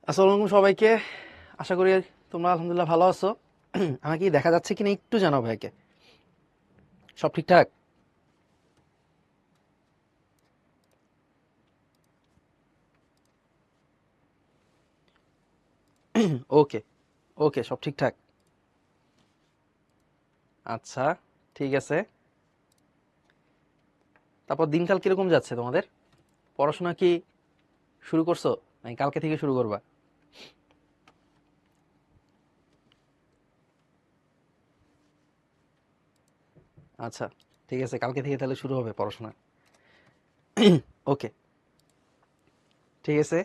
আসসালামু আলাইকুম সবাইকে। আশা করি তোমরা আলহামদুলিল্লাহ ভালো আছো। আমাকে কি দেখা যাচ্ছে কিনা একটু জানাও ভাইকে। সব ঠিকঠাক? ওকে, ওকে, সব ঠিকঠাক। আচ্ছা, ঠিক আছে। তারপর দিনকাল কিরকম যাচ্ছে তোমাদের? পড়াশোনা কি শুরু করছো নাকি কালকে থেকে শুরু করবা? আচ্ছা, ঠিক আছে, কালকে থেকে তাহলে শুরু হবে পড়াশোনা। ওকে, ঠিক আছে।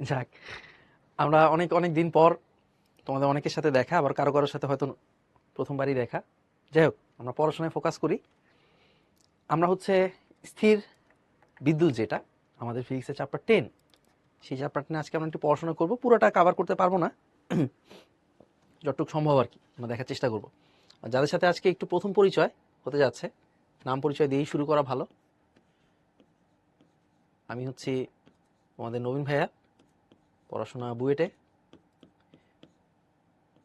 যাক, আমরা অনেক অনেক দিন পর তোমাদের অনেকের সাথে দেখা, আবার কারো কারোর সাথে হয়তো প্রথমবারই দেখা। যাই হোক, আমরা পড়াশোনায় ফোকাস করি। আমরা হচ্ছে স্থির বিদ্যুৎ, যেটা আমাদের ফিজিক্সের চ্যাপ্টার 10, সেই চ্যাপ্টারটা নিয়ে আজকে আমরা একটু পড়াশোনা করবো। পুরোটা কভার করতে পারবো না, যতটুকু সম্ভব আর কি আমরা দেখার চেষ্টা করবো। আর যাদের সাথে আজকে একটু প্রথম পরিচয় হতে যাচ্ছে, নাম পরিচয় দিয়েই শুরু করা ভালো। আমি হচ্ছি তোমাদের নবীন ভাইয়া, পড়াশোনা বুয়েটে,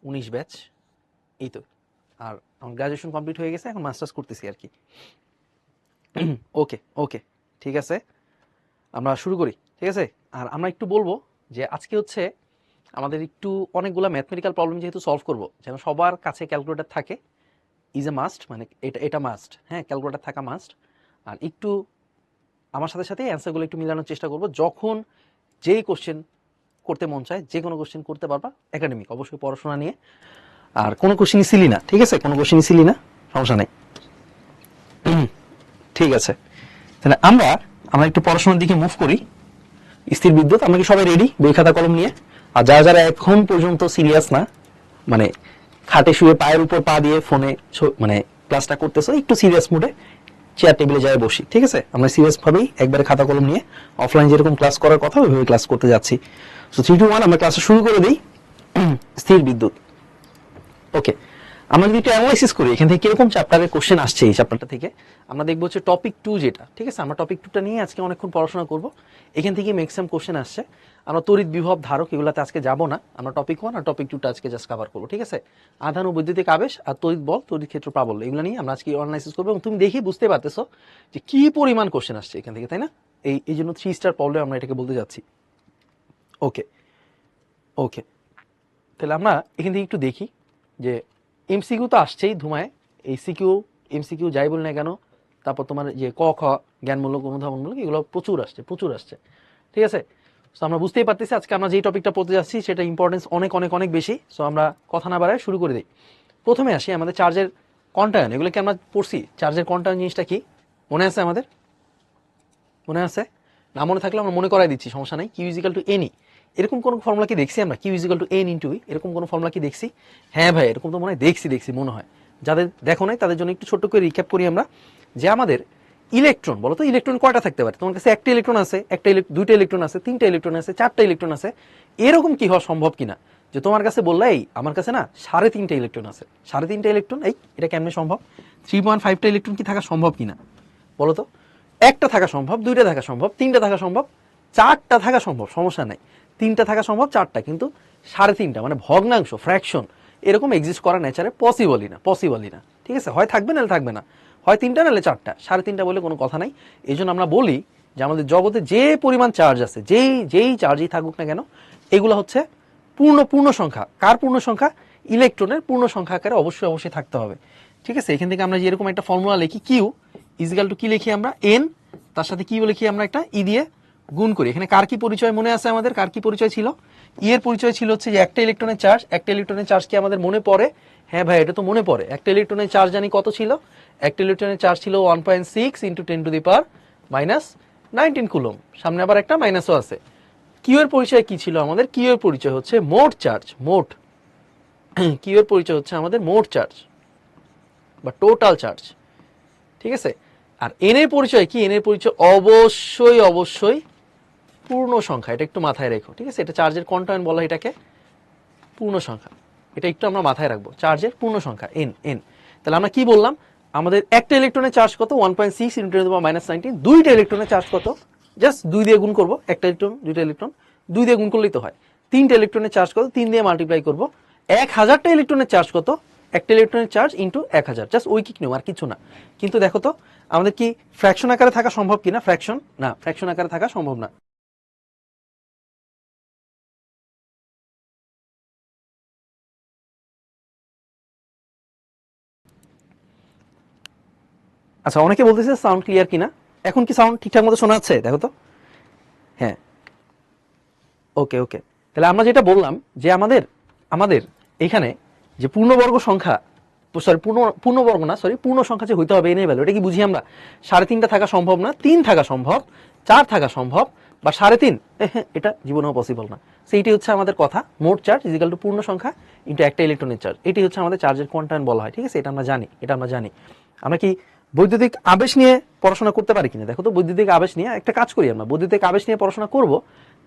19 ব্যাচ, এই তো। আর আমার গ্রাজুয়েশন কমপ্লিট হয়ে গেছে, এখন মাস্টার্স করতেছি আর কি। ওকে, ওকে, ঠিক আছে, আমরা শুরু করি। ঠিক আছে, আর আমরা একটু বলবো যে আজকে হচ্ছে আমাদের একটু অনেকগুলো ম্যাথমেটিক্যাল প্রবলেম যেহেতু সলভ করব, যেন সবার কাছে ক্যালকুলেটর থাকে, ইজ এ মাস্ট, মানে এটা এটা মাস্ট, হ্যাঁ, ক্যালকুলেটর থাকা মাস্ট। আর একটু আমার সাথে সাথে অ্যান্সারগুলো একটু মিলানোর চেষ্টা করব। যখন যেই কোশ্চেন করতে মন চায়, যে কোনো কোশ্চেন করতে পারবা, একাডেমিক অবশ্যই পড়াশোনা নিয়ে। আর কোনো কোশ্চেনই সিলি না, ঠিক আছে, কোনো কোশ্চেনই সিলি না, সমস্যা নেই। ঠিক আছে, তাহলে আমরা আমরা একটু পড়াশোনার দিকে মুভ করি। স্থির বিদ্যুৎ, আমরা কি সবাই রেডি বই খাতা কলম নিয়ে? আর যারা যারা এখন পর্যন্ত সিরিয়াস না, মানে খাটে শুয়ে পায়ের উপর পা দিয়ে ফোনে মানে ক্লাসটা করতেছো, একটু সিরিয়াস মুডে চেয়ার টেবিলে যায় বসি। ঠিক আছে, আমরা সিরিয়াস ভাবেই একবারে খাতা কলম নিয়ে অফলাইন যেরকম ক্লাস করার কথা ওইভাবে ক্লাস করতে যাচ্ছি। সো 3, 2, 1 আমরা ক্লাসটা শুরু করে দিই। স্থির বিদ্যুৎ। ওকে, আমরা যদি একটু অ্যানালাইসিস করি এখান থেকে কিরকম চ্যাপ্টারের কোশ্চেন আসছে। এই চ্যাপ্টারটা থেকে আমরা দেখবো হচ্ছে টপিক 2 যেটা, ঠিক আছে, আমরা টপিক 2টা নিয়ে আজকে অনেকক্ষণ পড়াশোনা করব। এখান থেকে ম্যাক্সিমাম কোশ্চেন আসছে। আমরা তড়িৎ বিভব ধারক এগুলাতে আজকে যাব না, আমরা টপিক 1 আর টপিক 2টা আজকে জাস্ট কভার করবো। ঠিক আছে, আধান ও বৈদ্যুতিক আবেশ আর তড়িৎ বল, তড়িৎ ক্ষেত্র প্রাবল্য, এগুলো নিয়ে আমরা আজকে অ্যানালাইসিস করবো। এবং তুমি দেখি বুঝতে পারতেছো যে কি পরিমাণ কোশ্চেন আসছে এখান থেকে, তাই না? এই জন্য 3 স্টার প্রবলেম আমরা এটাকে বলতে যাচ্ছি। ওকে, ওকে, তাহলে আমরা এখান থেকে একটু দেখি যে এমসিকিউ তো আসছেই ধুমায়। এই সিকিউ এমসিকিউ যাই বল না কেন, তারপর তোমার যে ক খ জ্ঞানমূলক অনুধাবনমূলক এগুলো প্রচুর আসছে, প্রচুর আসছে। ঠিক আছে, সো আমরা বুঝতেই পারতেছি আজকে আমরা যেই টপিকটা পড়তে যাচ্ছি সেটা ইম্পর্টেন্স অনেক অনেক অনেক বেশি। সো আমরা কথা না বাড়ায় শুরু করে দিই। প্রথমে আসি আমাদের চার্জের কন্টায়ন, এগুলোকে আমরা পড়ছি। চার্জের কন্টায়ন জিনিসটা কি মনে আছে আমাদের? মনে আছে? না মনে থাকলে আমরা মনে করাই দিচ্ছি, সমস্যা নাই। কিউ ইজিক্যাল টু এনই, এরকম কোনো ফর্মুলা কি দেখছি আমরা? Q equal to N into E, এরকম কোনো ফর্মুলা কি দেখছি? হ্যাঁ ভাই, এরকম তো মনে হয় দেখছি মনে হয়। যাদের দেখো নাই তাদের জন্য একটু ছোট্ট করে রিক্যাপ করি আমরা, যে আমাদের ইলেকট্রন, বলো তো ইলেকট্রন কয়টা থাকতে পারে? তোমার কাছে একটা ইলেকট্রন আছে, দুইটা ইলেকট্রন আছে, তিনটা ইলেকট্রন আছে, চারটা ইলেকট্রন আছে, এরকম কি হওয়া সম্ভব কিনা যে তোমার কাছে বললে এই আমার কাছে না 3.5টা ইলেকট্রন আছে, 3.5টা ইলেকট্রন, এই এটা কেমনে সম্ভব? 3.5টা ইলেকট্রন কি থাকা সম্ভব কিনা বলো তো? একটা থাকা সম্ভব, দুইটা থাকা সম্ভব, তিনটা থাকা সম্ভব, চারটা থাকা সম্ভব, সমস্যা নাই। তিনটা থাকা সম্ভব, চারটা কিন্তু 3.5টা মানে ভগ্নাংশ, ফ্র্যাকশন, এরকম এক্সিস্ট করা নেচারে পসিবলই না, পসিবলই না। ঠিক আছে, হয় থাকবে নাহলে থাকবে না, হয় তিনটা নাহলে চারটা, 3.5টা বলে কোনো কথা নাই। এই জন্য আমরা বলি যে আমাদের জগতে যে পরিমাণ চার্জ আছে, যেই যেই চার্জই থাকুক না কেন, এগুলো হচ্ছে পূর্ণ সংখ্যা। কার পূর্ণ সংখ্যা? ইলেকট্রনের পূর্ণ সংখ্যা আকারে অবশ্যই অবশ্যই থাকতে হবে। ঠিক আছে, এখান থেকে আমরা যেরকম একটা ফর্মুলা লিখি, কিউ ইজিক্যাল টু কি লিখি আমরা? এন, তার সাথে কি লিখি আমরা? একটা ই দিয়ে গুণ করি। এখানে কার কি পরিচয় মনে আছে আমাদের? কার কি পরিচয় ছিল? ই এর পরিচয় ছিল হচ্ছে যে একটা ইলেকট্রনের চার্জ। একটা ইলেকট্রনের চার্জ কি আমাদের মনে পড়ে? হ্যাঁ ভাই, এটা তো মনে পড়ে। একটা ইলেকট্রনের চার্জ জানি কত ছিল? একটা ইলেকট্রনের চার্জ ছিল 1.6 ইন্টু 10⁻⁻19 কুলম। সামনে আবার একটা মাইনাসও আছে। কিউ এর পরিচয় কি ছিল আমাদের? কিউ এর পরিচয় হচ্ছে মোট চার্জ, মোট। কিউ এর পরিচয় হচ্ছে আমাদের মোট চার্জ বা টোটাল চার্জ। ঠিক আছে, আর এন এর পরিচয় কি? এন এর পরিচয় অবশ্যই অবশ্যই পূর্ণ সংখ্যা, এটা একটু মাথায় রেখো। ঠিক আছে, এটা চার্জের কন্টায়ন বলা, এটাকে পূর্ণ সংখ্যা, এটা একটু আমরা মাথায় রাখবো। চার্জের পূর্ণ সংখ্যা এন, এন। তাহলে আমরা কি বললাম? আমাদের একটা ইলেকট্রনের চার্জ কত? 1.6 ইন্টু 10⁻⁻19। দুইটা ইলেকট্রনের চার্জ কত? জাস্ট 2 দিয়ে গুণ করবো, একটা ইলেকট্রন দুইটা ইলেকট্রন, 2 দিয়ে গুণ করলেই তো হয়। 3টা ইলেকট্রনের চার্জ কত, 3 দিয়ে মাল্টিপ্লাই করবো। 1000টা ইলেকট্রনের চার্জ কত, একটা ইলেকট্রনের চার্জ ইন্টু 1000, জাস্ট ঐকিক নিয়ম আর কিছু না। কিন্তু দেখো তো আমাদের কি ফ্র্যাকশন আকারে থাকা সম্ভব কিনা, ফ্র্যাকশন না, ফ্র্যাকশন আকারে থাকা সম্ভব না। আচ্ছা, অনেকে বলতেছে সাউন্ড ক্লিয়ার কিনা, এখন কি সাউন্ড ঠিকঠাক মতো শোনা যাচ্ছে দেখো তো? হ্যাঁ, ওকে ওকে। তাহলে আমরা যেটা বললাম যে আমাদের আমাদের এখানে যে পূর্ণবর্গ সংখ্যা, সরি পূর্ণবর্গ না, সরি পূর্ণ সংখ্যা যে হইতে হবে এনে ভ্যালু, এটা কি বুঝি আমরা 3.5টা থাকা সম্ভব না, 3 থাকা সম্ভব, 4 থাকা সম্ভব, বা 3.5, এটা জীবনেও পসিবল না। সেইটি হচ্ছে আমাদের কথা, মোট চার্জ ইজিক্যাল টু পূর্ণ সংখ্যা ইন্টু একটা ইলেকট্রনের চার্জ। এটি হচ্ছে আমাদের চার্জের কোয়ান্টাম বলা হয়, ঠিক আছে? এটা আমরা জানি, এটা আমরা জানি। আমরা কি বৈদ্যুতিক আবেশ নিয়ে পড়াশোনা করতে পারি কিনা দেখো তো? বৈদ্যুতিক আবেশ নিয়ে একটা কাজ করি আমরা, বৈদ্যুতিক আবেশ নিয়ে পড়াশোনা করব,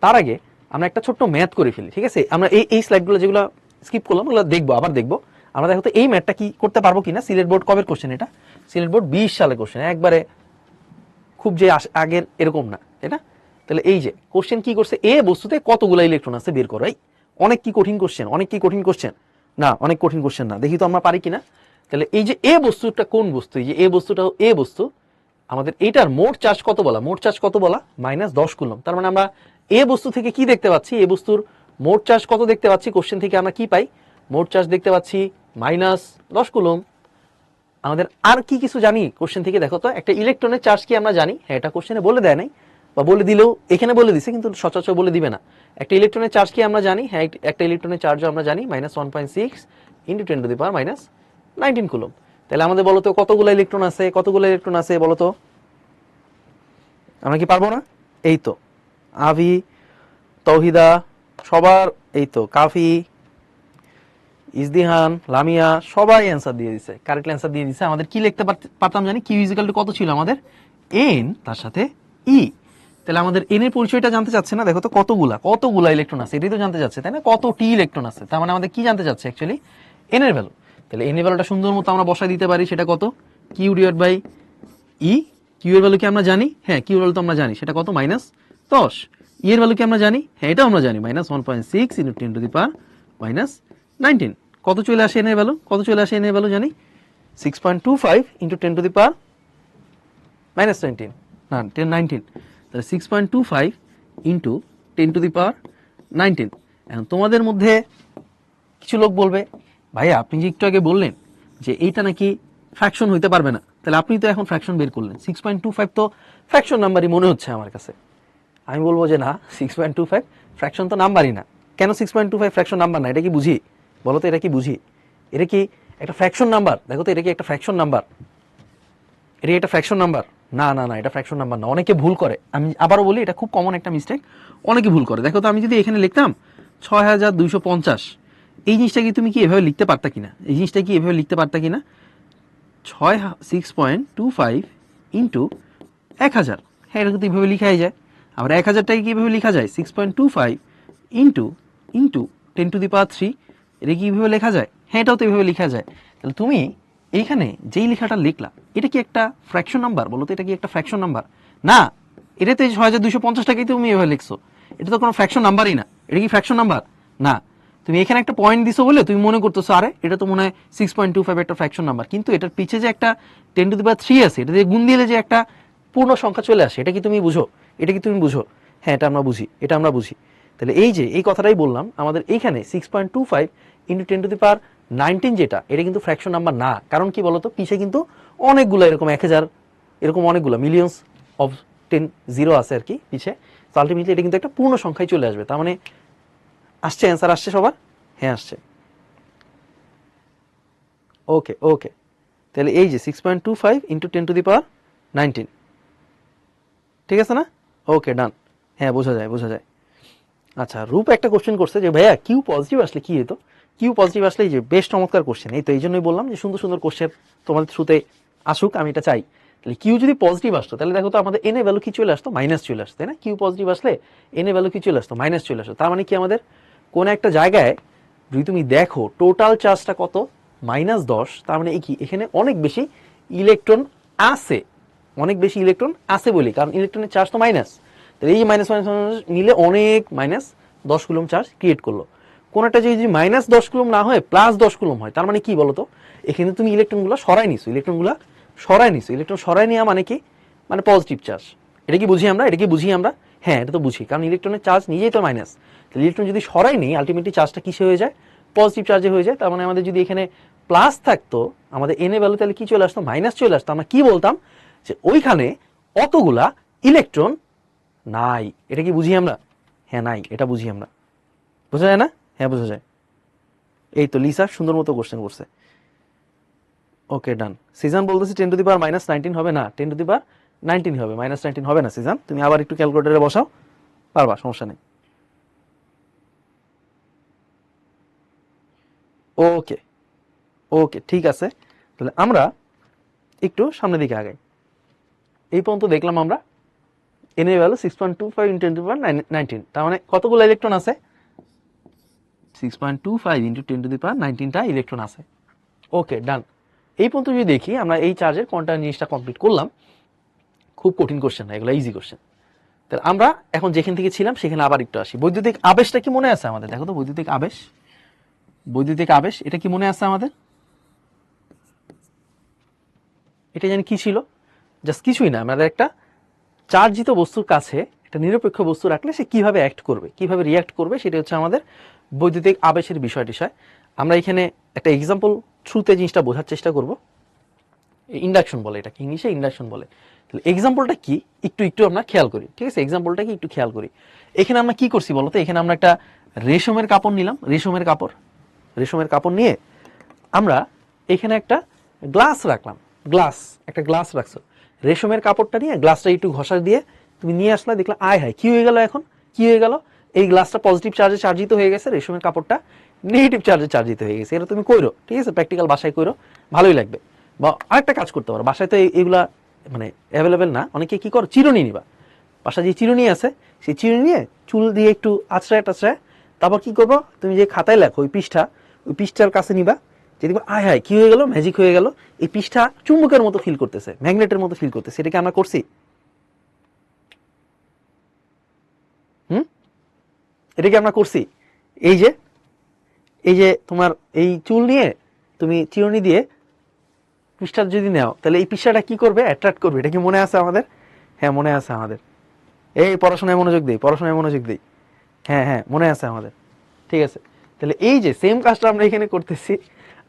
তার আগে আমরা একটা ছোট্ট ম্যাথ করে ফেলি, ঠিক আছে? আমরা এই স্লাইডগুলো যেগুলো স্কিপ করলাম ওগুলো দেখবো, আবার দেখবো আমরা। দেখো তো এই ম্যাথটা কি করতে পারবো কিনা। সিলেট বোর্ড কবের কোশ্চেন এটা? সিলেট বোর্ড 20 সালের কোশ্চেন, একবারে খুব যে আগের এরকম না, তাই না? তাহলে এই যে কোশ্চেন কি করছে, এ বস্তুতে কতগুলো ইলেকট্রন আছে বের করো। এই অনেক কি কঠিন কোশ্চেন, অনেক কি কঠিন কোশ্চেন না, অনেক কঠিন কোশ্চেন না। দেখি তো আমরা পারি কিনা। তাহলে এই যে এ বস্তুটা কোন বস্তু, এই যে এ বস্তুটা এ বস্তু, আমাদের এইটার মোট চার্জ কত বলা, মোট চার্জ কত বলা, -10 কুলম্ব। তার মানে আমরা এ বস্তু থেকে কি দেখতে পাচ্ছি, এ বস্তুর মোট চার্জ কত দেখতে পাচ্ছি, কোশ্চেন থেকে আমরা কি পাই, মোট চার্জ দেখতে পাচ্ছি -10 কুলম্ব। আমাদের আর কি কিছু জানি কোশ্চেন থেকে দেখো তো? একটা ইলেকট্রনের চার্জ কি আমরা জানি? হ্যাঁ, এটা কোশ্চেনে বলে দেয় নাই, বা বলে দিলেও এখানে বলে দিছে, কিন্তু সচরাচর বলে দিবে না। একটা ইলেকট্রনের চার্জ কি আমরা জানি? হ্যাঁ, একটা ইলেকট্রনের চার্জও আমরা জানি, -1.6 × 10⁻⁹ কুলম্ব। তাহলে আমাদের বলতো কতগুলো ইলেকট্রন আছে, কতগুলো ইলেকট্রন আছে বলতো? আমরা কি পারবো না? এই তো আভি, তৌহিদা, সবার এই তো, কাফি, ইজদিহান, লামিয়া, সবাই অ্যান্সার দিয়ে দিছে, কারেক্ট অ্যান্সার দিয়ে দিছে। আমাদের কি লিখতে পারতাম জানি? কিউ ইজিক্যাল টু কত ছিল আমাদের? এন তার সাথে ই। তাহলে আমাদের এন এর পরিচয়টা জানতে চাচ্ছে না, দেখো তো কতগুলা ইলেকট্রন আছে, এটাই তো জানতে চাচ্ছে, তাই না? কতটি ইলেকট্রন আছে, তার মানে আমাদের কি জানতে চাচ্ছে অ্যাকচুয়ালি? এন এর ভ্যালু। তাহলে এন এর ভ্যালুটা সুন্দর মতো আমরা বসাই দিতে পারি, সেটা কত? Q divide by E. Q এর ভ্যালু কি আমরা জানি? হ্যাঁ, কিউ এর ভ্যালু তো আমরা জানি, সেটা কত? -10। ই এর ভ্যালু কি আমরা জানি? হ্যাঁ, এটাও আমরা জানি, -1.6 × 10⁻⁹ কত চলে আসে এন এর ভ্যালু? কত চলে আসে এন এর ভ্যালু জানি? 6.25 × 10⁻⁻19 না 1019। তাহলে 6.25 × 10⁻⁹। এখন তোমাদের মধ্যে কিছু লোক বলবে, ভাইয়া আপনি যে একটু আগে বললেন যে এইটা নাকি ফ্র্যাকশন হইতে পারবে না, তাহলে আপনি তো এখন ফ্র্যাকশন বের করলেন, 6.25 তো ফ্র্যাকশন নাম্বারই মনে হচ্ছে আমার কাছে। আমি বলবো যে না, 6.25 ফ্র্যাকশন তো নাম্বারই না। কেন 6.25 ফ্র্যাকশন নাম্বার না? এটা কি বুঝি বলো তো? এটা কি বুঝি? এটা কি একটা ফ্র্যাকশন নাম্বার? দেখো তো, এটা কি একটা ফ্র্যাকশন নাম্বার? এটা একটা ফ্র্যাকশন নাম্বার? না না না, এটা ফ্র্যাকশন নাম্বার না। অনেকে ভুল করে, আমি আবারও বলি, এটা খুব কমন একটা মিস্টেক, অনেকে ভুল করে। দেখো তো, আমি যদি এখানে লিখতাম 6250, এই জিনিসটা কি তুমি কি এভাবে লিখতে পারতা কিনা? এই জিনিসটা কি এভাবে লিখতে পারতা কিনা? 6.25 × 1000, হ্যাঁ, এটা কিন্তু এইভাবে লিখাই যায়। আবার 1000টাকে কিভাবে লেখা যায়? 6.25 × 10⁻3, এটা কি এইভাবে লেখা যায়? হ্যাঁ, এটাও তো এইভাবে লেখা যায়। তাহলে তুমি এইখানে যেই লেখাটা লিখলা, এটা কি একটা ফ্র্যাকশন নাম্বার বলো তো? এটা কি একটা ফ্র্যাকশন নাম্বার? না, এটাতে 6250টাকেই তুমি এভাবে লিখছো, এটা তো কোনো ফ্র্যাকশন নাম্বারই না। এটা কি ফ্র্যাকশন নাম্বার? না। তুমি এখানে একটা পয়েন্ট দিছো বলে তুমি মনে করতেছো আরে এটা তো মনে হয় 6.25 একটা ফ্র্যাকশন নাম্বার, কিন্তু এটার পিছে যে একটা 10⁻3 আছে, এটা দিয়ে গুণ দিলে যে একটা পূর্ণ সংখ্যা চলে আসে, এটা কি তুমি বুঝো? এটা কি তুমি বুঝো? হ্যাঁ, এটা আমরা বুঝি, এটা আমরা বুঝি। তাহলে এই যে এই কথাটাই বললাম, আমাদের এইখানে 6.25 × 10⁻19 যেটা, এটা কিন্তু ফ্র্যাকশন নাম্বার না। কারণ কি বলতো? পিছে কিন্তু অনেকগুলো এরকম 1000 এরকম অনেকগুলো মিলিয়ন্স অফ 10 জিরো আছে আর কি পিছে। তো আলটিমেটলি এটা কিন্তু একটা পূর্ণ সংখ্যায় চলে আসবে। তার মানে আসছে, অ্যান্সার আসছে সবার? হ্যাঁ, আসছে। ওকে ওকে। তাহলে এই যে 6.25 × 10⁻19, ঠিক আছে না? ওকে, ডান। হ্যাঁ, বোঝা যায়, বোঝা যায়। আচ্ছা, রূপ একটা কোশ্চেন করছে যে ভাইয়া কিউ পজিটিভ আসলে কি হতো? কিউ পজিটিভ আসলে এই যে বেশ চমৎকার কোশ্চেন, এই তো এই জন্যই বললাম যে সুন্দর সুন্দর কোশ্চেন তোমাদের থ্রুতে আসুক, আমি এটা চাই। তাহলে কিউ যদি পজিটিভ আসতো, তাহলে দেখো তো আমাদের এন এ ভ্যালু কি চলে আসতো? মাইনাস চলে আসতো, তাই না? কিউ পজিটিভ আসলে এন এ ভ্যালু কি চলে আসতো? মাইনাস চলে আসতো। তার মানে কি আমাদের কোন একটা জায়গায় যদি তুমি দেখো টোটাল চার্জটা কত, -10, তার মানে কি এখানে অনেক বেশি ইলেকট্রন আছে, অনেক বেশি ইলেকট্রন আছে বলি, কারণ ইলেকট্রনের চার্জ তো মাইনাস। তাহলে এই যে মাইনাস মাইনাস মিলে অনেক মাইনাস 10 কুলম্ব চার্জ ক্রিয়েট করলো। কোনটা যদি মাইনাস 10 কুলম্ব না হয় প্লাস 10 কুলম্ব হয়, তার মানে কি বলতো, এখানে তুমি ইলেকট্রনগুলো সরাই নিছো, ইলেকট্রন সরাই নেওয়া মানে কি, মানে পজিটিভ চার্জ। এটা কি বুঝি আমরা? হ্যাঁ, এটা তো বুঝি, কারণ ইলেকট্রনের চার্জ নিজেই তো মাইনাস। তাহলে ইলেকট্রন যদি সরাই নেই, আলটিমেটলি চার্জটা কিসে হয়ে যায়, পজিটিভ চার্জে হয়ে যায়। তার মানে আমাদের যদি এখানে প্লাস থাকতো, আমাদের এন এ ভ্যালু তাহলে কি চলে আসতো, মাইনাস চলে আসতো। আমরা কি বলতাম যে ওইখানে অতগুলা ইলেকট্রন নাই। এটা কি বুঝি আমরা? হ্যাঁ নাই, এটা বুঝি আমরা। বোঝা যায় না? হ্যাঁ বোঝা যায়। এই তো লিসা সুন্দর মতো কোশ্চেন করছে। ওকে ডান। সিজান বলতেছে 10 টু দি পাওয়ার -19 হবে না, 10 টু দি পাওয়ার 19 হবে, -19 হবে না। সিজান তুমি আবার একটু ক্যালকুলেটরে বসাও, পারবা, সমস্যা নেই। ওকে ওকে ঠিক আছে। তাহলে আমরা একটু সামনের দিকে আগাই। এই পর্যন্ত দেখলাম আমরা এন এর ভ্যালু 6.25 × 10⁻19, তার মানে কতগুলো ইলেকট্রন আছে, 6.25 × 10⁻19টা ইলেকট্রন আছে। ওকে ডান। এই পর্যন্ত যদি দেখি আমরা এই চার্জের কোয়ান্টাম জিনিসটা কমপ্লিট করলাম। খুব কঠিন কোশ্চেন না, এগুলো ইজি কোশ্চেন। তাহলে আমরা এখন যেখান থেকে ছিলাম সেখানে আবার একটু আসি। বৈদ্যুতিক আবেশটা কি মনে আছে আমাদের? দেখো তো, বৈদ্যুতিক আবেশ এটা কি মনে আছে আমাদের? এটা জানি কি ছিল, জাস্ট কিছুই না, আমাদের একটা চার্জিত বস্তুর কাছে একটা নিরপেক্ষ বস্তু রাখলে সে কিভাবে অ্যাক্ট করবে, কিভাবে রিয়াক্ট করবে, সেটা হচ্ছে আমাদের বৈদ্যুতিক আবেশের বিষয়। আমরা এখানে একটা এক্সাম্পল থ্রুতে জিনিসটা বোঝার চেষ্টা করব। ইন্ডাকশন বলে, এটাকে ইংলিশে ইন্ডাকশন বলে। তাহলে এক্সাম্পলটা কি একটু আমরা খেয়াল করি, ঠিক আছে? এক্সাম্পলটা কি একটু খেয়াল করি। এখানে আমরা কি করছি বলতো, এখানে আমরা একটা রেশমের কাপড় নিলাম, রেশমের কাপড় নিয়ে আমরা এখানে একটা গ্লাস রাখলাম, একটা গ্লাস রাখছো, রেশমের কাপড়টা নিয়ে গ্লাসটা একটু ঘষা দিয়ে তুমি নিয়ে আসলা, দেখলা আয় হায় কি হয়ে গেল, এখন কি হয়ে গেল, এই গ্লাসটা পজিটিভ চার্জে চার্জিত হয়ে গেছে, রেশমের কাপড়টা নেগেটিভ চার্জে চার্জিত হয়ে গেছে। এটা তুমি কইরো, ঠিক আছে, প্র্যাকটিক্যাল বাসায় কইরো, ভালোই লাগবে। বা আরেকটা কাজ করতে পারো, বাসায় তো এইগুলা মানে অ্যাভেলেবেল না, অনেকে কি করো, চিরুনি নিবা, বাসায় যে চিরুনি আছে সেই চিরুনি নিয়ে চুল দিয়ে একটু আছড়ায়, তারপর কি করবো, তুমি যে খাতায় লেখো ওই পৃষ্ঠার কাছে নিবা, যদি আয় হায় কি হয়ে গেল, ম্যাজিক হয়ে গেল, এই পৃষ্ঠা চুম্বকের মতো ফিল করতেছে, ম্যাগনেটের মতো ফিল করতেছে। এটাকে আমরা করছি, এটাকে আমরা করছি। এই যে তোমার এই চুল নিয়ে তুমি চিরুনি দিয়ে পৃষ্ঠা যদি নাও, তাহলে এই পৃষ্ঠাটা কি করবে, অ্যাট্রাক্ট করবে। এটা কি মনে আছে আমাদের? হ্যাঁ মনে আছে আমাদের। এই পড়াশোনায় মনোযোগ দেই। হ্যাঁ মনে আছে আমাদের, ঠিক আছে। তাহলে এই যে সেম কাজটা আমরা এখানে করতেছি,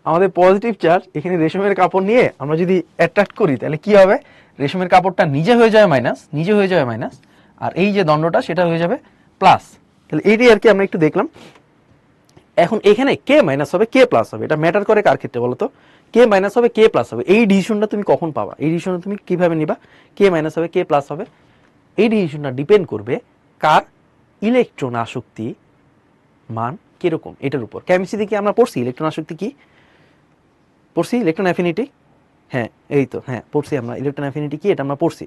আমাদের পজিটিভ চার্জ এখানে রেশমের কাপড় নিয়ে আমরা যদি অ্যাট্রাক্ট করি, তাহলে কি হবে, রেশমের কাপড়টা নিজে হয়ে যাবে মাইনাস, আর এই যে দণ্ডটা সেটা হয়ে যাবে প্লাস। তাহলে এইটাই আর কি আমরা একটু দেখলাম। এখন এখানে কে মাইনাস হবে কে প্লাস হবে, এটা ম্যাটার করে কার ক্ষেত্রে বলতো, কে মাইনাস হবে কে প্লাস হবে, এই ডিসিশনটা তুমি কখন পাবা, এই ডিসিশনটা তুমি কিভাবে নিবা, কে মাইনাস হবে কে প্লাস হবে, এই ডিসিশনটা ডিপেন্ড করবে কার ইলেকট্রন আসক্তি মান কিরকম, এটার উপর। কেমিস্ট্রি থেকে আমরা পড়ছি ইলেকট্রন আসক্তি কি, পড়ছি ইলেকট্রন অ্যাফিনিটি, হ্যাঁ এই তো, হ্যাঁ পড়ছি আমরা ইলেকট্রন অ্যাফিনিটি কি, এটা আমরা পড়ছি।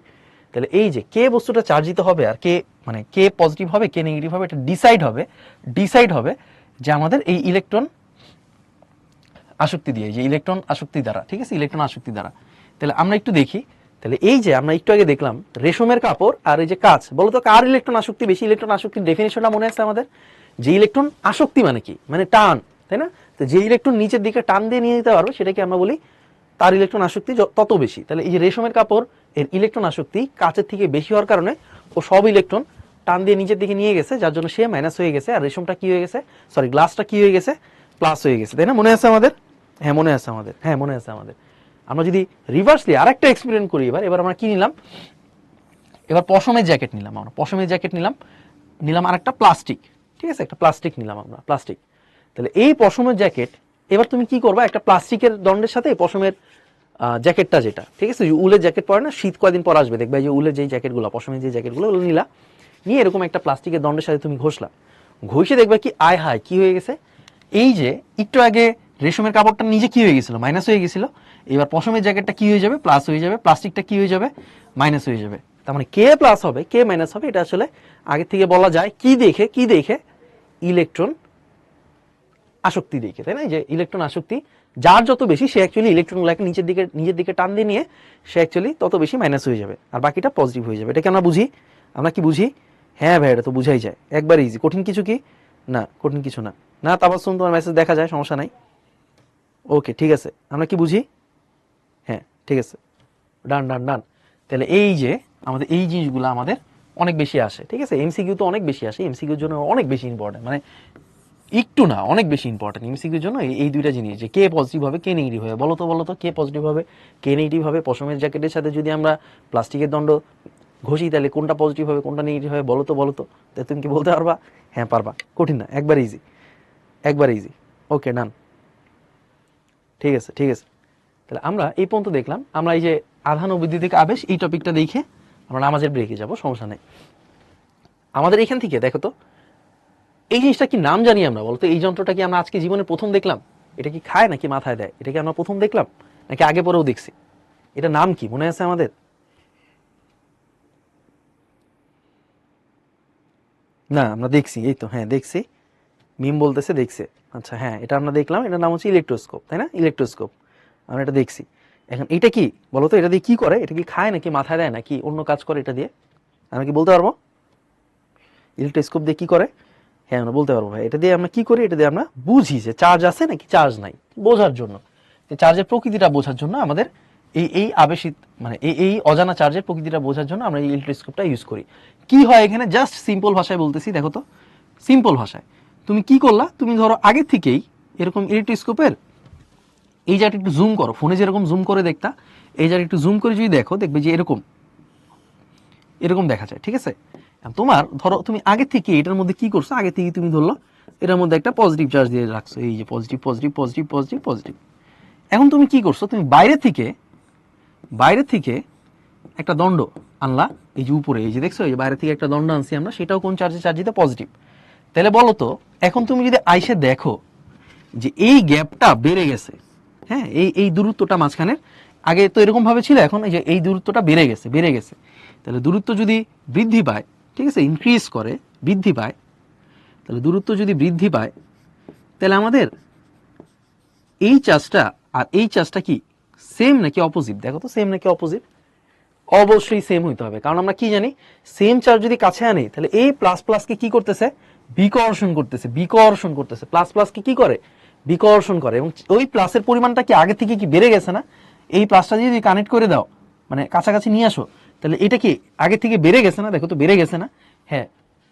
তাহলে এই যে কে বস্তুটা চার্জিত হবে আর কে মানে কে পজিটিভ হবে কে নেগেটিভ হবে, এটা ডিসাইড হবে যে আমাদের এই ইলেকট্রন আসক্তি দিয়ে, যে ইলেকট্রন আসক্তি দ্বারা, ঠিক আছে, ইলেকট্রন আসক্তি দ্বারা। তাহলে আমরা একটু দেখি, তাহলে এই যে আমরা একটু আগে দেখলাম রেশমের কাপড় আর এই যে কাঁচ, বলতো কার ইলেকট্রন আসক্তি বেশি? ইলেকট্রন আসক্তির ডেফিনেশনটা মনে আছে আমাদের, যে ইলেকট্রন আসক্তি মানে কি, মানে টান, তাই না? তো যে ইলেকট্রন নিচের দিকে টান দিয়ে নিয়ে যেতে পারবে সেটাকে আমরা বলি তার ইলেকট্রন আসক্তি তত বেশি। তাহলে এই যে রেশমের কাপড় এর ইলেকট্রন আসক্তি কাঁচের থেকে বেশি হওয়ার কারণে ও সব ইলেকট্রন টান দিয়ে নিচের দিকে নিয়ে গেছে, যার জন্য সে মাইনাস হয়ে গেছে, আর রেশমটা কি হয়ে গেছে, সরি গ্লাসটা কি হয়ে গেছে, প্লাস হয়ে গেছে, তাই না? মনে আছে আমাদের? হ্যাঁ মনে আছে আমাদের। আমরা যদি রিভার্সলি আরেকটা এক্সপেরিমেন্ট করি, এবার আমরা কি নিলাম, এবার পশমের জ্যাকেট নিলাম, নিলাম আর একটা প্লাস্টিক, ঠিক আছে, একটা প্লাস্টিক নিলাম আমরা, প্লাস্টিক। তাহলে এই পশমের জ্যাকেট, এবার তুমি কি করবা, একটা প্লাস্টিকের দণ্ডের সাথে পশমের জ্যাকেটটা যেটা, ঠিক আছে, উলের জ্যাকেট পরে না, শীত কয়দিন পর আসবে দেখবে, যে উলের যেই জ্যাকেটগুলো, পশমের যে জ্যাকেটগুলো, ওগুলো নিয়ে এরকম একটা প্লাস্টিকের দণ্ডের সাথে তুমি ঘষে দেখবে কি আয় হায় কি হয়ে গেছে, এই যে একটু আগে রেশমের কাপড়টা নিজে কি হয়ে গেছিল, মাইনাস হয়ে গেছিল, এবার পশমের জ্যাকেটটা কি হয়ে যাবে, প্লাস হয়ে যাবে, প্লাস্টিকটা কি হয়ে যাবে, মাইনাস হয়ে যাবে। তার মানে কে প্লাস হবে কে মাইনাস হবে, এটা আসলে আগে থেকে বলা যায় কি দেখে, ইলেকট্রন আসক্তি দেখে, তাই না? যে ইলেকট্রন আসক্তি যার যত বেশি, সে অ্যাকচুয়ালি ইলেকট্রনগুলোকে নিজের দিকে টান দিয়ে নিয়ে সে অ্যাকচুয়ালি তত বেশি মাইনাস হয়ে যাবে, আর বাকিটা পজিটিভ হয়ে যাবে। এটাকে আমরা কি বুঝি, হ্যাঁ ভাই এটা তো বুঝাই যায়, একবার ইজি। কঠিন কিছু কি? না কঠিন কিছু না। না তাবাসসুম তোমার মেসেজ দেখা যায়, সমস্যা নাই। ওকে ঠিক আছে, আমরা কি বুঝি? হ্যাঁ ঠিক আছে, ডান ডান ডান। তাহলে এই যে আমাদের এই জিনিসগুলো আমাদের অনেক বেশি আসে, ঠিক আছে। এমসিকিউ তো অনেক বেশি আসে, এমসিকিউর জন্য অনেক বেশি ইম্পর্টেন্ট, মানে একটু না অনেক বেশি ইম্পর্টেন্ট এমসিকিউর জন্য এই দুইটা জিনিস, যে কে পজিটিভ হবে কে নেগেটিভ হবে। বলো তো কে পজিটিভ হবে কে নেগেটিভ হবে? পশমের জ্যাকেটের সাথে যদি আমরা প্লাস্টিকের দণ্ড ঘষি তাহলে কোনটা পজিটিভ হবে কোনটা নেগেটিভ হবে? বলো তো। তাই তুমি কি বলতে পারবা? হ্যাঁ পারবা, কঠিন না, একবার ইজি, একবার ইজি। ওকে ডান, ঠিক আছে ঠিক আছে। তাহলে আমরা এই পর্যন্ত দেখলাম, আমরা এই যে আধান ও বৈদ্যুতিক আবেশ এই টপিকটা দেখে আমরা নামাজের ব্রেকে যাব, সমস্যা নেই। আমাদের এখান থেকে দেখো তো এই জিনিসটা কি নাম জানি আমরা? বলতো এই যন্ত্রটা কি আমরা আজকে জীবনে প্রথম দেখলাম? এটা কি খায় নাকি মাথায় দেয়? এটা কি আমরা প্রথম দেখলাম নাকি আগে পরেও দেখছি? এটা নাম কি মনে আছে আমাদের? না আমরা দেখছি, এই তো হ্যাঁ দেখছি, মিম বলতেছে দেখছে। আচ্ছা হ্যাঁ এটা আমরা দেখলাম, এটার নাম হচ্ছে ইলেকট্রোস্কোপ, তাই না? ইলেকট্রোস্কোপ আমরা এটা দেখছি। এখন এটা কি বলতো, এটা দিয়ে কি করে? এটা কি খায় নাকি মাথায় দেয় নাকি অন্য কাজ করে এটা দিয়ে? আমরা কি বলতে পারবো ইলেকট্রোস্কোপ দিয়ে কি করে? হ্যাঁ আমরা বলতে পারবো ভাই, এটা দিয়ে আমরা কি করি? এটা দিয়ে আমরা বুঝি যে চার্জ আছে নাকি চার্জ নাই, বোঝার জন্য, যে চার্জের প্রকৃতিটা বোঝার জন্য আমাদের এই এই আবেশিত মানে এই অজানা চার্জের প্রকৃতিটা বোঝার জন্য আমরা এই ইলেকট্রোস্কোপটা ইউজ করি। কি হয় এখানে, জাস্ট সিম্পল ভাষায় বলতেছি, দেখো তো সিম্পল ভাষায় তুমি কি করলা, তুমি ধরো আগে থেকেই এরকম ইলেকট্রোস্কোপের এই জায়গাটা একটু জুম করো, ফোনে যেরকম জুম করে দেখতা, এই জায়গাটা একটু জুম করে যদি দেখো দেখবে যে এরকম এরকম দেখা যায়, ঠিক আছে। তোমার ধরো তুমি আগে থেকে এটার মধ্যে কি করছো, আগে থেকে তুমি ধরলো এটার মধ্যে একটা পজিটিভ চার্জ দিয়ে রাখছো, এই যে positive positive positive positive positive. এখন তুমি কি করছো, তুমি বাইরে থেকে একটা দণ্ড আনলা, এই যে উপরে এই যে দেখছো, এই যে বাইরে থেকে একটা দণ্ড আনছি আমরা, সেটাও কোন চার্জে চার্জ দিতে? পজিটিভ। তাহলে বলো তো এখন তুমি যদি আইসে দেখো যে এই গ্যাপটা বেড়ে গেছে, হ্যাঁ এই এই দূরত্বটা মাঝখানের, আগে তো এরকম ভাবে ছিল, এখন এই যে এই দূরত্বটা বেড়ে গেছে। তাহলে দূরত্ব যদি বৃদ্ধি পায়, ঠিক আছে, ইনক্রিজ করে, বৃদ্ধি পায়, তাহলে দূরত্ব যদি বৃদ্ধি পায় তাহলে আমাদের এই চার্জটা আর এই চার্জটা কি সেম নাকি অপোজিট? দেখো তো সেম নাকি অপোজিট? অবশ্যই সেম হইতে হবে, কারণ আমরা কি জানি, সেম চার্জ যদি কাছে আনি তাহলে এই প্লাস প্লাসকে কি করতেছে? বিকর্ষণ করতেছে। প্লাস প্লাসকে কি করে? বিকর্ষণ করে। এবং ওই প্লাসের পরিমাণটা কি আগে থেকে কি বেড়ে গেছে না? এই প্লাসটা যদি কানেক্ট করে দাও, মানে কাছাকাছি নিয়ে আসো, তাহলে এটা কি আগে থেকে বেড়ে গেছে না? দেখো তো বেড়ে গেছে না? হ্যাঁ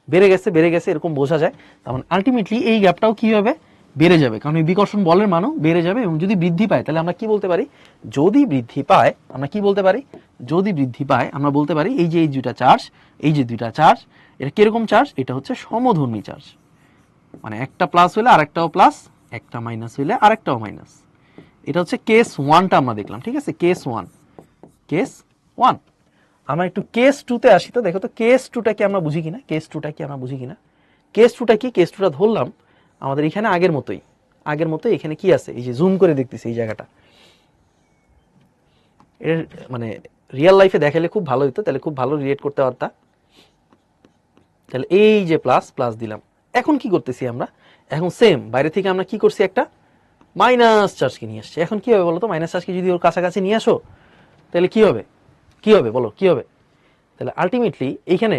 বেড়ে গেছে এরকম বোঝা যায়। তার মানে আলটিমেটলি এই গ্যাপটাও কি হবে? বেড়ে যাবে, কারণ এই বিকর্ষণ বলের মানও বেড়ে যাবে। এবং যদি বৃদ্ধি পায় তাহলে আমরা কি বলতে পারি? যদি বৃদ্ধি পায় আমরা কি বলতে পারি? যদি বৃদ্ধি পায় আমরা বলতে পারি এই যে এই দুইটা চার্জ এটা কিরকম চার্জ? এটা হচ্ছে সমধর্মী চার্জ। মানে একটা প্লাস হইলে আরেকটাও প্লাস, একটা মাইনাস হইলে আরেকটাও মাইনাস। এটা হচ্ছে কেস ওয়ানটা আমরা দেখলাম, ঠিক আছে, কেস ওয়ান। আমরা একটু কেস টুতে আসি তো, দেখো তো কেস টুটা কি আমরা বুঝি কিনা, কেস টুটা কি? কেস টুটা ধরলাম আমাদের এখানে আগের মতোই এখানে কি আছে, এই যে জুম করে দেখতেছি এই জায়গাটা, এর মানে রিয়েল লাইফে দেখালে খুব ভালো হতো, তাহলে খুব ভালো রিলেট করতে পারতা। তাহলে এই যে প্লাস প্লাস দিলাম, এখন কি করতেছি আমরা? এখন সেম বাইরে থেকে আমরা কি করছি, একটা মাইনাস চার্জকে নিয়ে আসছি। এখন কি হবে বলো তো, মাইনাস চার্জকে যদি ওর কাছাকাছি নিয়ে আসো তাহলে কি হবে বলো কি হবে? তাহলে আলটিমেটলি এইখানে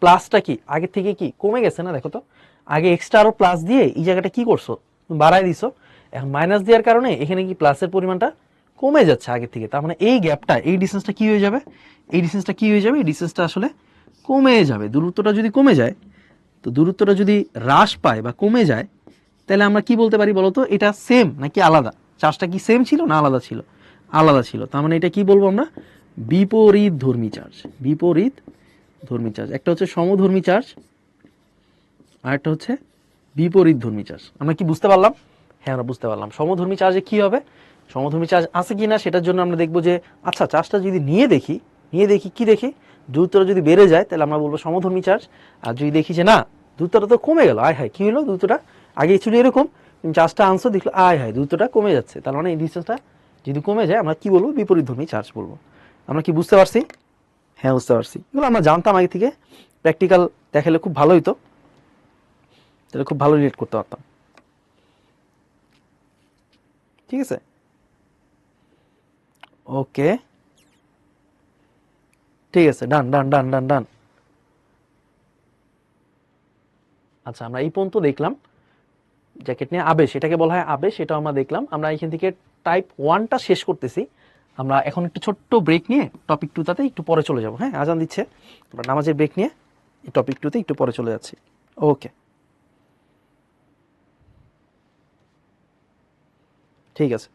প্লাসটা কি আগে থেকে কি কমে গেছে না? দেখো তো আগে এক্সট্রা আরো প্লাস দিয়ে এই জায়গাটা কি করছো, বাড়ায় দিছো। এখন মাইনাস দেওয়ার কারণে এখানে কি প্লাসের পরিমাণটা কমে যাচ্ছে আগে থেকে। তার মানে এই গ্যাপটা, এই ডিসটেন্সটা কি হয়ে যাবে? এই ডিসটেন্সটা আসলে কমে যাবে। দূরত্বটা যদি কমে যায়, তো দূরত্বটা যদি হ্রাস পায় বা কমে যায়, তাহলে আমরা কি বলতে পারি বলতো, এটা সেম নাকি আলাদা? চার্জটা কি সেম ছিল না আলাদা ছিল? আলাদা ছিল। তার মানে এটা কি বলবো আমরা? বিপরীত ধর্মী চার্জ। একটা হচ্ছে সমধর্মী চার্জ আর একটা হচ্ছে বিপরীত ধর্মী চার্জ। আমরা কি বুঝতে পারলাম? হ্যাঁ আমরা বুঝতে পারলাম। সমধর্মী চার্জে কি হবে, সমধর্মী চার্জ আছে কি না সেটার জন্য আমরা দেখবো যে আচ্ছা চার্জটা যদি নিয়ে দেখি কি দেখি, দূরত্বটা যদি বেড়ে যায় তাহলে আমরা বলবো সমধর্মী চার্জ। আর যদি দেখি যে না দূরত্বটা তো কমে গেল, আয় হায় কি হলো, দূরত্বটা আগে ছিল এরকম, তুমি চার্জটা আনছো দেখলো আয় হায় দূরত্বটা কমে যাচ্ছে, তার মানে এই ডিস্টেন্সটা যদি কমে যায় আমরা কি বলবো? বিপরীত ধর্মী চার্জ বলবো। আমরা কি বুঝতে পারছি? হ্যাঁ বুঝতে পারছি। এগুলো আমরা জানতাম আগে থেকে, প্র্যাকটিক্যাল দেখালে খুব ভালো হইতো, তাহলে খুব ভালো রিলেট করতে পারতাম। ঠিক আছে, ওকে ঠিক আছে, ডান ডান ডান ডান ডান। আচ্ছা, আমরা এই পর্যন্ত দেখলাম জ্যাকেট নিয়ে আবেশ, এটাকে বলা হয় আবেশ, এটা আমরা দেখলাম। আমরা এখান থেকে টাইপ 1টা শেষ করতেছি। আমরা এখন একটু ছোট্ট ব্রেক নিয়ে টপিক 2টাতে একটু পরে চলে যাব। হ্যাঁ, আজান দিচ্ছে, আমরা নামাজের ব্রেক নিয়ে টপিক 2তে একটু পরে চলে যাচ্ছি। ওকে, ঠিক আছে।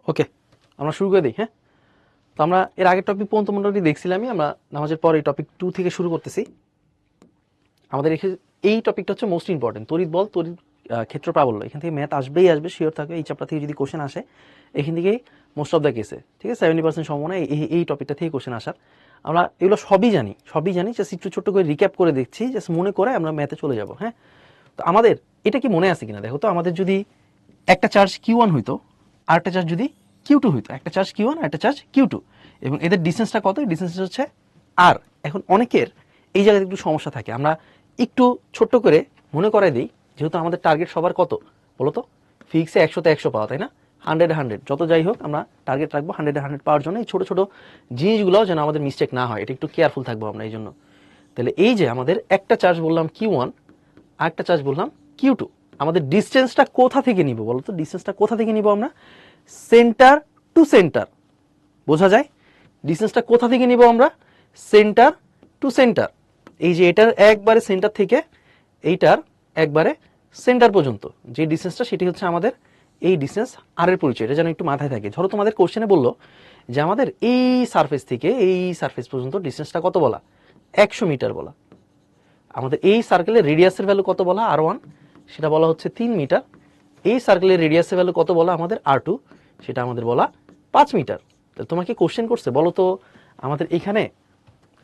ওকে, আমরা শুরু করে দিই। হ্যাঁ, তো আমরা এর আগের টপিক পর্যন্ত মোটামুটি দেখছিলামই, আমরা নামাজের পর এই টপিক 2 থেকে শুরু করতেছি। আমাদের এই টপিকটা হচ্ছে মোস্ট ইম্পর্টেন্ট, তড়িৎ বল, তড়িৎ ক্ষেত্র প্রাবল্য। এখান থেকে ম্যাথ আসবেই আসবে, শিওর থাকে। এই চ্যাপ্টার থেকে যদি কোশ্চেন আসে এখান থেকেই মোস্ট অফ দ্য কেসে, ঠিক আছে, 70% সম্ভাবনা এই টপিকটা থেকে কোশ্চেন আসার। আমরা এগুলো সবই জানি, জাস্ট একটু ছোট্ট করে রিক্যাপ করে দেখছি, জাস্ট মনে করে আমরা ম্যাথে চলে যাব। হ্যাঁ, তো আমাদের এটা কি মনে আছে কিনা দেখো তো। আমাদের যদি একটা চার্জ Q1 হইতো আর একটা চার্জ যদি Q2 হইতো, একটা চার্জ Q1 আর একটা চার্জ Q2, এবং এদের ডিসটেন্সটা কত? ডিসটেন্সটা হচ্ছে আর। এখন অনেকের এই জায়গায় একটু সমস্যা থাকে, আমরা একটু ছোট্ট করে মনে করাই দিই। যেহেতু আমাদের টার্গেট সবার কত বলো তো, ফিক্সে 100তে 100 পাওয়া, তাই না? 100-এ 100, যত যাই হোক আমরা টার্গেট রাখবো 100-এ 100 পাওয়ার জন্য। এই ছোটো ছোটো জিনিসগুলোও যেন আমাদের মিস্টেক না হয়, এটা একটু কেয়ারফুল থাকবো আমরা এই জন্য। তাহলে এই যে আমাদের একটা চার্জ বললাম Q1 আর একটা চার্জ বললাম Q2, আমাদের ডিসটেন্সটা কোথা থেকে নিব বলো তো? ডিসটেন্সটা কোথা থেকে নিব আমরা? সেন্টার টু সেন্টার, বোঝা যায়? ডিসটেন্সটা কোথা থেকে নিব আমরা? Center to center. এই যে এটার একবারে সেন্টার থেকে এইটার একবারে সেন্টার পর্যন্ত যে ডিসটেন্সটা, সেটি হচ্ছে আমাদের এই ডিসটেন্স আর এর পরিচয়। এটা যেন একটু মাথায় থাকে। ধরো তোমাদের কোশ্চেনে বললো যে আমাদের এই সারফেস থেকে এই সারফেস পর্যন্ত ডিসটেন্সটা কত বলা? 100 মিটার বলা। আমাদের এই সার্কেলের রেডিয়াসের ভ্যালু কত বলা? R1, সেটা বলা হচ্ছে 3 মিটার। এই সার্কেলের রেডিয়াসের ভ্যালু কত বলা আমাদের? R2, সেটা আমাদের বলা 5 মিটার। তো তোমাকে কোশ্চেন করছে, বলো তো আমাদের এখানে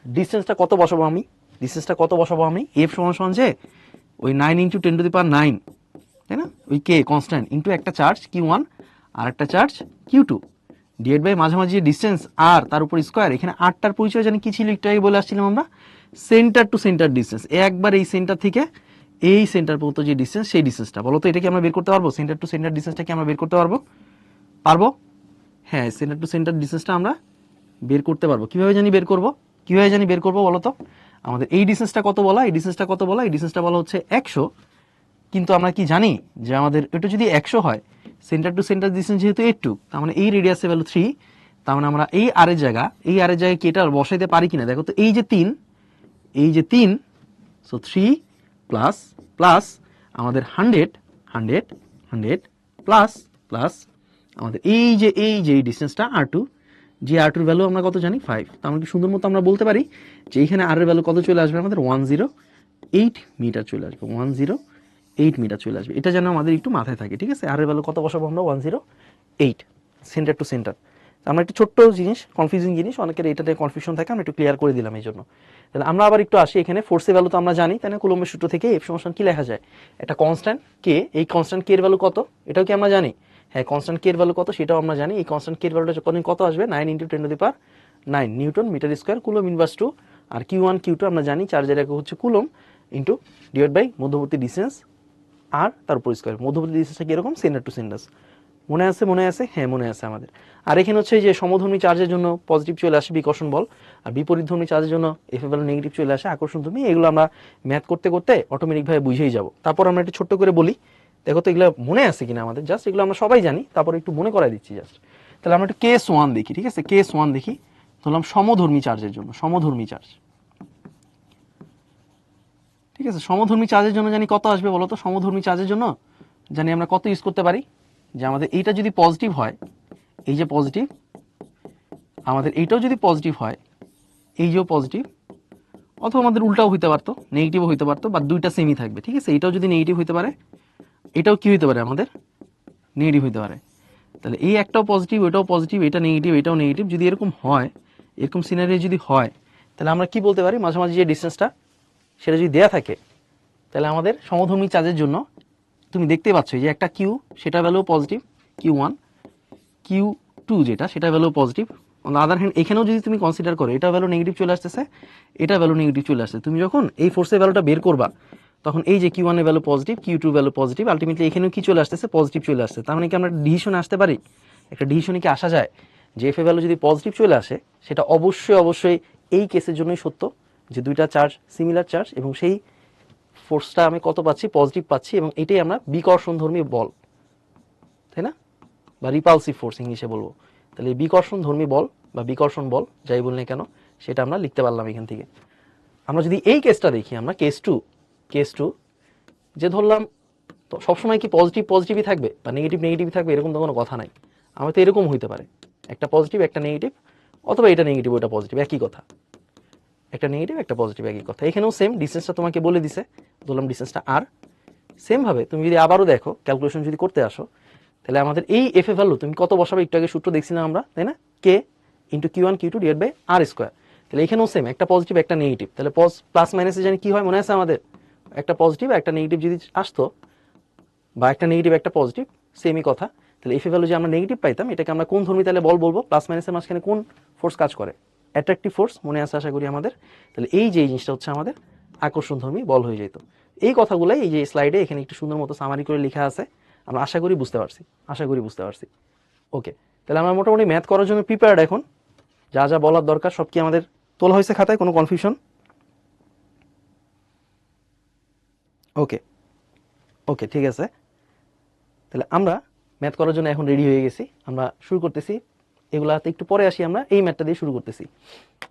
ডিসটেন্সটা কত বসাবো আমি? ডিসটেন্সটা কত বসাবো আমি? F সমান যে ওই 9 × 10⁹, তাই না? ওই K কনস্ট্যান্ট ইন্টু একটা চার্জ Q1 আর একটা চার্জ Q2 ডিভাইড বাই মাঝামাঝি ডিসটেন্স আর তার উপর স্কোয়ার। এখানে আটটার পরিচয় জানি কি ছিল, একটু আগে বলে আসছিলাম আমরা, সেন্টার টু সেন্টার ডিসটেন্স। একবার এই সেন্টার থেকে এই সেন্টার পর্যন্ত যে ডিসটেন্স, সেই ডিসটেন্সটা বলো তো এটা কি আমরা বের করতে পারবো? সেন্টার টু সেন্টার ডিসটেন্সটা কি আমরা বের করতে পারবো? পারবো? হ্যাঁ, সেন্টার টু সেন্টার ডিসটেন্সটা আমরা বের করতে পারবো। কিভাবে জানি বের করব? কিভাবে জানি বের করবো বলো তো? আমাদের এই ডিসটেন্সটা কত বলা? এই ডিসটেন্সটা কত বলা? এই ডিসটেন্সটা বলা হচ্ছে 100। কিন্তু আমরা কি জানি যে আমাদের এটা যদি 100 হয়, সেন্টার টু সেন্টার ডিসটেন্স যেহেতু 82, তার মানে এই রেডিয়াসের ভ্যালু 3, তার মানে আমরা এই আর এর জায়গায় কি এটা বসাইতে পারি কিনা দেখো তো। এই যে 3, সো 3 প্লাস প্লাস আমাদের 100 প্লাস প্লাস আমাদের এই যে এই ডিসটেন্সটা R2, যে R2 এর ভ্যালু আমরা কত জানি? 5। তার মানে কি সুন্দর মতো আমরা বলতে পারি যে এইখানে R এর ভ্যালু কত চলে আসবে আমাদের? 108 মিটার চলে আসবে। 108 মিটার চলে আসবে। এটা যেন আমাদের একটু মাথায় থাকে, ঠিক আছে? আর এর ভ্যালু কত বসাবো আমরা? 108, সেন্টার টু সেন্টার। আমরা একটা ছোট্ট জিনিস, কনফিউজিং জিনিস, অনেকের এটাতে কনফিউশন থাকে, আমরা একটু ক্লিয়ার করে দিলাম এই জন্য। তাহলে আমরা আবার একটু আসি এখানে। ফোর্সের ভ্যালু তো আমরা জানি, তাই না? কুলম্বের সূত্র থেকে F সমান কি লেখা যায়? একটা কনস্ট্যান্ট K, এই কনস্ট্যান্ট K এর ভ্যালু কত? এটাও কি আমরা জানি? হ্যাঁ, কনস্ট্যান্ট K এর ভ্যালু কত সেটাও আমরা জানি। এই কনস্ট্যান্ট K এর ভ্যালুটা কত আসবে? 9 × 10⁹ newton metre square, coulomb inverse two. আর Q1 Q2 আমরা জানি, চার্জের একক হচ্ছে কুলম ইন্টু ডিভাইড বাই মধ্যবর্তী ডিসটেন্স আর তার উপর স্কোয়ার। মধ্যবর্তী ডিসটেন্সটা কিরকম? Centre to centre. মনে আছে? মনে আছে? হ্যাঁ, মনে আছে আমাদের। আর এখানে হচ্ছে যে সমধর্মী চার্জের জন্য পজিটিভ চলে আসে বিকর্ষণ বল, আর বিপরীতধর্মী চার্জের জন্য F এর ভ্যালু নেগেটিভ চলে আসে আকর্ষণ ধর্মী। এগুলো আমরা ম্যাথ করতে করতে অটোমেটিকভাবে বুঝেই যাব। তারপর আমরা একটু ছোট্ট করে বলি, দেখো তো এগুলো মনে আছে কিনা আমাদের। জাস্ট এগুলো আমরা সবাই জানি, তারপর একটু মনে করাই দিচ্ছি জাস্ট। তাহলে আমরা একটু কেস 1 দেখি, ঠিক আছে? কেস 1 দেখি, ধরলাম সমধর্মী চার্জের জন্য, সমধর্মী চার্জ, ঠিক আছে? সমধর্মী চার্জের জন্য জানি কত আসবে বলো তো? সমধর্মী চার্জের জন্য জানি আমরা কত ইউজ করতে পারি? যে আমাদের এইটা যদি পজিটিভ হয়, এই যে পজিটিভ, আমাদের এইটাও যদি পজিটিভ হয়, এই যে পজিটিভ, অথবা আমাদের উল্টাও হইতে পারতো, নেগেটিভও হইতে পারতো, বা দুইটা সেমই থাকবে, ঠিক আছে? এটাও যদি নেগেটিভ হইতে পারে, এটাও কি হইতে পারে আমাদের? নেগেটিভ হইতে পারে। তাহলে এই একটাও পজিটিভ, ওইটাও পজিটিভ, এটা নেগেটিভ, এটাও নেগেটিভ। যদি এরকম হয়, এরকম সিনারি যদি হয়, তাহলে আমরা কি বলতে পারি? মাঝামাঝি যে ডিসটেন্সটা সেটা যদি দেয়া থাকে, তাহলে আমাদের সমধর্মী চার্জের জন্য তুমি দেখতে পাচ্ছ যে একটা কিউ, সেটা ভ্যালু পজিটিভ, Q1, Q2 যেটা, সেটা value positive. On the other hand এখানেও যদি তুমি কনসিডার করো, এটা ভ্যালু নেগেটিভ চলে আসতেছে, এটা ভ্যালু নেগেটিভ চলে আসছে। তুমি যখন এই ফোর্সের ভ্যালুটা বের করবা, তখন এই যে Q1 এর value positive, Q2 value positive, ultimately এখানেও কি চলে আসতেছে? পজিটিভ চলে আসছে। তার মানে কি আমরা ডিসিশনে আসতে পারি? একটা ডিসিশনে কি আসা যায় যে F এর ভ্যালু যদি পজিটিভ চলে আসে, সেটা অবশ্যই এই কেসের জন্যই সত্য, যে দুইটা চার্জ সিমিলার চার্জ, এবং সেই ফোর্সটা আমি কত পাচ্ছি? পজিটিভ পাচ্ছি, এবং এটাই আমরা বিকর্ষণধর্মী বল, তাই না? বা রিপালসিভ ফোর্স ইংলিশে বলবো। তাহলে বিকর্ষণধর্মী বল বা বিকর্ষণ বল, যাই বললে কেন, সেটা আমরা লিখতে পারলাম এখান থেকে। আমরা যদি এই কেসটা দেখি, আমরা কেস টু যে ধরলাম, তো সবসময় কি পজিটিভই থাকবে বা নেগেটিভই থাকবে এরকম তো কোনো কথা নাই। আমার তো এরকম হইতে পারে, একটা পজিটিভ একটা নেগেটিভ, অথবা এটা নেগেটিভ ওটা পজিটিভ, একই কথা, একটা নেগেটিভ একটা পজিটিভ একই কথা। এখানেও সেম, ডিসটেন্সটা তোমাকে বলে দিছে, বললাম ডিসটেন্সটা আর। সেম ভাবে তুমি যদি আবারও দেখো, ক্যালকুলেশন যদি করতে আসো, তাহলে আমাদের এই এফ এ ভ্যালু তুমি কত বসাবে, একটু আগে সূত্র দেখছি না আমরা, তাই না, K into Q one Q two divide by R square. তাহলে এখানেও সেম, একটা পজিটিভ একটা নেগেটিভ, তাহলে প্লাস মাইনাসে জানি কি হয় মনে আছে আমাদের, একটা পজিটিভ একটা নেগেটিভ যদি আসতো, বা একটা নেগেটিভ একটা পজিটিভ, সেমই কথা। তাহলে এফ এ ভ্যালু যে আমরা নেগেটিভ পাইতাম, এটাকে আমরা কোন ধর্মী তাহলে বল বলবো, প্লাস মাইনাসের মাঝখানে কোন ফোর্স কাজ করে, অ্যাট্রাকটিভ ফোর্স, মনে আছে আশা করি আমাদের। তাহলে এই যে জিনিসটা হচ্ছে আমাদের আকর্ষণধর্মী বল হয়ে যেত। এই কথাগুলাই এই যে স্লাইডে এখানে একটু সুন্দর মতো সামারি করে লেখা আছে, আমরা আশা করি বুঝতে পারছি, আশা করি বুঝতে পারছি। ওকে, তাহলে আমরা মোটামুটি ম্যাথ করার জন্য প্রিপেয়ার্ড এখন, যা যা বলার দরকার সব কি আমাদের তোলা হয়েছে খাতায়, কোনো কনফিউশন? ওকে ওকে, ঠিক আছে। তাহলে আমরা ম্যাথ করার জন্য এখন রেডি হয়ে গেছি, আমরা শুরু করতেছি। এগুলাতে একটু পরে আসি, আমরা এই ম্যাথটা দিয়ে শুরু করতেছি।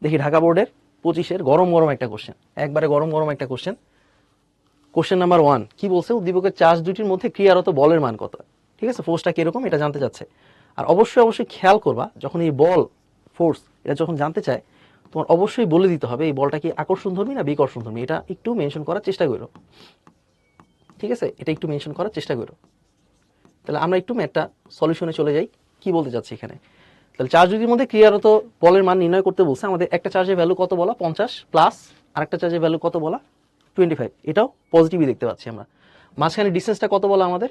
দেখি ঢাকা বোর্ডের 25-এর গরম গরম একটা কোশ্চেন, একবারে গরম গরম একটা কোশ্চেন। কোশ্চেন নাম্বার 1 কি বলছে, উদ্দীপকের চার্জ দুটির মধ্যে ক্রিয়ারত বলের মান কত। ঠিক আছে, ফোর্সটা কিরকম এটা জানতে চাচ্ছে। আর অবশ্যই অবশ্যই খেয়াল করবা, যখন এই বল ফোর্স এটা যখন জানতে চায়, তোমার অবশ্যই বলে দিতে হবে এই বলটা কি আকর্ষণধর্মী না বিকর্ষণধর্মী, এটা একটু মেনশন করার চেষ্টা করো। ঠিক আছে, এটা একটু মেনশন করার চেষ্টা করো। তাহলে আমরা একটু ম্যাথটা সলিউশনে চলে যাই, কি বলতে চাচ্ছি এখানে। তাহলে চার্জ দুটির মধ্যে ক্রিয়ারত বলের মান নির্ণয় করতে বলছে। আমাদের একটা চার্জের ভ্যালু কত বলা, 50 প্লাস আরেকটা চার্জের ভ্যালু কত বলা, 25, এটাও পজিটিভই দেখতে পাচ্ছি আমরা। মাঝখানে ডিস্টেন্সটা কত বলা আমাদের,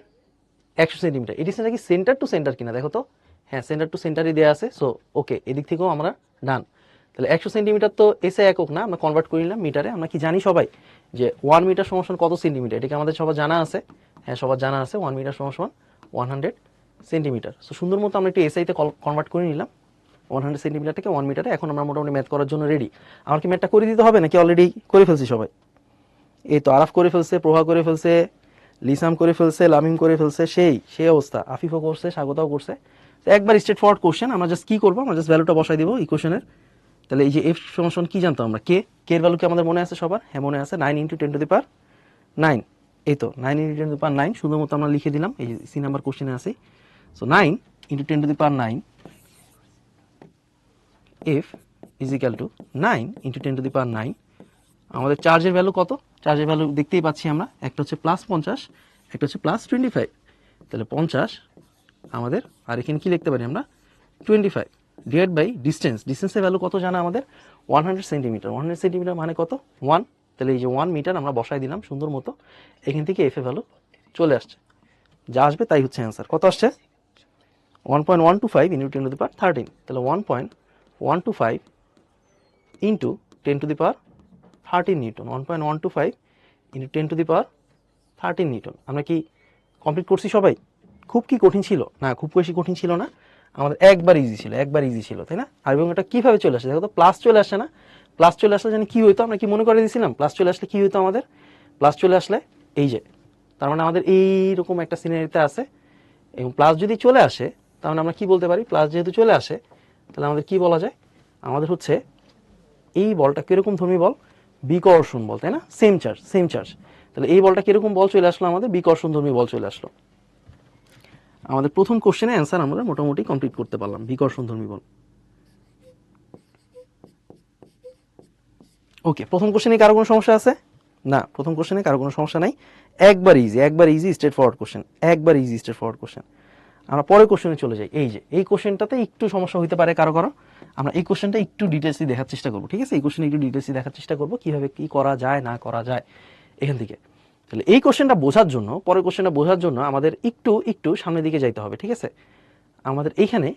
100 সেন্টিমিটার। এই ডিস্টেন্সটা কি সেন্টার টু সেন্টার কিনা দেখো তো, হ্যাঁ সেন্টার টু সেন্টারই দেওয়া আছে, সো ওকে, এদিক থেকেও আমরা ডান। তাহলে 100 সেন্টিমিটার তো এসে একক না, আমরা কনভার্ট করে নিলাম মিটারে। আমরা কি জানি সবাই যে 1 মিটার সমান কত সেন্টিমিটার, এটাকে আমাদের সবার জানা আছে, হ্যাঁ সবার জানা আছে, 1 মিটার সমান 100 সেন্টিমিটার। সো সুন্দর মতো আমরা একটু এসআইতে কনভার্ট করে নিলাম 100 সেন্টিমিটার থেকে 1 মিটারে। এখন আমরা মোটামুটি ম্যাথ করার জন্য রেডি। আমার কি ম্যাথটা করে দিতে হবে নাকি অলরেডি করে ফেলছি সবাই? এই তো আরাফ করে ফেলছে, প্রভা করে ফেলছে, লিসাম করে ফেলছে, লামিম করে ফেলছে, সেই অবস্থা, আফিফও করছে, স্বাগতাও করছে। তো একবার স্ট্রেট ফরওয়ার্ড কোশ্চেন, আমরা জাস্ট কি করবো, আমরা জাস্ট ভ্যালুটা বসাই দিব ইকুয়েশনের। তাহলে এই যে এফ সমান কি জানতো আমরা, কে এর ভ্যালু কি আমাদের মনে আছে সবার, হ্যাঁ মনে আছে, 9 × 10⁹ এই তো 9 × 10⁹ সুন্দর মতো আমরা লিখে দিলাম, এই যে সি নাম্বার কোশ্চেনে আছে। So 9 × 10⁹ F is equal two 9 × 10⁹। আমাদের চার্জের ভ্যালু কত, চার্জের ভ্যালু দেখতেই পাচ্ছি আমরা, একটা হচ্ছে +50, একটা হচ্ছে +25। তাহলে 50 আমাদের, আর এখানে কি লিখতে পারি আমরা 25 ডিভাইড বাই ডিস্টেন্স, ডিস্টেন্সের ভ্যালু কত জানা আমাদের 100 সেন্টিমিটার। 100 সেন্টিমিটার মানে কত 1, তাহলে এই যে 1 মিটার আমরা বসাই দিলাম সুন্দর মতো। এখান থেকে এফ এ ভ্যালু চলে আসছে, যা আসবে তাই হচ্ছে অ্যান্সার। কত আসছে 1.125 × 10⁻13, তাহলে 1.125 ইন্টু 10⁻13 নিউটন, 1.125 × 10⁻13 নিউটন। আমরা কি কমপ্লিট করছি সবাই? খুব কি কঠিন ছিল না, খুব বেশি কঠিন ছিল না, আমাদের একবার ইজি ছিল, একবার ইজি ছিল, তাই না? আর এবং এটা কীভাবে চলে আসে দেখো তো, প্লাস চলে আসে না, প্লাস চলে আসলে জানি কী হইতো, আমরা কি মনে করে দিয়েছিলাম প্লাস চলে আসলে কী হইতো আমাদের, প্লাস চলে আসলে এই যে, তার মানে আমাদের এইরকম একটা সিনারিতে আছে, এবং প্লাস যদি চলে আসে তার মানে আমরা কি বলতে পারি, প্লাস যেহেতু চলে আসে তাহলে আমাদের কি বলা যায়, আমাদের হচ্ছে এই বলটা কিরকম ধর্মী বল, বিকর্ষণ বল, তাই না? Same charge, same charge. তাহলে এই বলটা কিরকম বল চলে আসলো আমাদের, বিকর্ষণ ধর্মী বল চলে আসলো। আমাদের প্রথম কোশ্চেনে অ্যান্সার আমরা মোটামুটি কমপ্লিট করতে পারলাম, বিকর্ষণ ধর্মী বল। ওকে, প্রথম কোশ্চেনে কারো কোনো সমস্যা আছে? না, প্রথম কোশ্চেনে কারো কোনো সমস্যা নাই, একবার ইজি, একবার ইজি স্ট্রেট ফরওয়ার্ড কোশ্চেন, একবার ইজি স্ট্রেট ফরওয়ার্ড কোশ্চেন। আমরা পরের কোশ্চেনে চলে যাই। এই যে এই কোশ্চেনটাতে একটু সমস্যা হতে পারে কারো কারো, আমরা এই কোশ্চেনটা একটু ডিটেলসলি দেখার চেষ্টা করবো, ঠিক আছে? এই কোশ্চেনে একটু ডিটেলসলি দেখার চেষ্টা করবো কীভাবে কী করা যায় না করা যায় এখান থেকে। তাহলে এই কোশ্চেনটা বোঝার জন্য, পরের কোশ্চেনটা বোঝার জন্য আমাদের একটু একটু সামনের দিকে যাইতে হবে, ঠিক আছে? আমাদের এইখানে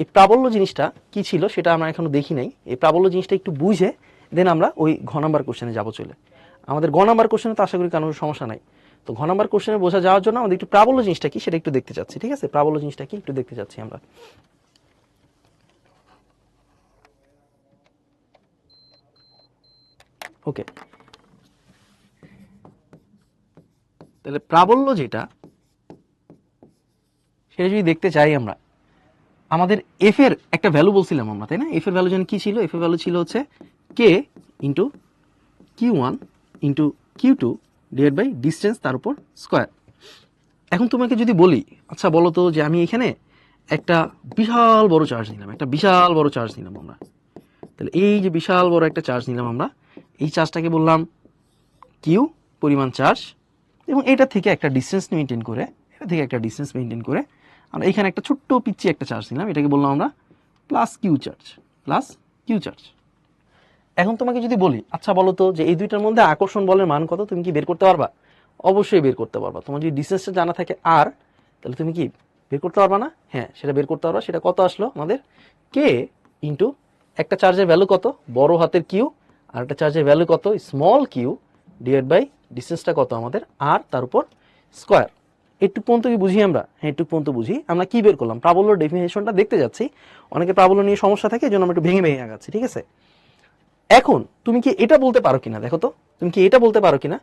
এই প্রাবল্য জিনিসটা কি ছিল সেটা আমরা এখনো দেখি নাই। এই প্রাবল্য জিনিসটা একটু বুঝে দেন আমরা ওই ঘ নাম্বার কোশ্চেনে যাবো চলে। আমাদের গ নাম্বার কোশ্চেনে তো আশা করি কারণ সমস্যা নাই। তো ঘ নাম্বার কোশ্চেনে বোঝা যাওয়ার জন্য আমাদের একটু প্রাবল্য জিনিসটা কি সেটা একটু দেখতে চাচ্ছি, ঠিক আছে? প্রাবল্য জিনিসটা কি একটু দেখতে চাচ্ছি আমরা। ওকে, তাহলে প্রাবল্য যেটা সেটা যদি দেখতে চাই আমরা, আমাদের এফ এর একটা ভ্যালু বলছিলাম আমরা, তাই না? এফ এর ভ্যালু যেন কি ছিল, এফ এর ভ্যালু ছিল হচ্ছে K into Q one into Q two divide by distance তার উপর স্কোয়ার। এখন তোমাকে যদি বলি আচ্ছা বলো তো যে আমি এখানে একটা বিশাল বড় চার্জ নিলাম, একটা বিশাল বড় চার্জ নিলাম আমরা, তাহলে এই যে বিশাল বড় একটা চার্জ নিলাম আমরা, এই চার্জটাকে বললাম কিউ পরিমাণ চার্জ, এবং এটা থেকে একটা ডিস্টেন্স মেনটেন করে, আমরা এখানে একটা ছোট্ট পিচ্ছি একটা চার্জ নিলাম, এটাকে বললাম আমরা প্লাস কিউ চার্জ। এখন তোমাকে যদি বলি আচ্ছা বলো তো যে এই দুইটার মধ্যে আকর্ষণ বলের মান কত, তুমি কি বের করতে পারবা? অবশ্যই বের করতে পারবা। তোমার যদি ডিস্টেন্সটা জানা থাকে আর, তাহলে তুমি কি বের করতে পারবা না? হ্যাঁ, সেটা বের করতে পারবা। সেটা কত আসলো আমাদের? কে ইন্টু একটা চার্জের ভ্যালু কত, বড় হাতের কিউ, আর একটা চার্জের ভ্যালু কত, স্মল কিউ, ডিভাইড বাই ডিস্টেন্সটা কত আমাদের আর, তার উপর স্কোয়ার। একটু পর্যন্ত কি বুঝি আমরা? হ্যাঁ, একটু পর্যন্ত বুঝি। আমরা কি বের করলাম? প্রাবল্যর ডেফিনেশনটা দেখতে যাচ্ছি। অনেকে প্রাবল্য নিয়ে সমস্যা থাকে, এই জন্য আমরা একটু ভেঙে ভেঙে আগাচ্ছি, ঠিক আছে? এখন তুমি কি এটা বলতে পারো কিনা, দেখো তো, তুমি কি এটা বলতে পারো কিনা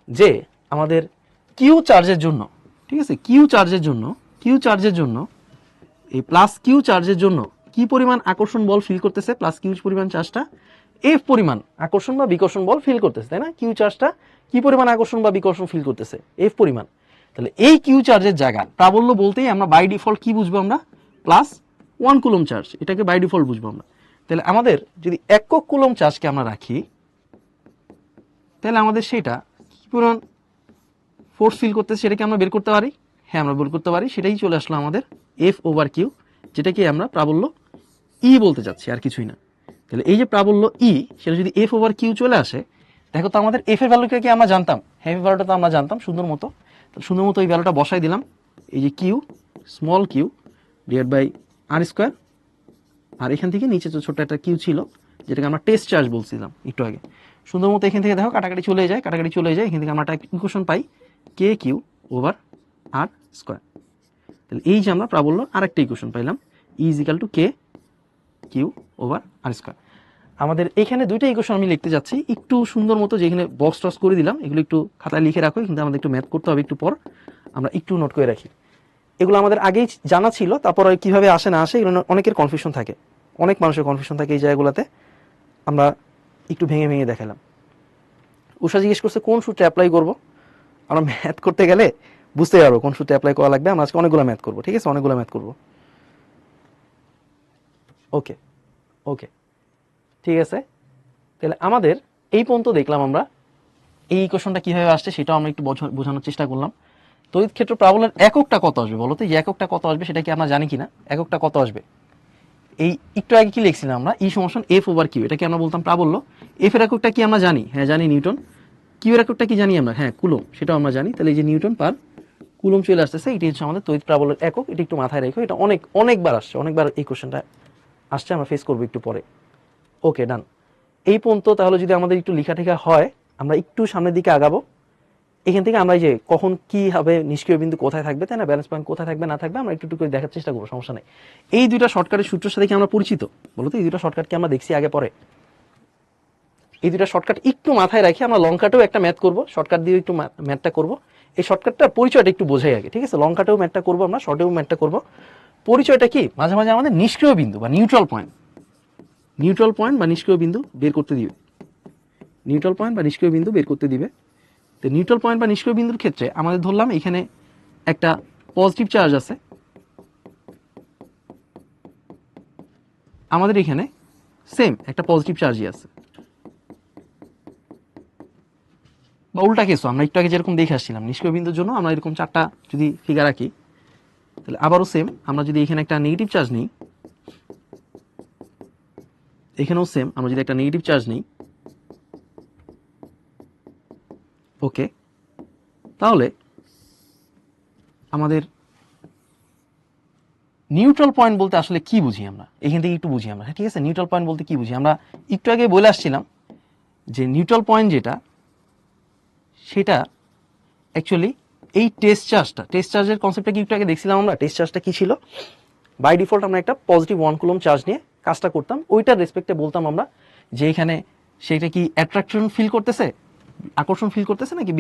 যে আমাদের কিউ চার্জের জন্য, ঠিক আছে, কিউ চার্জের জন্য এই প্লাস কিউ চার্জের জন্য কি পরিমাণ আকর্ষণ বল ফিল করতেছে? প্লাস কিউ পরিমাণ চার্জটা এফ পরিমাণ আকর্ষণ বা বিকর্ষণ বল ফিল করতেছে, তাই না? কিউ চার্জটা কি পরিমাণ আকর্ষণ বা বিকর্ষণ ফিল করতেছে? এফ পরিমাণ। তাহলে এই কিউ চার্জের জায়গা প্রাবল্য বলতেই আমরা বাই ডিফল্ট কি বুঝবো? আমরা প্লাস 1 কুলম চার্জ, এটাকে বাই ডিফল্ট বুঝবো আমরা। তাহলে আমাদের যদি একক কুলম চার্জকে আমরা রাখি, তাহলে আমাদের সেটা কি পরিমাণ ফোর্স ফিল করতেছে সেটাকে আমরা বের করতে পারি। হ্যাঁ, আমরা বের করতে পারি। সেটাই চলে আসলো আমাদের এফ ওভার কিউ, যেটাকে আমরা প্রাবল্য ই বলতে চাচ্ছি, আর কিছুই না। তাহলে এই যে প্রাবল্য ই, সেটা যদি এফ ওভার কিউ চলে আসে, দেখো তো আমাদের এফ এর ভ্যালুটা কি আমরা জানতাম? হ্যাঁ, এফ ভ্যালুটা তো আমরা জানতাম সুন্দর মতো। তাহলে সুন্দর মতো এই ভ্যালুটা বসাই দিলাম, এই যে Q small Q divide by R square, আর এখান থেকে নিচে তো ছোট্ট একটা কিউ ছিল, যেটাকে আমরা টেস্ট চার্জ বলছিলাম একটু আগে। সুন্দর মতো এখান থেকে দেখো কাটাকাটি চলে যায়, এখান থেকে আমরা একটা ইকুয়েশন পাই, K Q over R square. তাহলে এই যে আমরা প্রাবল্য আরেকটা ইকুয়েশন পাইলাম, E is equal to K Q over R square. আমাদের এখানে দুইটা ইকুয়েশন আমি লিখতে যাচ্ছি একটু সুন্দর মতো, যেখানে বক্স টস করে দিলাম, এগুলো একটু খাতায় লিখে রাখো, কিন্তু আমাদের একটু ম্যাথ করতে হবে একটু পর, আমরা একটু নোট করে রাখি। এগুলো আমাদের আগেই জানা ছিল, তারপর কিভাবে আসে না আসে এগুলো অনেকের কনফিউশন থাকে, অনেক মানুষের কনফিউশন থাকে এই জায়গাগুলোতে। আমরা একটু ভেঙে ভেঙে দেখালাম। উষা জিজ্ঞেস করছে কোন সূত্রে অ্যাপ্লাই করব। আমরা ম্যাথ করতে গেলে বুঝতে পারবো কোন সূত্রে অ্যাপ্লাই করা লাগবে। আমরা আজকে অনেকগুলো ম্যাথ করবো, ঠিক আছে, অনেকগুলো ম্যাথ করবো। ওকে ওকে ঠিক আছে। তাহলে আমাদের এই পর্যন্ত দেখলাম আমরা এই ইকুয়েশনটা কিভাবে আসছে সেটাও আমরা একটু বোঝানোর চেষ্টা করলাম। তড়িৎ ক্ষেত্র প্রাবল্যের এককটা কত আসবে বলো তো? এই এককটা কত আসবে সেটা কি আমরা জানি কিনা? এককটা কত আসবে? এই একটু আগে কি লিখছিলাম আমরা? ই সমান এফ ওভার কিউ, এটাকে আমরা বলতাম প্রাবল্য। এফ এর এককটা কি আমরা জানি? হ্যাঁ জানি, নিউটন। কিউ এর এককটা কি জানি আমরা? হ্যাঁ কুলম, সেটাও আমরা জানি। তাহলে এই যে নিউটন পার কুলম চলে আসতেছে, এটি হচ্ছে আমাদের তড়িৎ প্রাবল্যের একক। এটা একটু মাথায় রেখো, এটা অনেকবার আসছে, অনেকবার এই কোশ্চেনটা আসছে, আমরা ফেস করবো একটু পরে। ওকে ডান। এই পর্যন্ত তাহলে যদি আমাদের একটু লেখাটেখা হয়, আমরা একটু সামনের দিকে আগাবো। এখান থেকে আমরা যে কখন কি হবে, নিষ্ক্রিয় বিন্দু কোথায় থাকবে, তাই না, ব্যালেন্স পয়েন্ট কোথায় থাকবে না থাকবে, আমরা একটু একটু করে দেখার চেষ্টা করবো, সমস্যা নেই। এই দুইটা শর্টকাটের সূত্রের সাথে কি আমরা পরিচিত বলো তো? এই দুইটা শর্টকাট কি আমরা দেখছি আগে পরে? এই দুইটা শর্টকাট একটু মাথায় রাখি, আমরা লং কাটেও একটা ম্যাথ করবো, শর্টকাট দিয়ে একটু ম্যাথটা করবো। এই শর্টকাটটার পরিচয়টা একটু বোঝাই আগে, ঠিক আছে? লং কাটেও ম্যাথটা করবো আমরা, শর্টেও ম্যাথটা করবো। পরিচয়টা কি? মাঝে মাঝে আমাদের নিষ্ক্রিয় বিন্দু বা নিউট্রাল পয়েন্ট বা নিষ্ক্রিয় বিন্দু বের করতে দিবে। তো নিউট্রাল পয়েন্ট বা নিষ্ক্রিয় বিন্দুর ক্ষেত্রে আমাদের ধরলাম এখানে একটা পজিটিভ চার্জ আছে, আমাদের এখানে সেম একটা পজিটিভ চার্জই আছে, বা উল্টা কেসও আমরা একটু আগে যেরকম দেখে আসছিলাম নিষ্ক্রিয় বিন্দুর জন্য আমরা এরকম চারটা যদি ফিগার রাখি, তাহলে আবারও সেম, আমরা যদি এখানে একটা নেগেটিভ চার্জ নিই, এখানেও সেম, আমরা যদি একটা নেগেটিভ চার্জ নিই, ওকে, তাহলে আমাদের নিউট্রাল পয়েন্ট বলতে আসলে কি বুঝি আমরা, এখান থেকে একটু বুঝি আমরা। হ্যাঁ ঠিক আছে, নিউট্রাল পয়েন্ট বলতে কি বুঝি আমরা একটু আগে বলে আসছিলাম যে নিউট্রাল পয়েন্ট যেটা, সেটা অ্যাকচুয়ালি এই টেস্ট চার্জের কনসেপ্টটা কি একটু আগে দেখছিলাম আমরা। টেস্ট চার্জটা কি ছিল? বাই ডিফল্ট আমরা একটা পজিটিভ 1 কুলম চার্জ নিয়ে কাজটা করতাম, ওইটার রেসপেক্টে বলতাম আমরা যে এখানে সেটা কি অ্যাট্রাকশন ফিল করতেছে, আকর্ষণ ফিল করতেছে, নাকি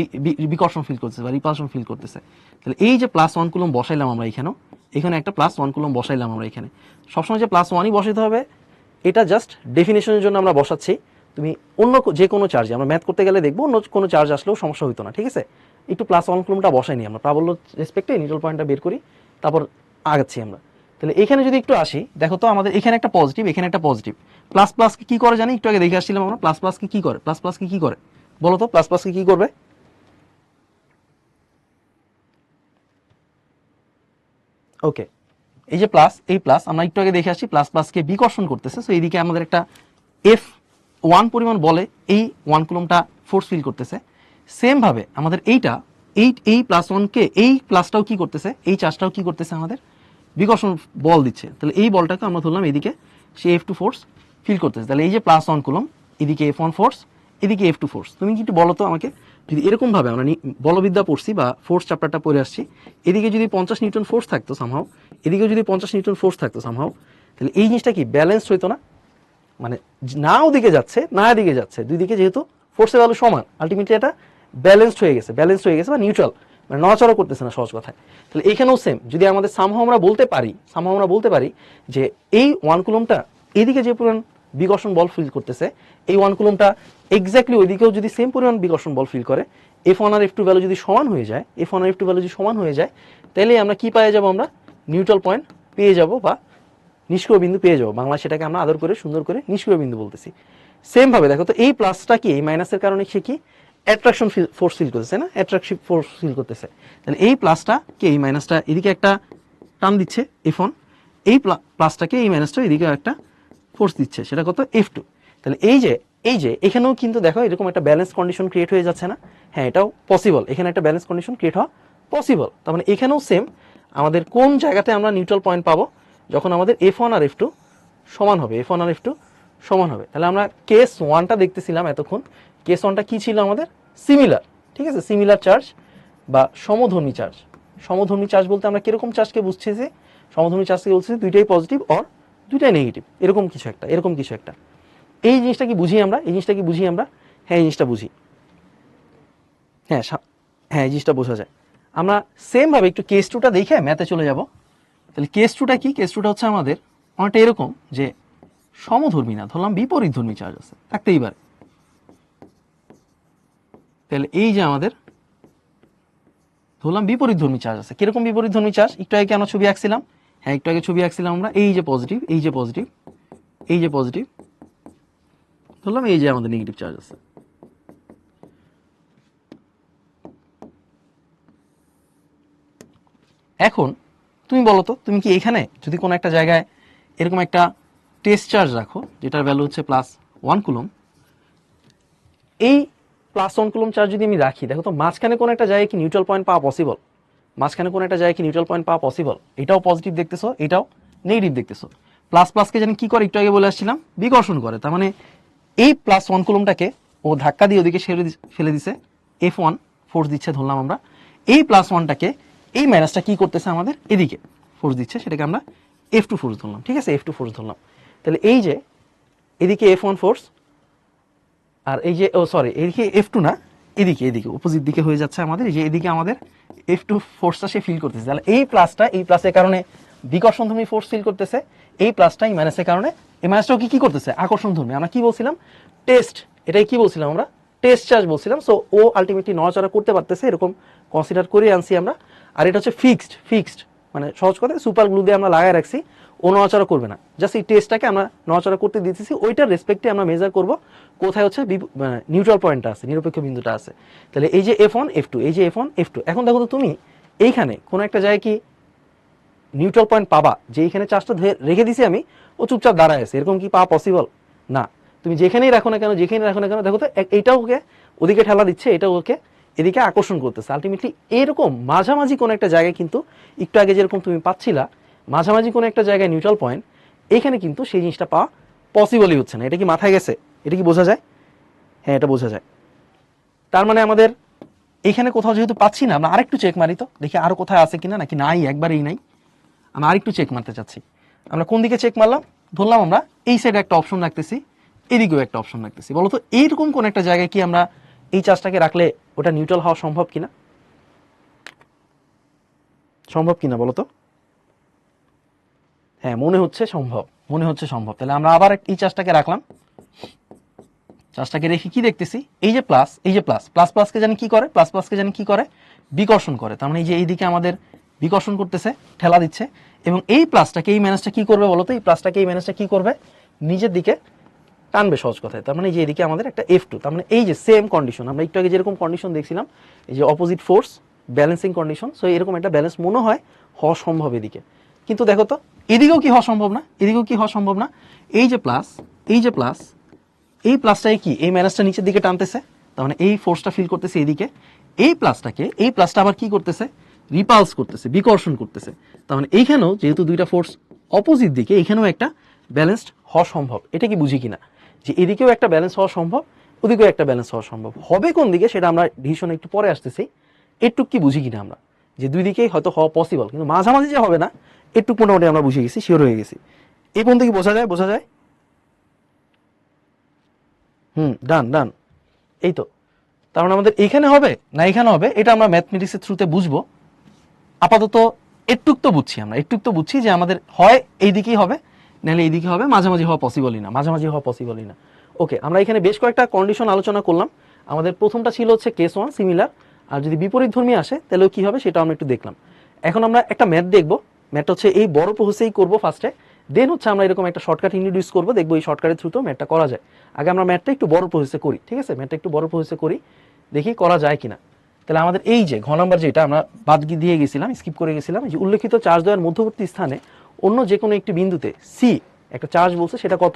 বিকর্ষণ ফিল করতেছে বা রিপালশন ফিল করতেছে। তাহলে এই যে প্লাস 1 কুলম বসাইলাম আমরা এখানে একটা প্লাস 1 কুলম বসাইলাম আমরা এখানে। সবসময় যে প্লাস 1ই বসাইতে হবে এটা জাস্ট ডেফিনেশনের জন্য আমরা বসাচ্ছি। তুমি অন্য যে কোনো চার্জে, আমরা ম্যাথ করতে গেলে দেখবো অন্য কোনো চার্জ আসলেও সমস্যা হইতো না, ঠিক আছে? একটু প্লাস ওয়ান কুলমটা বসাই নিই আমরা প্রাবল্য রেসপেক্টে নিউট্রাল পয়েন্টটা বের করি, তারপর আগাচ্ছি আমরা। তাহলে এখানে যদি একটু আসি, দেখো তো আমাদের এখানে একটা পজিটিভ, এখানে একটা পজিটিভ। প্লাস প্লাসকে কি করে জানি, একটু আগে দেখে আসছিলাম আমরা। প্লাস প্লাসকে কি করে, প্লাস প্লাসকে কি করে বলো তো, প্লাস প্লাসকে কি করবে? ওকে, এই যে প্লাস, এই প্লাস আমরা একটু আগে দেখে আসছি প্লাস প্লাসকে বিকর্ষণ করতেছে। সো এইদিকে আমাদের একটা F1 পরিমাণ বলে এই 1 কুলমটা ফোর্স ফিল করতেছে। সেম ভাবে আমাদের এইটা এই প্লাস ওয়ানকে এই প্লাসটাও কি করতেছে, এই চার্জটাও কি করতেছে, আমাদের বিকর্ষণ বল দিচ্ছে। তাহলে এই বলটাকে আমরা ধরলাম এদিকে সে F2 ফোর্স ফিল করতেছে। তাহলে এই যে প্লাস 1 কুলম, এদিকে F1 ফোর্স, এদিকে F2 ফোর্স। তুমি কি একটু বলো তো আমাকে, যদি এরকম ভাবে আমরা বলবিদ্যা পড়ছি বা ফোর্স চ্যাপ্টারটা পড়ে আসছি, এদিকে যদি 50 নিউটন ফোর্স থাকতো সামহাও, এদিকে যদি 50 নিউটন ফোর্স থাকতো সামহাও, তাহলে এই জিনিসটা কি ব্যালেন্স হইতো না? মানে না ওদিকে যাচ্ছে না এদিকে যাচ্ছে, দুই দিকে যেহেতু ফোর্সের ভ্যালু সমান, আলটিমেটলি এটা ব্যালেন্সড হয়ে গেছে, বা নিউট্রাল, মানে নড়াচড়া করতেছে না সহজ কথায়। তাহলে এখানেও সেম, যদি আমাদের সামহাও আমরা বলতে পারি যে এই 1 কুলমটা এদিকে যে পরিমাণ বিকর্ষণ বল ফিল করতেছে, এই 1 কুলমটা এক্স্যাক্টলি ওইদিকেও যদি সেম পরিমাণ বিকর্ষণ বল ফিল করে, F1 আর F2 ভ্যালু যদি সমান হয়ে যায়, তাহলে আমরা কি পেয়ে যাব, আমরা নিউট্রাল পয়েন্ট পেয়ে যাব বা নিষ্ক্রিয় বিন্দু পেয়ে যাবো। বাংলা সেটাকে আমরা আদর করে সুন্দর করে নিষ্ক্রিয় বিন্দু বলতেছি। সেম ভাবে দেখো তো এই প্লাসটা কি, এই মাইনাসের কারণে সে কি অ্যাট্রাকশন ফোর্স ফিল করতেছে না, অ্যাট্রাকশন ফোর্স ফিল করতেছে। তাহলে এই প্লাসটা কি, এই মাইনাসটা এদিকে একটা টান দিচ্ছে F1, এই প্লাসটাকে এই মাইনাসটা এদিকে একটা ফোর্স দিচ্ছে, সেটা কত, F2। তাহলে এই যে এখানেও কিন্তু দেখো এরকম একটা ব্যালেন্স কন্ডিশন ক্রিয়েট হয়ে যাচ্ছে না? হ্যাঁ, এটাও পসিবল, এখানে একটা ব্যালেন্স কন্ডিশন ক্রিয়েট হওয়া পসিবল। তার মানে এখানেও সেম, আমাদের কোন জায়গাতে আমরা নিউট্রাল পয়েন্ট পাবো, যখন আমাদের F1 আর F2 সমান হবে। তাহলে আমরা কেস 1টা দেখতেছিলাম এতক্ষণ। কেস 1টা কি ছিল আমাদের, সিমিলার, ঠিক আছে, সিমিলার চার্জ বা সমধর্মী চার্জ বলতে আমরা কিরকম চার্জকে বুঝছি, যে সমধর্মী চার্জকে বলছি দুইটাই পজিটিভ অর দুইটাই নেগেটিভ, এরকম কিছু একটা। এই জিনিসটা কি বুঝি আমরা, হ্যাঁ এই জিনিসটা বুঝি, হ্যাঁ এই জিনিসটা বোঝা যায়। আমরা সেম ভাবে একটু কেস 2টা দেখে ম্যাথে চলে যাব। তাহলে কেস 2টা কি, কেস 2টা হচ্ছে আমাদের অনেকটা এরকম যে সমধর্মী না, ধরলাম বিপরীতধর্মী চার্জ আছে, থাকতেই পারে। তাহলে এই যে আমাদের ধরলাম বিপরীতধর্মী চার্জ আছে, কিরকম বিপরীতধর্মী চার্জ, একটু আগে আমরা ছবি আঁকছিলাম, আমরা এই যে পজিটিভ, ধরলাম এই যে আমাদের নেগেটিভ চার্জ আছে। এখন তুমি বলো তো, তুমি কি এখানে যদি কোনো একটা জায়গায় এরকম একটা টেস্ট চার্জ রাখো, যেটার ভ্যালু হচ্ছে +1 কুলম, এই +1 কুলম চার্জ যদি আমি রাখি, দেখো তো মাঝখানে কোনো একটা জায়গায় কি নিউট্রাল পয়েন্ট পাওয়া পসিবল? এটাও পজিটিভ দেখতেছো, এটাও নেগেটিভ দেখতেছো। প্লাস প্লাসকে জানি কি করে, একটু আগে বলে আসছিলাম, বিকর্ষণ করে। তার মানে এই +1 কুলমটাকে ও ধাক্কা দিয়ে ওদিকে ফেলে দিছে, F1 ফোর্স দিচ্ছে ধরলাম আমরা। এই +1টাকে এই মাইনাসটা কি করতেছে, আমাদের এদিকে ফোর্স দিচ্ছে, সেটাকে আমরা F2 ফোর্স ধরলাম, ঠিক আছে, F2 ফোর্স ধরলাম। তাহলে এই যে এদিকে F1 ফোর্স, আর এই যে এদিকে F2 না, এদিকে অপোজিট দিকে হয়ে যাচ্ছে আমাদের, এই যে এদিকে আমাদের F2 ফোর্সটা সে ফিল করতেছে। তাহলে এই প্লাসের কারণে বিকর্ষণধর্মী ফোর্স ফিল করতেছে, এই প্লাসটা এই মাইনাসের কারণে, এই মাইনাসটাও কি করতেছে, আকর্ষণধর্মী। আমরা কি বলছিলাম, টেস্ট, এটাই কি বলছিলাম আমরা, টেস্ট চার্জ বলছিলাম। সো ও আলটিমেটলি নড়াচড়া করতে পারতেছে, এরকম কনসিডার করে আনছি আমরা। আর এটা হচ্ছে ফিক্সড, মানে সহজ কথা সুপার গ্লু দিয়ে আমরা লাগায় রাখছি, ও নড়াচড়া করবে না। জাস্ট এই টেস্টটাকে আমরা নড়াচড়া করতে দিতেছি, ওইটার রেসপেক্টে আমরা মেজার করব কোথায় হচ্ছে নিউট্রাল পয়েন্টটা আছে, নিরপেক্ষ বিন্দুটা আছে। তাহলে এই যে F1 F2, এখন দেখো তো তুমি এইখানে কোনো একটা জায়গায় কি নিউট্রাল পয়েন্ট পাবা, যে এইখানে চার্জটা রেখে দিছি আমি, ও চুপচাপ দাঁড়ায় আছে, এরকম কি পাওয়া পসিবল না? তুমি যেখানেই রাখো না কেন, দেখো তো এইটাও ওকে ওদিকে ঠেলা দিচ্ছে, এটা ওকে এদিকে আকর্ষণ করতেছে। আলটিমেটলি এরকম মাঝামাঝি কোনো একটা জায়গায় কিন্তু, একটু আগে যেরকম তুমি পাচ্ছিলা মাঝামাঝি কোনো একটা জায়গায় নিউট্রাল পয়েন্ট, এখানে কিন্তু সেই জিনিসটা পাওয়া পসিবলই হচ্ছে না। এটা কি মাথায় গেছে? এটা কি বোঝা যায়? হ্যাঁ, এটা বোঝা যায়। তার মানে আমাদের এখানে কোথাও যেহেতু পাচ্ছি না, আমরা আরেকটু চেক মারি তো, দেখি আরো কোথায় আছে কিনা, নাকি নাই, একবারেই নাই। আমরা আরেকটু চেক মারতে চাচ্ছি। আমরা কোন দিকে চেক মারলাম, ধরলাম আমরা এই সাইডে একটা অপশন রাখতেছি, এদিকেও একটা অপশন রাখতেছি। বলতো এইরকম কোন একটা জায়গায় কি আমরা এই চার্জটাকে রাখলে ওটা নিউট্রাল হওয়া সম্ভব কিনা বলতো? হ্যাঁ, মনে হচ্ছে সম্ভব। তাহলে আমরা আবার এই চার্জটাকে রাখলাম, চার্জটাকে রেখে কি দেখতেছি, এই যে প্লাস, এই যে প্লাস, প্লাস প্লাসকে জানি কি করে, প্লাস প্লাসকে জানি কি করে, বিকর্ষণ করে। তার মানে এই যে এইদিকে আমাদের বিকর্ষণ করতেছে, ঠেলা দিচ্ছে, এবং এই প্লাসটাকে এই মাইনাসটা কি করবে বলতো, এই প্লাসটাকে এই মাইনাসটা কি করবে, নিজের দিকে টানবে সহজ কথায়। তার মানে যে এদিকে আমাদের একটা F2, তার মানে এই যে সেম কন্ডিশন, আমরা একটু আগে যেরকম কন্ডিশন দেখছিলাম, এই যে opposite force balancing condition, so এরকম একটা ব্যালেন্স মনে হয় হওয়া সম্ভব এদিকে। কিন্তু দেখো তো এদিকেও কি হওয়া সম্ভব না, এদিকেও কি হওয়া সম্ভব না, এই যে প্লাস, এই যে প্লাস, এই প্লাসটাই কি এই মাইনাসটা নিচের দিকে টানতেছে, তার মানে এই ফোর্সটা ফিল করতেছে এইদিকে, এই প্লাসটাকে, এই প্লাসটা আবার কি করতেছে, রিপালস করতেছে, বিকর্ষণ করতেছে। তার মানে এইখানেও যেহেতু দুইটা ফোর্স অপোজিট দিকে, এখানেও একটা ব্যালেন্সড হওয়া সম্ভব। এটা কি বুঝি কিনা, যে এদিকেও একটা ব্যালেন্স হওয়া সম্ভব, ওদিকেও একটা ব্যালেন্স হওয়া সম্ভব। হবে কোন দিকে সেটা আমরা ডিসিশনে একটু পরে আসতেছি। এটুক কি বুঝি কিনা আমরা, যে দুই দিকেই হয়তো হওয়া পসিবল, কিন্তু মাঝামাঝি যে হবে না, এটুক মোটামুটি আমরা বুঝে গেছি, শিওর হয়ে গেছি। এই পর্যন্ত কি বোঝা যায়, বোঝা যায়? ডান ডান, এই তো। তার মানে আমাদের এইখানে হবে না এখানে হবে, এটা আমরা ম্যাথমেটিক্সের থ্রুতে বুঝবো। আপাতত একটুক তো বুঝছি আমরা, একটুক তো বুঝছি যে আমাদের হয় এই দিকেই হবে, নাহলে এই দিকে হবে, মাঝামাঝি হওয়া পসিবলই না, মাঝামাঝি হওয়া পসিবলই না। ওকে, আমরা এখানে বেশ কয়েকটা কন্ডিশন আলোচনা করলাম। আমাদের প্রথমটা ছিল হচ্ছে কেস 1 সিমিলার, আর যদি বিপরীত ধর্মী আসে তাহলেও কি হবে সেটা আমরা একটু দেখলাম। এখন আমরা একটা ম্যাথ দেখবো, ম্যাথটা হচ্ছে এই বড় প্রসেসেই করবো ফার্স্টে, দেন হচ্ছে আমরা এরকম একটা শর্টকাট ইন্ট্রোডিউস করবো, দেখবো এই শর্টকাটের থ্রুতেও ম্যাথটা করা যায়। আগে আমরা ম্যাথটা একটু বড় প্রসেসে করি, ঠিক আছে? ম্যাথটা একটু বড় প্রসেসে করি, দেখি করা যায় কিনা। তাহলে আমাদের এই যে ঘ নাম্বার যেটা আমরা বাদ দিয়ে গেছিলাম, স্কিপ করে গেছিলাম, যে উল্লেখিত চার্জ দেওয়ার মধ্যবর্তী স্থানে অন্য যে কোনো একটি বিন্দুতে সি একটা চার্জ বলছে, সেটা কত,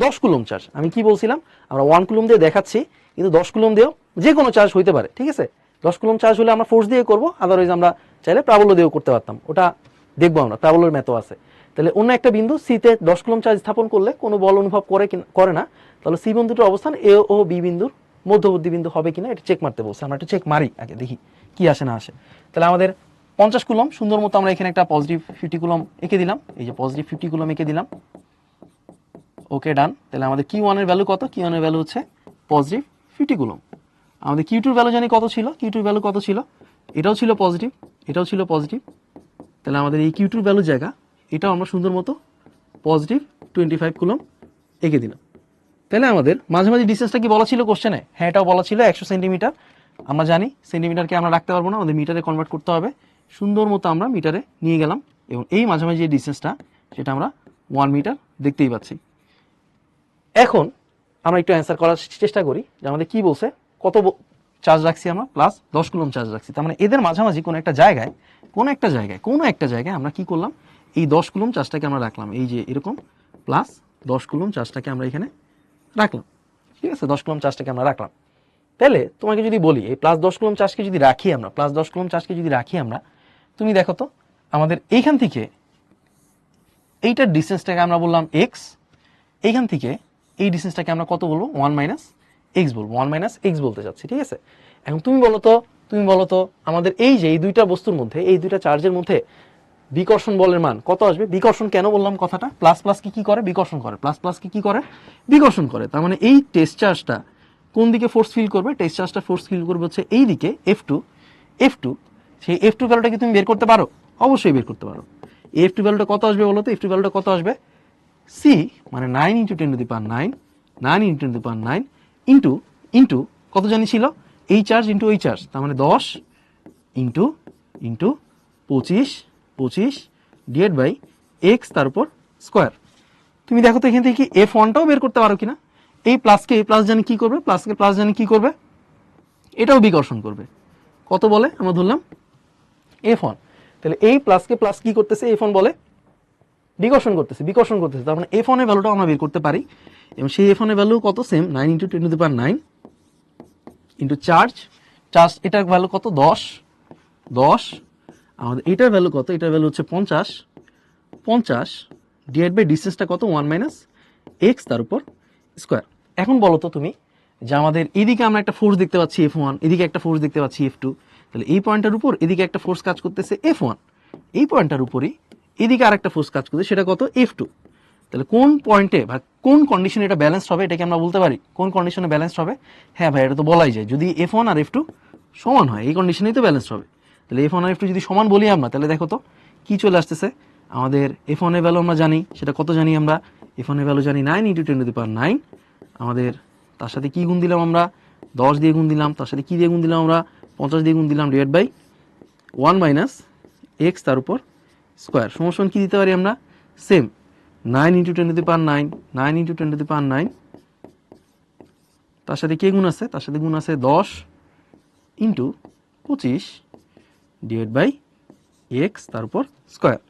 10 কুলম চার্জ। আমি কি বলছিলাম, আমরা 1 কুলম দিয়ে দেখাচ্ছি, কিন্তু 10 কুলম দিয়েও যে কোনো চার্জ হইতে পারে, ঠিক আছে? 10 কুলম চার্জ হলে আমরা ফোর্স দিয়ে করবো, আদারওয়াইজ আমরা চাইলে প্রাবল্য দিয়েও করতে পারতাম, ওটা দেখবো আমরা, প্রাবল্যের ম্যাথও আছে। তাহলে অন্য একটা বিন্দু সিতে 10 কুলম চার্জ স্থাপন করলে কোনো বল অনুভব করে না, তাহলে সি বিন্দুটার অবস্থান এ ও বি বিন্দুর মধ্যবর্তী বিন্দু হবে কিনা এটা চেক মারতে বলছে। আমরা একটা চেক মারি আগে, দেখি কি আসে না আসে। তাহলে আমাদের 50 কুলম, সুন্দর মতো আমরা এখানে একটা পজিটিভ 50 কুলম এঁকে দিলাম, এই যে পজিটিভ 50 কুলম এঁকে দিলাম। ওকে ডান। তাহলে আমাদের Q1 এর ভ্যালু কত, Q1 এর ভ্যালু হচ্ছে পজিটিভ 50 কুলম। আমাদের Q2 এর ভ্যালু জানি কত ছিল, Q2 এর ভ্যালু কত ছিল, এটাও ছিল পজিটিভ, এটাও ছিল পজিটিভ। তাহলে আমাদের এই Q2 এর ভ্যালু জায়গা, এটাও আমরা সুন্দর মতো পজিটিভ 25 কুলম এঁকে দিলাম। তাহলে আমাদের মাঝামাঝি ডিসটেন্সটা কি বলা ছিল কোশ্চেনে? হ্যাঁ, এটাও বলা ছিল 100 সেন্টিমিটার। আমরা জানি সেন্টিমিটারকে আমরা রাখতে পারবো না, আমাদের মিটারে কনভার্ট করতে হবে। সুন্দর মতো আমরা মিটারে নিয়ে গেলাম, এবং এই মাঝামাঝি যে ডিসটেন্সটা সেটা আমরা 1 মিটার দেখতেই পাচ্ছি। এখন আমরা একটু অ্যান্সার করার চেষ্টা করি যে আমাদের কি বলছে, কত চার্জ রাখছি আমরা, প্লাস 10 কুলম চার্জ রাখছি। তার মানে এদের মাঝামাঝি কোনো একটা জায়গায় আমরা কি করলাম, এই 10 কুলম চার্জটাকে আমরা রাখলাম, এই যে এরকম প্লাস 10 কুলম চার্জটাকে আমরা এখানে রাখলাম, ঠিক আছে? 10 কুলম চার্জটাকে আমরা রাখলাম। তাহলে তোমাকে যদি বলি এই প্লাস 10 কুলম চার্জকে যদি রাখি আমরা, প্লাস 10 কুলম চার্জকে যদি রাখি আমরা, তুমি দেখো তো আমাদের এইখান থেকে এইটার ডিস্টেন্সটাকে আমরা বললাম এক্স, এইখান থেকে এই ডিস্টেন্সটাকে আমরা কত বলবো, 1 মাইনাস এক্স বলবো, 1 মাইনাস এক্স বলতে চাচ্ছি, ঠিক আছে? এখন তুমি বলো তো আমাদের এই যে এই দুইটা বস্তুর মধ্যে, এই দুইটা চার্জের মধ্যে বিকর্ষণ বলের মান কত আসবে? বিকর্ষণ কেন বললাম কথাটা, প্লাস প্লাস কি করে, বিকর্ষণ করে, প্লাস প্লাস কি করে, বিকর্ষণ করে। তার মানে এই টেস্ট চার্জটা কোন দিকে ফোর্স ফিল করবে, টেস্ট চার্জটা ফোর্স ফিল করবে হচ্ছে এই দিকে F2। সেই F2 ভ্যালুটা কি তুমি বের করতে পারো? অবশ্যই বের করতে পারো। F2 ভ্যালুটা কত আসবে বলো তো, F2 ভ্যালুটা কত আসবে, সি মানে 9 × 10⁹, 9 × 10⁹ ইন্টু কত জানি ছিল, এই চার্জ ইন্টু ওই চার্জ, তার মানে 10 ইন্টু 25 ডিভাইড বাই এক্স, তার উপর স্কোয়ার। তুমি দেখো তো এখান থেকে কি F1টাও বের করতে পারো কিনা। এই প্লাসকে এই প্লাস জানি কি করবে, প্লাসকে প্লাস জানি কি করবে, এটাও বিকর্ষণ করবে। কত বলে আমরা ধরলাম F1। তাহলে এই প্লাসকে প্লাস কি করতেছে, F1 বলে বিকর্ষণ করতেছে। তার মানে F1 এর ভ্যালুটাও আমরা বের করতে পারি, এবং সেই F1 এর ভ্যালু কত, সেম 9 × 10⁹ ইন্টু চার্জ এটার ভ্যালু কত, 10। আমাদের এটার ভ্যালু কত, এটার ভ্যালু হচ্ছে 50 ডিভাইড বাই ডিসটেন্সটা কত, 1 মাইনাস এক্স, তার উপর স্কোয়ার। এখন বলো তো তুমি যে আমাদের এদিকে আমরা একটা ফোর্স দেখতে পাচ্ছি F1, এদিকে একটা ফোর্স দেখতে পাচ্ছি F2, তাহলে এই পয়েন্টটার উপর এদিকে একটা ফোর্স কাজ করতেছে F1, এই পয়েন্টটার উপরই এদিকে আরেকটা ফোর্স কাজ করতেছে, সেটা কত, F2। তাহলে কোন পয়েন্টে বা কোন কন্ডিশনে এটা ব্যালেন্সড হবে, এটাকে আমরা বলতে পারি কোন কন্ডিশনে ব্যালেন্সড হবে। হ্যাঁ ভাই, এটা তো বলাই যায়, যদি F1 আর F2 সমান হয়, এই কন্ডিশনেই তো ব্যালেন্সড হবে। তাহলে F1 আর F2 যদি সমান বলি আমরা, তাহলে দেখো তো কি চলে আসতেছে, আমাদের F1 এর ভ্যালু আমরা জানি, সেটা কত জানি আমরা, F1 এর ভ্যালু জানি 9 × 10⁹, আমাদের তার সাথে কি গুণ দিলাম আমরা 10 দিয়ে গুণ দিলাম, তার সাথে কি দিয়ে গুণ দিলাম আমরা 50 দিয়ে গুণ দিলাম, ডিভাইড বাই 1 মাইনাস এক্স তার উপর স্কোয়ার সমান কি দিতে পারি আমরা same 9 into 10 to the power 9, 9 into 10 to the power 9, তার সাথে কে গুণ আছে, তার সাথে গুণ আছে 10 ইন্টু 25 ডিভাইড বাই এক্স তার উপর স্কোয়ার।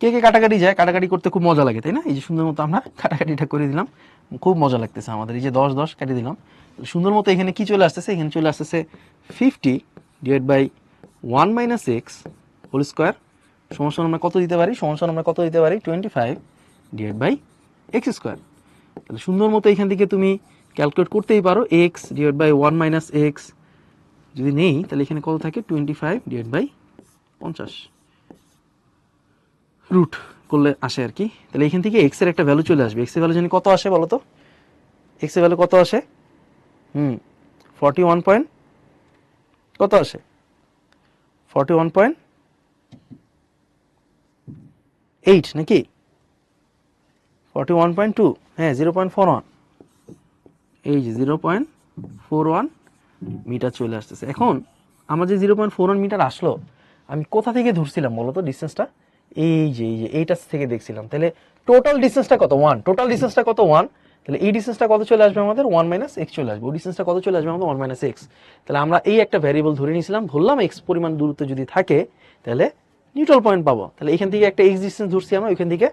কে কে কাটাকাটি যায়, কাটাকাটি করতে খুব মজা লাগে তাই না? এই যে সুন্দর মতো আমরা কাটাকাটিটা করে দিলাম, খুব মজা লাগতেছে আমাদের। এই যে 10 10 কেটে দিলাম, সুন্দর মতো এখানে কি চলে আসতেছে, এখানে চলে আসতেছে 50 divide by 1 minus x whole square সমান আমরা কত দিতে পারি, সমান আমরা কত দিতে পারি 25 ডিভাইড বাই এক্স স্কোয়ার। তাহলে সুন্দর মতো এখান থেকে তুমি ক্যালকুলেট করতেই পারো, x divide by 1 minus x যদি নেই তাহলে এখানে কত থাকে 25 ডিভাইড বাই 50 রুট করলে আসে আর কি। তাহলে এখান থেকে এক্স এর একটা ভ্যালু চলে আসবে। এক্স এর ভ্যালু জানি কত আসে বলো তো, এক্স এর ভ্যালু কত আসে 41 পয়েন্ট কত আসে 41.8 নাকি 41.2, হ্যাঁ 0.41, এই যে 0.41 মিটার চলে আসতেছে। এখন আমার যে 0.41 মিটার আসলো আমি কোথা থেকে ধরছিলাম বলো তো ডিস্টেন্সটা, এই যে এইটা থেকে দেখছিলাম। তাহলে টোটাল ডিস্টেন্সটা কত 1, টোটাল ডিস্টেন্সটা কত 1, তাহলে এই ডিস্টেন্সটা কত চলে আসবে আমাদের 1 মাইনাস এক্স চলে আসবে। ওই ডিস্টেন্সটা কত চলে আসবে আমাদের 1 মাইনাস এক্স। তাহলে আমরা এই একটা ভ্যারিয়েবল ধরে নিয়েছিলাম, ধরলাম এক্স পরিমাণ দূরত্ব যদি থাকে তাহলে নিউট্রাল পয়েন্ট পাবো। তাহলে এখান থেকে একটা এক্স ডিস্টেন্স ধরছি আমরা, ওইখান থেকে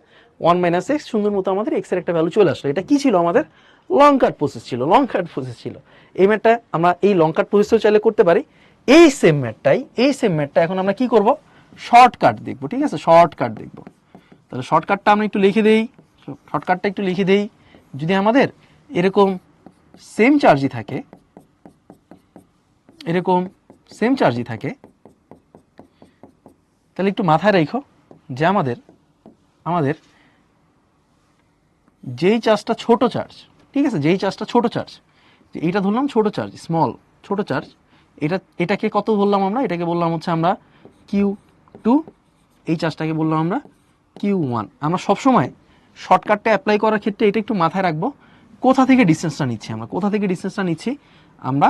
1 মাইনাস এক্স, সুন্দর মতো আমাদের এক্স এর একটা ভ্যালু চলে আসলো। এটা কি ছিল আমাদের লং কাট প্রসেস ছিল, লং কাট প্রসেস ছিল। এই ম্যাথটা আমরা এই লং কাট প্রসেসও চাইলে করতে পারি। এই সেম ম্যাথটা এখন আমরা কি করব, শর্টকাট দেখবো, ঠিক আছে, শর্টকাট দেখবো। তাহলে শর্টকাটটা আমরা একটু লিখে দেই, যদি আমাদের এরকম সেম চার্জই থাকে, তাহলে একটু মাথায় রাখো যে আমাদের যেই চার্জটা ছোট চার্জ, ঠিক আছে, যেই চার্জটা ছোট চার্জ, যে এইটা ধরলাম ছোট চার্জ, ছোট চার্জ, এটাকে কত বললাম আমরা, এটাকে বললাম হচ্ছে আমরা Q2, এই চার্জটাকে বললাম আমরা Q1। আমরা সবসময় শর্টকাটটা অ্যাপ্লাই করার ক্ষেত্রে এটা একটু মাথায় রাখবো, কোথা থেকে ডিস্টেন্সটা নিচ্ছি আমরা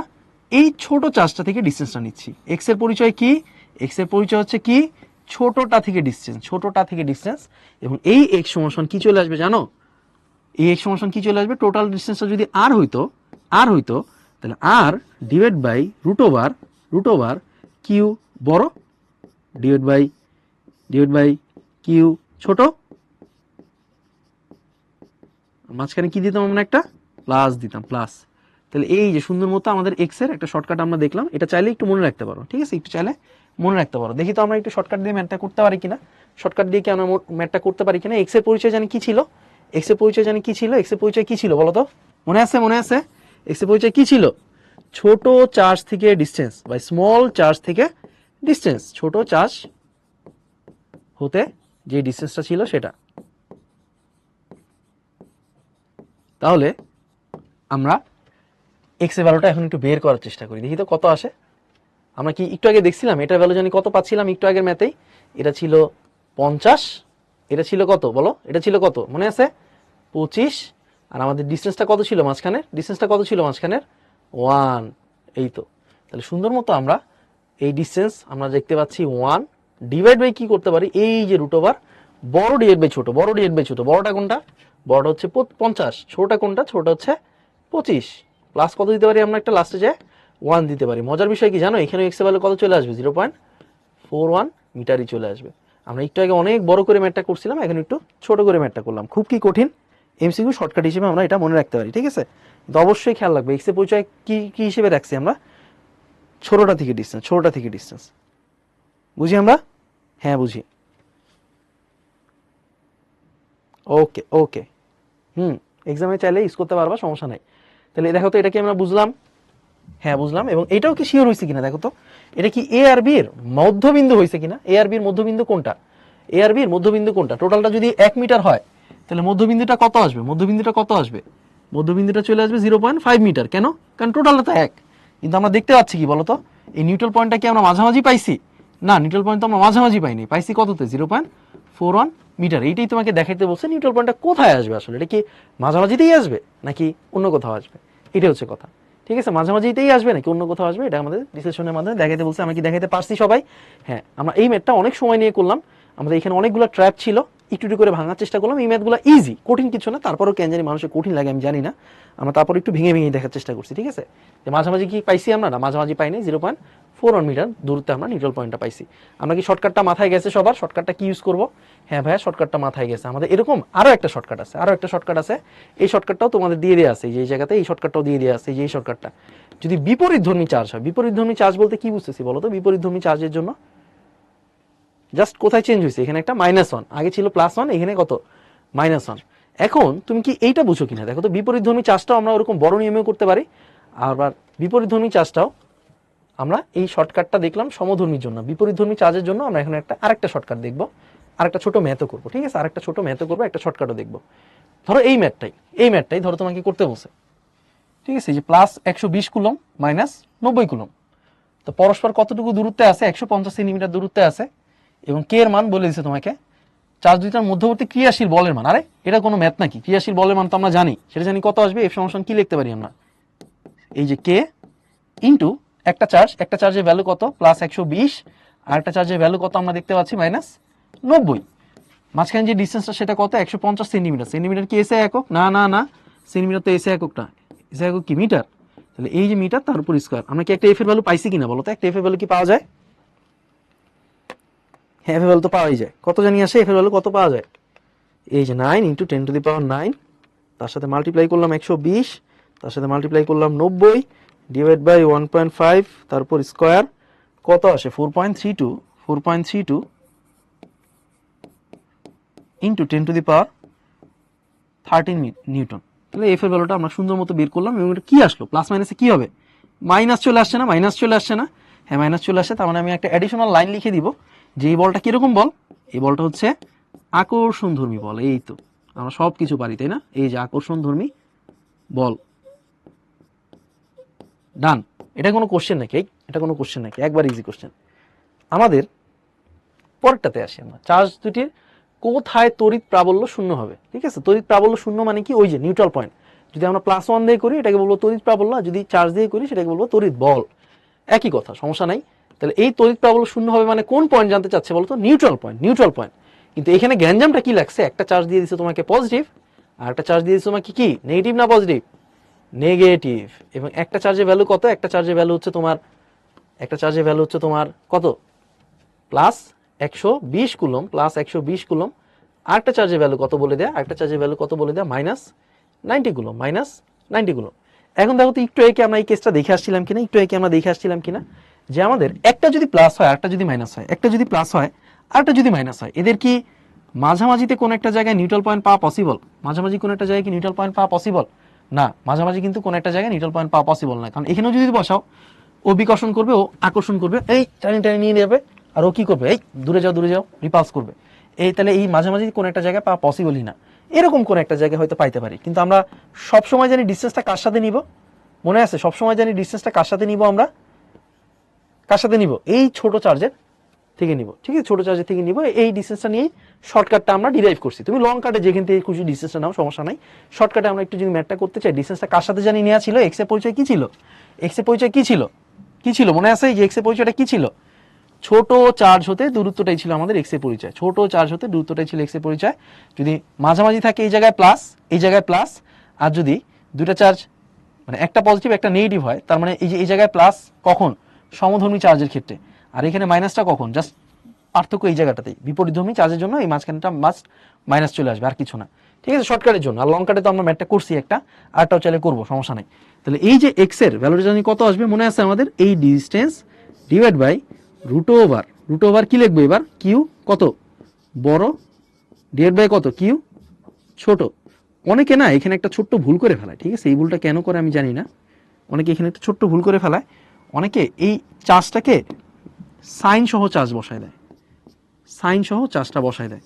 এই ছোট চার্জটা থেকে ডিস্টেন্সটা নিচ্ছি। এক্স এর পরিচয় কি, এক্স এর পরিচয় হচ্ছে কি ছোটটা থেকে ডিস্টেন্স, এবং এই এক্স সমান কি চলে আসবে জানো, এই এক্স সমান কি চলে আসবে, টোটাল ডিস্টেন্সটা যদি আর হইতো তাহলে R divide by root over Q বড় ডিভাইড বাই কিউ ছোট, মাঝখানে কি দিতাম আমরা একটা প্লাস দিতাম, প্লাস। তাহলে এই যে সুন্দর মতো আমাদের এক্স এর একটা শর্টকাট আমরা দেখলাম, এটা চাইলে একটু মনে রাখতে পারো, ঠিক আছে, একটু চাইলে মনে রাখতে পারো। দেখি তো আমরা একটু শর্টকাট দিয়ে ম্যাথটা করতে পারি কিনা, ম্যাথটা করতে পারি কিনা। এক্স এর পরিচয় জানি কি ছিল, এক্স এর পরিচয় কি ছিল বলো তো, মনে আছে এক্স এর পরিচয় কি ছিল, ছোট চার্জ থেকে ডিস্টেন্স বাই স্মল চার্জ থেকে ডিস্টেন্স, ছোট চার্জ হতে যে ডিস্টেন্সটা ছিল সেটা। তাহলে আমরা এক্স এর ভ্যালুটা এখন একটু বের করার চেষ্টা করি, দেখি তো কত আসে। আমরা কি একটু আগে দেখছিলাম এটার ভ্যালু জানি কত পাচ্ছিলাম একটু আগের ম্যাথেই, এটা ছিল 50, এটা ছিল কত বলো, এটা ছিল কত মনে আছে 25, আর আমাদের ডিস্টেন্সটা কত ছিল মাঝখানের, 1, এই তো। তাহলে সুন্দর মতো আমরা এই ডিস্টেন্স আমরা দেখতে পাচ্ছি 1 ডিভাইড বাই কি করতে পারি, এই যে রুট ওভার বড় ডিভাইড বাই ছোট, বড়টা কোনটা, বড়টা হচ্ছে 50, ছোটটা কোনটা, ছোটটা হচ্ছে 25, প্লাস কত দিতে পারি আমরা একটা লাস্টে যে 1 দিতে পারি। মজার বিষয় কি জানো, এখানে এক্স এর ভ্যালু কত চলে আসবে 0.41 মিটারই চলে আসবে। আমরা একটু আগে অনেক বড় করে ম্যাথটা করছিলাম, এখন একটু ছোট করে ম্যাথটা করলাম। খুব কি কঠিন, এমসিকিউ শর্টকাট হিসেবে আমরা এটা মনে রাখতে পারি, ঠিক আছে। তো অবশ্যই খেয়াল রাখবে এক্স এর পরিচয় কি হিসেবে রাখছি আমরা, ছোটটা থেকে ডিস্টেন্স, বুঝি আমরা, হ্যাঁ বুঝি, ওকে এক্সামে চাইলে ইউজ করতে পারবা, সমস্যা নাই। তাহলে দেখো তো এটা কি আমরা বুঝলাম, হ্যাঁ বুঝলাম। এবং এটাও কি শিওর হয়েছে কিনা দেখো তো, এটা কি এ আর বি এর মধ্যবিন্দু হয়েছে কিনা, এ আর বি এর মধ্যবিন্দু কোনটা, টোটালটা যদি 1 মিটার হয় তাহলে মধ্যবিন্দুটা কত আসবে, মধ্যবিন্দুটা চলে আসবে 0.5 মিটার। কেন, কারণ টোটালটা তো 1। কিন্তু আমরা দেখতে পাচ্ছি কি বলতো, এই নিউট্রাল পয়েন্টটা কি আমরা মাঝামাঝি পাইছি, না নিউট্রাল পয়েন্ট তো আমরা মাঝামাঝি পাইনি, পাইছি কততে 0.41 মিটার। এইটাই তোমাকে দেখাইতে বলছে নিউট্রাল পয়েন্টটা কোথায় আসবে আসলে, এটা কি মাঝামাঝিতেই আসবে নাকি অন্য কোথাও আসবে। এটা হচ্ছে কথা, ঠিক আছে। মাঝে মাঝে এটাই আসবে নাকি অন্য কোথাও আসবে, এটা আমাদের ডিসকাশনের মাধ্যমে দেখাতে বলছে। আমি কি দেখাতে পারছি সবাই? হ্যাঁ, আমরা এই ম্যাথটা অনেক সময় নিয়ে করলাম, আমাদের এখানে অনেকগুলো ট্র্যাপ ছিল, একটু একটু করে ভাঙার চেষ্টা করলাম। এই ম্যাথগুলো ইজি, কঠিন কিছু না, তারপরেও কেন জানি মানুষের কঠিন লাগে আমি জানি না, আমরা তারপর একটু ভেঙে ভেঙে দেখার চেষ্টা করছি, ঠিক আছে। যে মাঝামাঝি কি পাইছি আমরা, না মাঝামাঝি পাইনি, 0.41 মিটার দূরত্বে আমরা নিউট্রাল পয়েন্টটা পাইছি। আমরা কি শর্টকাটটা মাথায় গেছে সবার? শর্টকাটটা কি ইউজ করবো? হ্যাঁ ভাইয়া, শর্টকাটটা মাথায় গেছে আমাদের। এরকম আরো একটা শর্টকাট আছে, আরো একটা শর্টকাট আছে, এই শর্টকাটটাও তোমাদের দিয়ে দেওয়া আছে, এই জায়গাতে এই শর্টকাটটাও দিয়ে দেওয়া আছে, এই শর্টকাটটা। যদি বিপরীতধর্মী চার্জ হয়, বিপরীতধর্মী চার্জ বলতে কি বুঝতেছি বলো তো? বিপরীতধর্মী চার্জের জন্য জাস্ট কোথায় চেঞ্জ হয়েছে, এখানে একটা -1, আগে ছিল +1, এখানে কত -1। এখন তুমি কি এইটা বুঝো কিনা দেখো তো, বিপরীতধর্মী চার্জটাও আমরা ওরকম বড় নিয়মেও করতে পারি, আবার বিপরীতধর্মী চার্জটাও আমরা এই শর্টকাটটা দেখলাম সমধর্মীর জন্য, বিপরীতধর্মী চার্জের জন্য আমরা এখন আরেকটা শর্টকাট দেখবো, আরেকটা ছোট ম্যাথও করবো, ঠিক আছে, আরেকটা ছোট ম্যাথও করবো, একটা শর্টকাটও দেখবো। ধরো এই ম্যাথটাই ধরো তোমাকে করতে বলছে, ঠিক আছে, যে +120 কুলম -90 কুলম, তো পরস্পর কতটুকু দূরত্বে আছে? 150 সেন্টিমিটার দূরত্বে আছে, এবং কে এর মান বলে দিচ্ছে তোমাকে, চার্জ দুইটার মধ্যবর্তী ক্রিয়াশীল বলের মান। আরে এটা কোনো ম্যাথ নাকি? ক্রিয়াশীল বলের মান তো আমরা জানি, সেটা জানি কত আসবে। এফ সমান কি লিখতে পারি আমরা? এই যে কে ইন্টু একটা চার্জের ভ্যালু কত, +120, আর একটা চার্জের ভ্যালু কত আমরা দেখতে পাচ্ছি -90। মাঝখানে যে ডিস্টেন্সটা সেটা কত? 150 সেন্টিমিটার। সেন্টিমিটার কি এসআই একক? না না না, সেন্টিমিটার তো এসআই একক না, এসআই একক কি মিটার। তাহলে এই যে মিটার, তার উপর স্কয়ার। আমরা কি একটা এফ এর ভ্যালু পাইছি কিনা বলো তো? একটা এফ এর ভ্যালু কি পাওয়া যায়? হ্যাঁ, এফ এর ভ্যালু তো পাওয়াই যায়। কত জানি আসে এফ এর ভ্যালু? কত পাওয়া যায়? এই যে 9 × 10⁹, তার সাথে মাল্টিপ্লাই করলাম 120, তার সাথে মাল্টিপ্লাই করলাম 90, ডিভাইড বাই 1.5, তারপর স্কয়ার, কত আসে? 4.32 ইন্টু 10⁻13 নিউটন। তাহলে এফ এর ভ্যালুটা আমরা সুন্দর মতো বের করলাম, এবং এটা কি আসলো? প্লাস মাইনাসে কি হবে? মাইনাস চলে আসছে না? মাইনাস চলে আসছে না? হ্যাঁ, মাইনাস চলে আসছে। তার মানে আমি একটা অ্যাডিশনাল লাইন লিখে দিব যে এই বলটা কিরকম বল? এই বলটা হচ্ছে আকর্ষণধর্মী বল। এই তো আমরা সব কিছু পারি, তাই না? এই যে আকর্ষণধর্মী বল, ডান। এটা কোনো কোশ্চেন নাকি? এটা কোনো কোশ্চেন নাকি? একবার ইজি কোশ্চেন। আমাদের পরেরটাতে আসি আমরা, চার্জ দুটির কোথায় তড়িৎ প্রাবল্য শূন্য হবে, ঠিক আছে। তড়িৎ প্রাবল্য শূন্য মানে কি? ওই যে নিউট্রাল পয়েন্ট। যদি আমরা +1 দিয়ে করি এটাকে বলবো তড়িৎ প্রাবল্য, আর যদি চার্জ দিয়ে করি সেটাকে বলবো তড়িৎ বল। একই কথা, সমস্যা নাই। তাহলে এই তড়িৎ প্রাবল্য শূন্য হবে মানে কোন পয়েন্ট জানতে চাচ্ছে বলতো? Neutral point, neutral point. কিন্তু এখানে গ্যাঞ্জামটা কি লাগছে? একটা চার্জ দিয়ে দিচ্ছে তোমাকে পজিটিভ, আর একটা চার্জ দিয়ে দিচ্ছে তোমাকে কি নেগেটিভ না পজিটিভ? নেগেটিভ। এবং একটা চার্জের ভ্যালু কত? একটা চার্জের ভ্যালু হচ্ছে তোমার কত? +120 কুলম, +120 কুলম। আরেকটা চার্জের ভ্যালু কত বলে দেয়া? আরেকটা চার্জের ভ্যালু কত বলে দেয়া? -90 কুলম, -90 কুলম। এখন দেখো তো, একটু একে আমরা এই কেসটা দেখে আসছিলাম কিনা, যে আমাদের একটা যদি প্লাস হয় আরেকটা যদি মাইনাস হয়, একটা যদি প্লাস হয় আরেকটা যদি মাইনাস হয়, এদের কি মাঝামাঝিতে কোন একটা জায়গায় নিউট্রাল পয়েন্ট পাওয়া পসিবল? মাঝামাঝি কোন একটা জায়গায় কি নিউট্রাল পয়েন্ট পাওয়া পসিবল? না, মাঝামাঝি কিন্তু কোন একটা জায়গায় নিউট্রাল পয়েন্ট পাওয়া পসিবল না। কারণ এখানেও যদি বসাও, ও বিকর্ষণ করবে, ও আকর্ষণ করবে, এই টানি টানি নিয়ে যাবে, আর ও কি করবে? এই দূরে যাও রিপালস করবে। এই তাহলে এই মাঝামাঝি কোন একটা জায়গায় পাওয়া পসিবলই না। এরকম কোন একটা জায়গায় হয়তো পাইতে পারি, কিন্তু আমরা সবসময় জানি ডিস্টেন্সটা কার সাথে নিব? মনে আছে? সবসময় জানি ডিস্টেন্সটা কার সাথে নিব? আমরা কার সাথে নিব? এই ছোট চার্জের থেকে নিব, ঠিক আছে, ছোট চার্জের থেকে নিব। এই ডিস্টেন্সটা নিয়ে শর্টকাটটা আমরা ডিরাইভ করছি। তুমি লং কাটে যেখান থেকে খুশি ডিস্টেন্সটা নাও, সমস্যা নাই। শর্টকাটে আমরা একটু যদি ম্যাথটা করতে চাই, ডিস্টেন্সটা কার সাথে জানি নেওয়া ছিল? এক্স এর পরিচয় কি ছিল? এক্স এর পরিচয় কি ছিল? কি ছিল মনে আছে? যে এক্স এর পরিচয়টা কি ছিল? ছোট চার্জ হতে দূরত্বটাই ছিল আমাদের এক্স এর পরিচয়। ছোট চার্জ হতে দূরত্বটাই ছিল এক্স এর পরিচয়। যদি মাঝামাঝি থাকে এই জায়গায় প্লাস, এই জায়গায় প্লাস, আর যদি দুইটা চার্জ মানে একটা পজিটিভ একটা নেগেটিভ হয়, তার মানে এই যে এই জায়গায় প্লাস কখন? সমধর্মী চার্জের ক্ষেত্রে, আর এখানে মাইনাসটা কখন? জাস্ট পার্থক্য এই জায়গাটাতেই। বিপরীতধর্মী চার্জের জন্য এই মাঝখানটা মাস্ট মাইনাস চলে আসবে, আর কিছু না, ঠিক আছে, শর্টকাটের জন্য। আর লং কাটে তো আমরা ম্যাথটা করছি একটা, আরটাও চাইলে করবো, সমস্যা নাই। তাহলে এই যে এক্স এর ভ্যালুটা জানি কত আসবে? মনে আছে আমাদের? এই distance divide by root over কি লিখবো এবার? কিউ কত বড়, ডিভাইড বাই কত? কিউ ছোট। অনেকে না এখানে একটা ছোট্ট ভুল করে ফেলায়, ঠিক আছে, এই ভুলটা কেন করে আমি জানি না। অনেকে এখানে একটা ছোট্ট ভুল করে ফেলায়, অনেকে এই চার্জটাকে সাইন সহ চার্জ বসায় দেয়, সাইন সহ চার্জটা বসায় দেয়।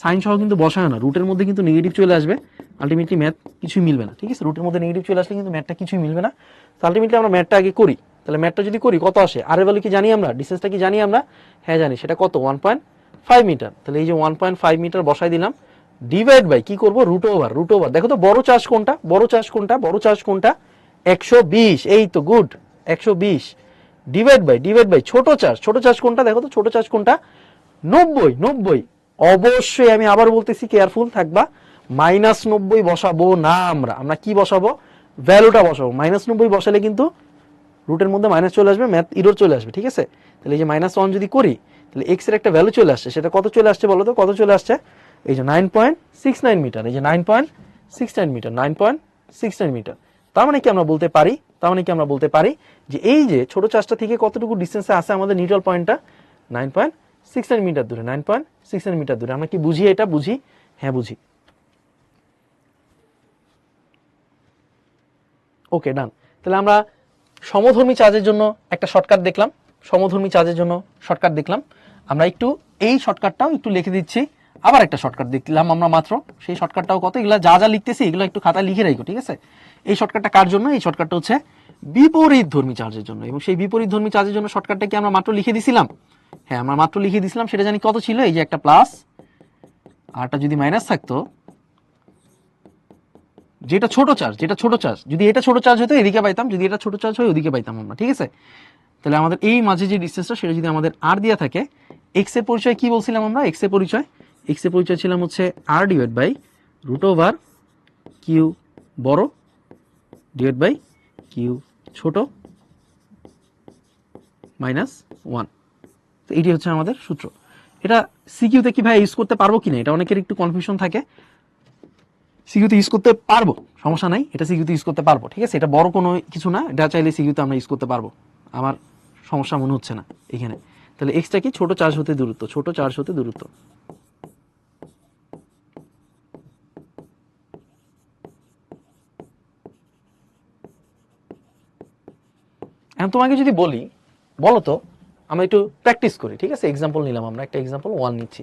সাইন সহ কিন্তু বসায় না, রুটের মধ্যে কিন্তু নেগেটিভ চলে আসবে, আলটিমেটলি ম্যাথ কিছুই মিলবে না, ঠিক আছে। রুটের মধ্যে নেগেটিভ চলে আসলে কিন্তু ম্যাথটা কিছুই মিলবে না। তো আলটিমেটলি আমরা ম্যাথটা আগে করি। তাহলে ম্যাথটা যদি করি কত আসে? আর এর ভ্যালু কি জানি আমরা? ডিস্টেন্সটা কি জানি আমরা? হ্যাঁ জানি, সেটা কত? 1.5 মিটার। তাহলে এই যে 1.5 মিটার বসাই দিলাম, ডিভাইড বাই কি করব? Root over. দেখো তো বড় চার্জ কোনটা? 120, এই তো গুড, 120 ডিভাইড বাই ছোট চার্জ কোনটা দেখো তো, ছোট চার্জ কোনটা, 90। অবশ্যই আমি আবার বলতেছি, কেয়ারফুল থাকবা, -90 বসাবো না, আমরা কি বসাবো, ভ্যালুটা বসাবো। -90 বসালে কিন্তু রুটের মধ্যে মাইনাস চলে আসবে, ম্যাথ ইরর চলে আসবে, ঠিক আছে। তাহলে এই যে -1 যদি করি, তাহলে এক্স এর একটা ভ্যালু চলে আসছে, সেটা কত চলে আসছে বলো তো, কত চলে আসছে, এই যে 9.69 মিটার, এই যে 9.69 মিটার, 9.69 মিটার। তার মানে কি আমরা বলতে পারি যে এই যে ছোট চার্জটা থেকে কতটুকু ডিস্টেন্সে আছে আমাদের নিউট্রাল পয়েন্টটা, 9.69 মিটার দূরে, 9.69 মিটার দূরে। আমরা কি বুঝি এটা, বুঝি? হ্যাঁ বুঝি। ওকে, ডান। তাহলে আমরা সমধর্মী চার্জের জন্য একটা শর্টকাট দেখলাম, আমরা একটু এই শর্টকাটটাও একটু লিখে দিচ্ছি, আবার একটা শর্টকাট দেখলাম আমরা মাত্র, সেই শর্টকাটটাও কত, এগুলা যা যা লিখতেছি এগুলো একটু খাতায় লিখে রাখো, ঠিক আছে। এই শর্টকাটটা কার জন্য, এই শর্টকাটটা হচ্ছে বিপরীতধর্মী চার্জের জন্য, এবং সেই বিপরীতধর্মী চার্জের জন্য শর্টকাটটা কি আমরা মাত্র লিখে দিছিলাম? হ্যাঁ, আমরা মাত্র লিখে দিছিলাম, সেটা জানি কত ছিল, এই যে একটা প্লাস আরটা যদি মাইনাস থাকতো, যেটা ছোট চার্জ, যদি এটা ছোট চার্জ হতো এদিকে পাইতাম, যদি এটা ছোট চার্জ হয় ওদিকে পাইতাম আমরা, ঠিক আছে। তাহলে আমাদের এই মাঝে যে ডিসটেন্সটা, সেটা যদি আমাদের আর দেওয়া থাকে, এক্স এর পরিচয় কি বলছিলাম আমরা, এক্স এর পরিচয় ছিলাম হচ্ছে R divide by root over Q বড় ডিভাইড বাই কিউ ছোট -1। তো এটি হচ্ছে আমাদের সূত্র। এটা সিকিউতে কি ভাই ইউজ করতে পারবো কিনা, এটা অনেকের একটু কনফিউশন থাকে। সিকিউতে ইউজ করতে পারবো, সমস্যা নাই, এটা সিকিউতে ইউজ করতে পারবো, ঠিক আছে। এটা বড় কোনো কিছু না, এটা চাইলে সিকিউতে আমরা ইউজ করতে পারবো, আমার সমস্যা মনে হচ্ছে না এখানে। তাহলে এক্সটা কি, ছোট চার্জ হতে দূরত্ব, এখন তোমাকে যদি বলি, বলো তো, আমরা একটু প্র্যাকটিস করি, ঠিক আছে। এক্সাম্পল নিলাম, আমরা একটা এক্সাম্পল 1 নিচ্ছি।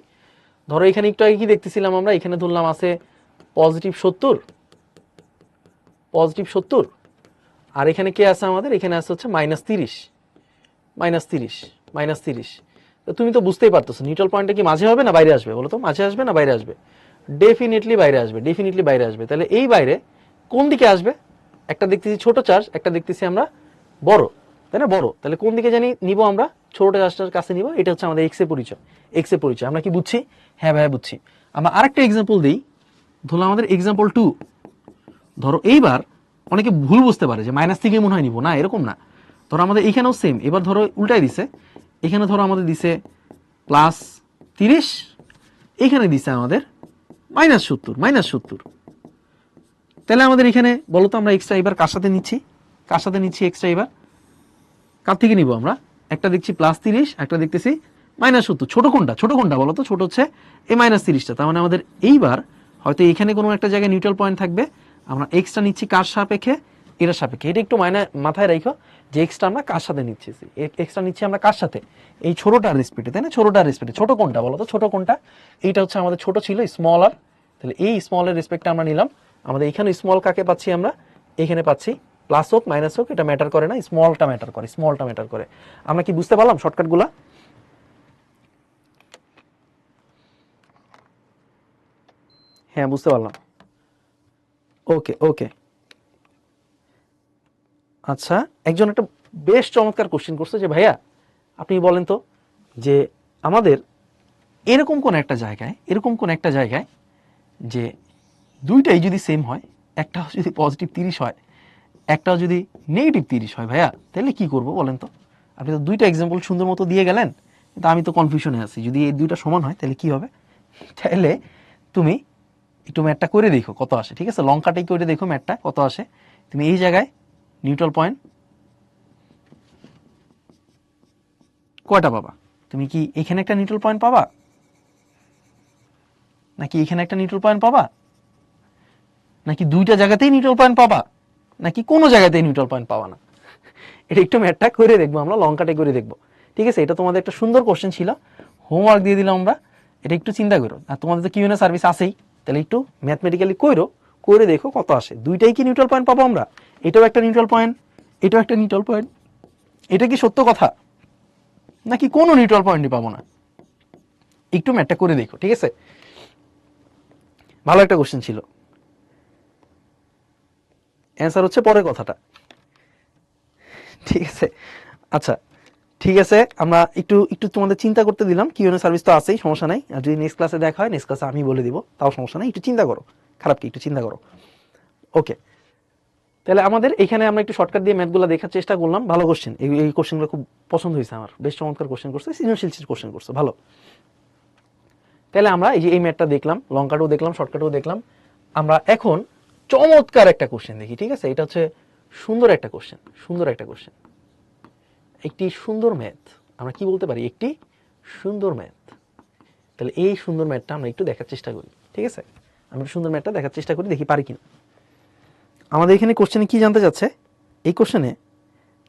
ধরো এখানে একটু আগে কি দেখতেছিলাম আমরা, এখানে ধরলাম আছে +70, আর এখানে কে আছে আমাদের, এখানে আছে হচ্ছে -30। তো তুমি তো বুঝতেই পারতেছো নিউট্রাল পয়েন্টটা কি মাঝে হবে না বাইরে আসবে, বলো তো, মাঝে আসবে না বাইরে আসবে? ডেফিনেটলি বাইরে আসবে। তাহলে এই বাইরে কোন দিকে আসবে, একটা দেখতেছি ছোট চার্জ, একটা দেখতেছি আমরা বড়, তাই না, বড়। তাহলে কোন দিকে জানি নিব আমরা, ছোট চার্জটার কাছে নিব, এটা হচ্ছে আমাদের এক্স এর পরিচয়। আমরা কি বুঝছি? হ্যাঁ ভাই বুঝছি। আমরা আরেকটা এক্সাম্পল দিই, ধরো আমাদের এক্সাম্পল 2। ধরো এইবার অনেকে ভুল বুঝতে পারে যে মাইনাস থেকে মনে হয় নিব, না এরকম না। ধরো আমাদের এখানেও সেম, এবার ধরো উল্টাই দিছে, এখানে ধরো আমাদের দিছে +30, এখানে দিছে আমাদের -70। তাহলে আমাদের এখানে বলো তো, আমরা এক্সট্রা এবার কার সাথে নিচ্ছি, এক্সট্রা এবার কার থেকে নিব আমরা, একটা দেখছি +30, একটা দেখতেছি -70। ছোট কোনটা বলো তো, ছোট হচ্ছে এই -30টা। তার মানে আমাদের এইবার হয়তো এখানে কোনো একটা জায়গায় নিউট্রাল পয়েন্ট থাকবে, আমরা এক্সট্রা নিচ্ছি কার সাপেক্ষে, এটার সাপেক্ষে। এটা একটু মাথায় রাখো যে এক্সট্রা আমরা কার সাথে নিচ্ছি, এক্সট্রা নিচ্ছি আমরা কার সাথে, এই ছোটটার রেসপেক্টে, তাই না, ছোটটার রেসপেক্টে। ছোট কোনটা বলো তো, ছোট কোনটা, এইটা হচ্ছে আমাদের ছোট ছিল, স্মল আর। তাহলে এই স্মলের রেসপেক্টে আমরা নিলাম, আমাদের এখানে স্মল কাকে পাচ্ছি আমরা, এখানে পাচ্ছি, প্লাস হোক মাইনাস হোক এটা ম্যাটার করে না, স্মলটা ম্যাটার করে। আমরা কি বুঝতে পারলাম শর্টকাটগুলা? হ্যাঁ বুঝতে পারলাম। ওকে। আচ্ছা, একজন একটা বেশ চমৎকার কোশ্চেন করছে যে ভাইয়া আপনি বলেন তো, যে আমাদের এরকম কোন একটা জায়গায় যে দুইটাই যদি সেম হয়, একটাও যদি +30 হয়, একটাও যদি -30 হয়, ভাইয়া তাহলে কি করব বলেন তো? আপনি তো দুইটা এক্সাম্পল সুন্দর মতো দিয়ে গেলেন, কিন্তু আমি তো কনফিউশনে আছি, যদি এই দুইটা সমান হয় তাহলে কি হবে? তাহলে তুমি একটু ম্যাথটা করে দেখো কত আসে, ঠিক আছে, লঙ্কাটাই করে দেখো ম্যাথটা কত আসে। তুমি এই জায়গায় নিউট্রাল পয়েন্ট কয়টা পাবা? তুমি কি এখানে একটা নিউট্রাল পয়েন্ট পাবা, নাকি এখানে একটা নিউট্রাল পয়েন্ট পাবা, নাকি দুইটা জায়গাতেই নিউট্রাল পয়েন্ট পাবা, নাকি কোনো জায়গাতেই নিউট্রাল পয়েন্ট পাবা না? এটা একটু ম্যাথটা করে দেখবো, আমরা লঙ্কাটাই করে দেখবো, ঠিক আছে। এটা তোমাদের একটা সুন্দর কোশ্চেন ছিল, হোমওয়ার্ক দিয়ে দিলাম আমরা, এটা একটু চিন্তা করো। আর তোমাদের তো কিউএনএ সার্ভিস আছেই, তাহলে একটু ম্যাথমেটিক্যালি করে দেখো কত আসে। দুইটাই কি নিউট্রাল পয়েন্ট পাবো আমরা? এটাও একটা নিউট্রাল পয়েন্ট, এটাও একটা নিউট্রাল পয়েন্ট। এটা কি সত্য কথা, নাকি কোনো নিউট্রাল পয়েন্টই পাবো না? একটু ম্যাথটা করে দেখো, ঠিক আছে। ভালো একটা কোশ্চেন ছিল, অ্যান্সার হচ্ছে পরের কথাটা। ঠিক আছে, আচ্ছা ঠিক আছে, আমরা একটু একটু তোমাদের চিন্তা করতে দিলাম, কিউএনএ সার্ভিস তো আছেই, সমস্যা নাই। আর যদি নেক্সট ক্লাসে দেখা হয়, নেক্সট ক্লাসে আমি বলে দিব, তাও সমস্যা নাই, একটু চিন্তা করো, খারাপ কি, একটু চিন্তা করো। ওকে, তাহলে আমাদের এখানে আমরা একটু শর্টকাট দিয়ে ম্যাথগুলো দেখার চেষ্টা করলাম। ভালো কোশ্চেন, এই কোশ্চেনগুলো খুব পছন্দ হয়েছে আমার, বেশ চমৎকার কোশ্চেন করছে, সৃজনশীল কোশ্চেন করছে, ভালো। তাহলে আমরা এই যে এই ম্যাথটা দেখলাম, লং কাটও দেখলাম, শর্টকাটও দেখলাম। আমরা এখন চমৎকার একটা কোশ্চেন দেখি, ঠিক আছে? এটা হচ্ছে সুন্দর একটা কোশ্চেন, সুন্দর একটা কোশ্চেন, একটি সুন্দর ম্যাথ। আমরা কি বলতে পারি? একটি সুন্দর ম্যাথ। তাহলে এই সুন্দর ম্যাথটা আমরা একটু দেখার চেষ্টা করি, ঠিক আছে? আমরা সুন্দর ম্যাথটা দেখার চেষ্টা করি, দেখি পারি কিনা। আমাদের এখানে কোশ্চেনে কি জানতে চাচ্ছে? এই কোশ্চেনে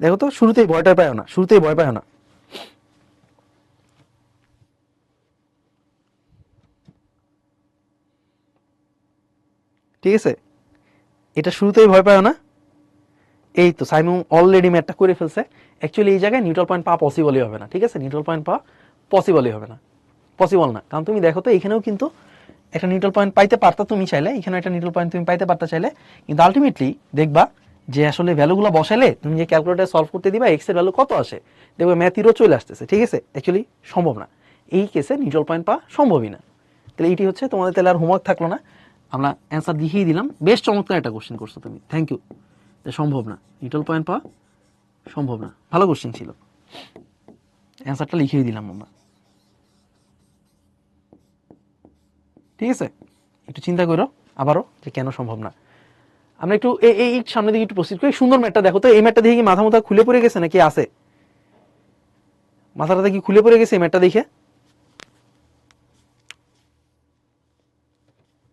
দেখো তো, শুরুতেই ভয়টা পায় না, শুরুতেই ভয় পায় না। ঠিক আছে, এটা শুরুতেই ভয় পায় না। এই তো সাইমন অলরেডি ম্যাথটা করে ফেলছে। অ্যাকচুয়ালি এই জায়গায় নিউট্রাল পয়েন্ট পাওয়া পসিবলই হবে না, ঠিক আছে? নিউট্রাল পয়েন্ট পাওয়া পসিবলই হবে না, পসিবল না। কারণ তুমি দেখো তো, এখানেও কিন্তু একটা নিউট্রাল পয়েন্ট পাইতে পারতা তুমি চাইলে, এখানে একটা নিউট্রাল পয়েন্ট তুমি পাইতে পারতা চাইলে, কিন্তু আলটিমেটলি দেখবা যে আসলে ভ্যালুগুলো বসালে, তুমি যে ক্যালকুলেটার সলভ করতে দিবা এক্স এর ভ্যালু কত আসে, দেখবে ম্যাথ ইরো চলে আসতেছে, ঠিক আছে? অ্যাকচুয়ালি সম্ভব না, এই কেসে নিউট্রাল পয়েন্ট পাওয়া সম্ভবই না। তাহলে এইটি হচ্ছে তোমাদের, তাহলে আর হোমওয়ার্ক থাকলো না, আমরা অ্যান্সার দেখিয়ে দিলাম। বেশ চমৎকার একটা কোশ্চেন করছো তুমি, থ্যাংক ইউ। সম্ভব না, নিউট্রাল পয়েন্ট পাওয়া সম্ভব না, ভালো কোশ্চেন ছিল, অ্যান্সারটা লিখিয়ে দিলাম আমরা, ঠিক আছে? একটু চিন্তা করো আবারও যে কেন সম্ভব না। আমরা একটু এই সামনে দিকে একটু প্রসিড করি। সুন্দর ম্যাটটা দেখো তো, এই ম্যাটটা দেখে কি মাথা মাথা খুলে পড়ে গেছে নাকি আছে? মাথাটা কি খুলে পড়ে গেছে এই ম্যাটটা দেখে?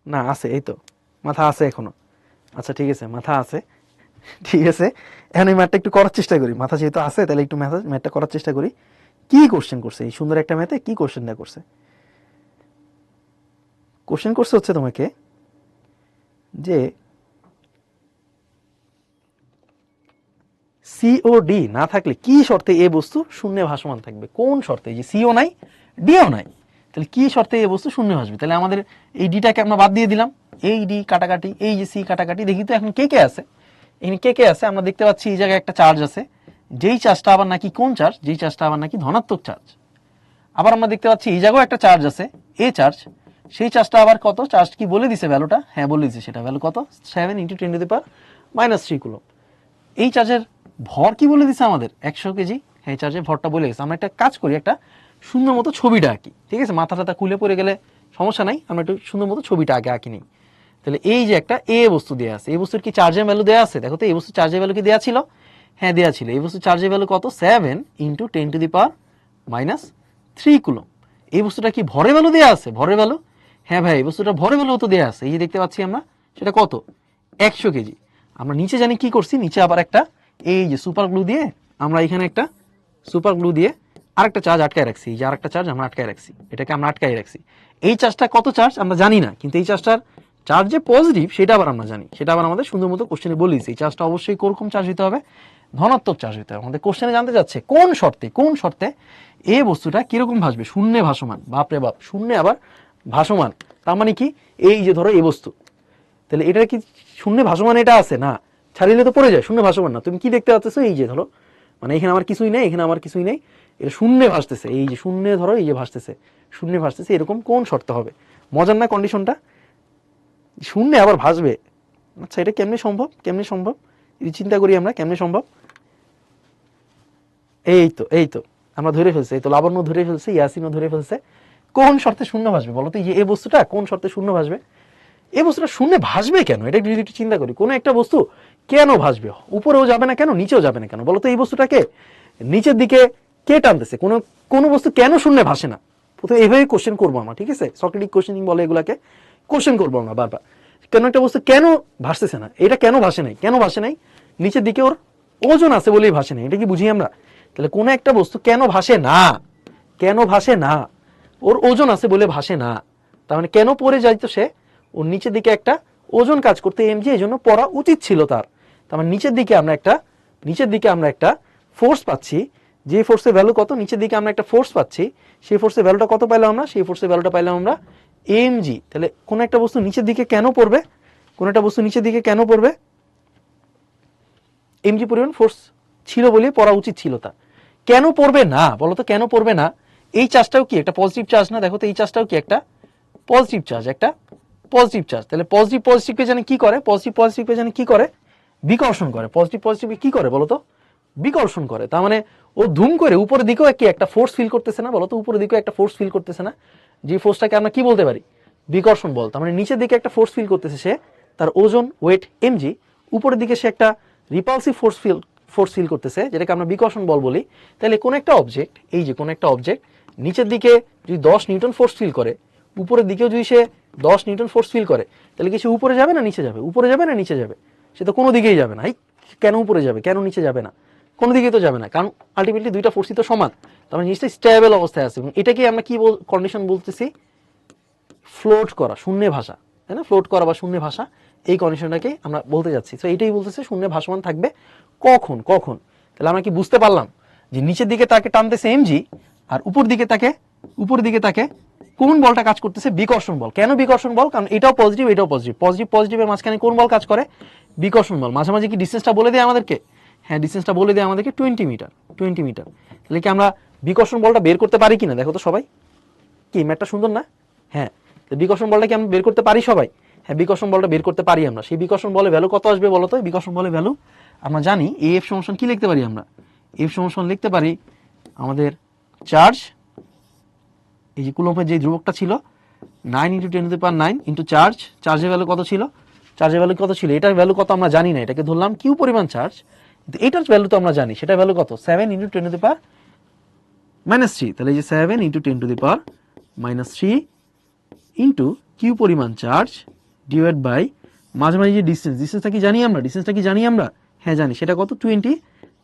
না, আছে, এই তো মাথা আছে এখনো। আচ্ছা ঠিক আছে, মাথা আছে, ঠিক আছে। এখন এই ম্যাটটা একটু করার চেষ্টা করি, মাথা যেহেতু আছে তাহলে একটু ম্যাথটা করার চেষ্টা করি। কি কোশ্চেন করছে এই সুন্দর একটা ম্যাথে? কি কোশ্চেনটা করছে? কোশ্চেন করছে হচ্ছে তোমাকে যে সিও ডি না থাকলে কি শর্তে এ বস্তু শূন্যে ভাসমান থাকবে? কোন শর্তে? যে সিও নাই, ডিও নাই, তাহলে কি শর্তে এ বস্তু শূন্য ভাসবে? তাহলে আমাদের এই ডিটাকে আমরা বাদ দিয়ে দিলাম, এই ডি কাটাকাটি, এই যে সি কাটাকাটি। দেখি তো এখন কে কে আছে, এখানে কে কে আছে? আমরা দেখতে পাচ্ছি এই জায়গায় একটা চার্জ আছে, যেই চার্জটা আবার নাকি কোন চার্জ? যেই চার্জটা আবার নাকি ধনাত্মক চার্জ। আবার আমরা দেখতে পাচ্ছি এই জায়গায় একটা চার্জ আছে, এ চার্জ, সেই চার্জটা আবার কত? চার্জ কি বলে দিছে ভ্যালুটা? হ্যাঁ বলে দিছে, সেটা ভ্যালু কত? 7 × 10⁻³ কুলম্ব। এই চার্জের ভর কি বলে দিছে আমাদের? 100 কেজি। হ্যাঁ, চার্জের ভরটা বলে গেছে। আমরা একটা কাজ করি, একটা সুন্দর মতো ছবিটা আঁকি, ঠিক আছে? মাথা টাথা খুলে পড়ে গেলে সমস্যা নাই, আমরা একটু সুন্দর মতো ছবিটা আগে আঁকি নিই। তাহলে এই যে একটা এ বস্তু দেওয়া আছে, এই বস্তুর কি চার্জের ভ্যালু দেওয়া আছে? দেখো তো, এই বস্তুর চার্জের ভ্যালু কি দেওয়া ছিল? হ্যাঁ দেওয়া ছিল। এই বস্তুর চার্জের ভ্যালু কত? 7 × 10⁻³ কুলম্ব। এই বস্তুটা কি ভরের ভ্যালু দেওয়া আছে? ভরের ভ্যালু, হ্যাঁ ভাই, এই বস্তুটা ভরের ভ্যালু তো দেওয়া আছে, এই যে দেখতে পাচ্ছি আমরা, সেটা কত? 100 কেজি। আমরা নিচে জানি কি করছি, নিচে আবার একটা এই যে সুপার গ্লু দিয়ে, আমরা এখানে একটা সুপার গ্লু দিয়ে আরেকটা চার্জ আটকায় রাখছি, এই যে আরেকটা চার্জ আমরা আটকায় রাখছি, এটাকে আমরা আটকায় রাখছি। এই চার্জটা কত চার্জ আমরা জানি না, কিন্তু এই চার্জটার চার্জ যে পজিটিভ সেটা আবার আমরা জানি, সেটা আবার আমাদের সুন্দর মতো কোশ্চেনে বলে দিয়েছি। এই চার্জটা অবশ্যই কোরকম চার্জ হতে হবে? ধনাত্মক চার্জ হতে হবে। আমাদের কোশ্চেনে জানতে যাচ্ছে কোন শর্তে, কোন শর্তে এই বস্তুটা কিরকম ভাসবে? শূন্যে ভাসমান। বাপরে বাপ, শূন্যে আবার ভাসমান, তার মানে কি? এই যে ধরো এই বস্তু, তাহলে এটা কি শূন্যে ভাসমান? এটা আছে না, ছাড়িলে তো পড়ে যায়, শূন্য ভাসমান না। তুমি কি দেখতে পাচ্ছ? এই যে ধরো, মানে এখানে আমার কিছুই নেই, এখানে আমার কিছুই নেই, এটা শূন্যে ভাসতেছে, এই যে শূন্যে ধরো, এই যে ভাসতেছে, শূন্যে ভাসতেছে, এরকম কোন শর্ত হবে? মজার না কন্ডিশনটা? শূন্যে আবার ভাসবে, আচ্ছা এটা কেমনে সম্ভব? কেমনে সম্ভব যদি চিন্তা করি আমরা, কেমনে সম্ভব? এই তো আমরা ধরে ফেলছি, এই তো লাবণ্য ধরে ফেলছে, ইয়াসিনও ধরে ফেলছে। কোন শর্তে শূন্য ভাসবে বলো তো? এই যে এই বস্তুটা কোন শর্তে শূন্য ভাসবে? এই বস্তুটা শূন্যে ভাসবে কেন? এটা যদি একটু চিন্তা করি, কোনো একটা বস্তু কেন ভাসবে? উপরেও যাবে না কেন, নিচেও যাবে না কেন? বলতো এই বস্তুটাকে নিচের দিকে কে টানতেছে? কোনো কোনো বস্তু কেন শূন্যে ভাসে না? প্রথমে এইভাবে কোশ্চেন করবো আমরা, ঠিক আছে? সক্রেটিক কোশ্চেনিং বলে এগুলাকে, কোশ্চেন করবো আমরা বারবার। কেন একটা বস্তু কেন ভাসতেছে না? এটা কেন ভাসে নাই? কেন ভাসে নাই? নিচের দিকে ওর ওজন আছে বলেই ভাসে নাই, এটা কি বুঝি আমরা? তাহলে কোনো একটা বস্তু কেন ভাসে না? কেন ভাসে না? ওর ওজন আছে বলে ভাসে না। তার মানে কেন পড়ে যাইতো সে? ওর নিচের দিকে একটা ওজন কাজ করতে এমজি, এই জন্য পড়া উচিত ছিল তার। তার মানে নিচের দিকে আমরা একটা ফোর্স পাচ্ছি, যে ফোর্সের ভ্যালু কত? নিচের দিকে আমরা একটা ফোর্স পাচ্ছি, সেই ফোর্সের ভ্যালুটা কত পাইলাম আমরা? সেই ফোর্সের ভ্যালুটা পাইলাম আমরা এমজি। তাহলে কোন একটা বস্তু নিচের দিকে কেন পড়বে? কোন একটা বস্তু নিচের দিকে কেন পড়বে? এমজি পরিমাণ ফোর্স ছিল বলে পড়া উচিত ছিল তার। কেন পড়বে না বলো তো, কেন পড়বে না? এই চার্জটাও কি একটা পজিটিভ চার্জ না? দেখো তো এই চার্জটাও কি একটা পজিটিভ চার্জ, একটা পজিটিভ চার্জ। তাহলে পজিটিভ পজিটিভকে জানি কি করে, পজিটিভ পজিটিভকে জানি কি করে, বিকর্ষণ করে। পজিটিভ পজিটিভকে কি করে বলো তো, বিকর্ষণ করে। তার মানে ও ধুম করে উপরের দিকেও কি একটা ফোর্স ফিল করতেছে না বলো তো, উপরের দিকেও একটা ফোর্স ফিল করতেছে না? যে ফোর্সটাকে আমরা কি বলতে পারি, বিকর্ষণ বল। তার মানে নিচের দিকে একটা ফোর্স ফিল করতেছে সে, তার ওজন ওয়েট mg, উপরের দিকে সে একটা রিপালসিভ ফোর্স ফিল করতেছে, যেটাকে আমরা বিকর্ষণ বল বলি। তাহলে কোন একটা অবজেক্ট, এই যে কোন একটা অবজেক্ট নিচের দিকে যদি 10 নিউটন ফোর্স ফিল করে, উপরের দিকেও যদি সে 10 নিউটন ফোর্স ফিল করে, তাহলে কি সে উপরে যাবে না নিচে যাবে? উপরে যাবে না নিচে যাবে? সে তো কোনো দিকেই যাবে না। কেন উপরে যাবে, কেন নিচে যাবে না? কোনো দিকে তো যাবে না, কারণ আলটিমেটলি দুইটা ফোর্সই তো সমান। তার মানে জিনিসটা স্টেবল অবস্থায় আছে, এবং এটাকে আমরা কি কন্ডিশন বলতেছি, ফ্লোট করা, শূন্যে ভাষা, তাই না? ফ্লোট করা বা শূন্যে ভাষা, এই কন্ডিশনটাকে আমরা বলতে যাচ্ছি। তো এইটাই বলতেছে শূন্যে ভাসমান থাকবে কখন কখন। তাহলে আমরা কি বুঝতে পারলাম যে নিচের দিকে তাকে টানতেছে mg, আর উপর দিকে তাকে কোন বলটা কাজ করতেছে, বিকর্ষণ বল। কেন বিকর্ষণ বল? কারণ এটাও পজিটিভ, এটাও পজিটিভ, পজিটিভ পজিটিভের মাঝখানে কোন বল কাজ করে, বিকর্ষণ বল। মাঝামাঝি কি ডিস্টেন্সটা বলে দেয় আমাদেরকে? হ্যাঁ, ডিস্টেন্সটা বলে দেয় আমাদেরকে 20 মিটার, 20 মিটার। তাহলে কি আমরা বিকর্ষণ বলটা বের করতে পারি কিনা দেখো তো সবাই, কি ম্যাটটা সুন্দর না? হ্যাঁ, বিকর্ষণ বলটা কি আমরা বের করতে পারি সবাই? হ্যাঁ, বিকর্ষণ বলটা বের করতে পারি আমরা। সেই বিকর্ষণ বলে ভ্যালু কত আসবে বলো তো? বিকর্ষণ বলে ভ্যালু আমরা জানি, এফ সমান কি লিখতে পারি আমরা, এফ সমান লিখতে পারি আমাদের চার্জ, এই যে কুলম্বের যে ধ্রুবকটা ছিল 9 × 10⁹ ইন্টু চার্জ, চার্জের ভ্যালু কত ছিল, চার্জের ভ্যালু কত ছিল, এটার ভ্যালু কত আমরা জানি না, এটাকে ধরলাম কিউ পরিমাণ চার্জ, কিন্তু এটার ভ্যালু তো আমরা জানি, সেটার ভ্যালু কত, 7 × 10⁻³ তাহলে এই যে 7 × 10⁻³ ইন্টু কিউ পরিমাণ চার্জ ডিভাইড বাই মাঝামাঝি যে ডিস্টেন্সটা কি জানি আমরা, ডিস্টেন্সটা কি জানি আমরা? হ্যাঁ জানি, সেটা কত, 20,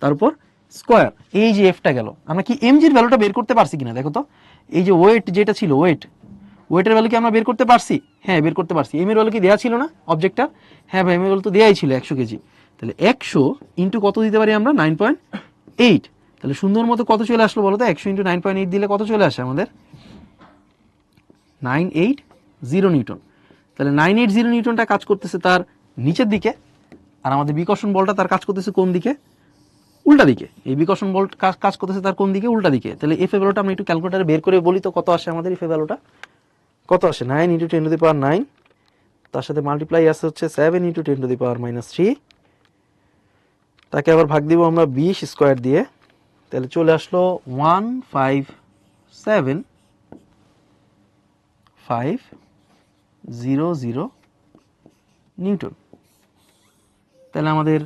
তারপর স্কোয়ার। এই যে এফটা গেল, আমরা কি এমজির ভ্যালুটা বের করতে পারছি কিনা দেখো তো। এই যে ওয়েট যেটা ছিল, ওয়েটের ভ্যালু কি আমরা বের করতে পারছি? হ্যাঁ, বের করতে পারছি। এম এর ভ্যালু কি দেওয়া ছিল না অবজেক্টটা? হ্যাঁ ভাই, এম এর ভ্যালু তো দেওয়াই ছিল 100 কেজি। তাহলে 100 ইন্টু কত দিতে পারি আমরা, 9.8। তাহলে সুন্দর মতো কত চলে আসলো বলো তো, 100 ইন্টু 9.8 দিলে কত চলে আসে আমাদের, 980 নিউটন। তাহলে 980 নিউটনটা কাজ করতেছে তার নিচের দিকে, আর আমাদের বিকর্ষণ বলটা তার কাজ করতেছে কোন দিকে, উল্টা দিকে। এই বিকর্ষণ বল কাজ করতেছে তার কোন দিকে, উল্টা দিকে। তাহলে এফ এর ভ্যালুটা আমরা একটু ক্যালকুলেটরে বের করে বলি তো, কত আসে আমাদের এফ এর ভ্যালুটা, কত আসে, 9 × 10⁻৯, তার সাথে মাল্টিপ্লাই আসে হচ্ছে 7 × 10⁻³ তাকে আবার ভাগ দিব আমরা 20 স্কোয়ার দিয়ে, তাহলে চলে আসলো 157,500 নিউটন। তাহলে আমাদের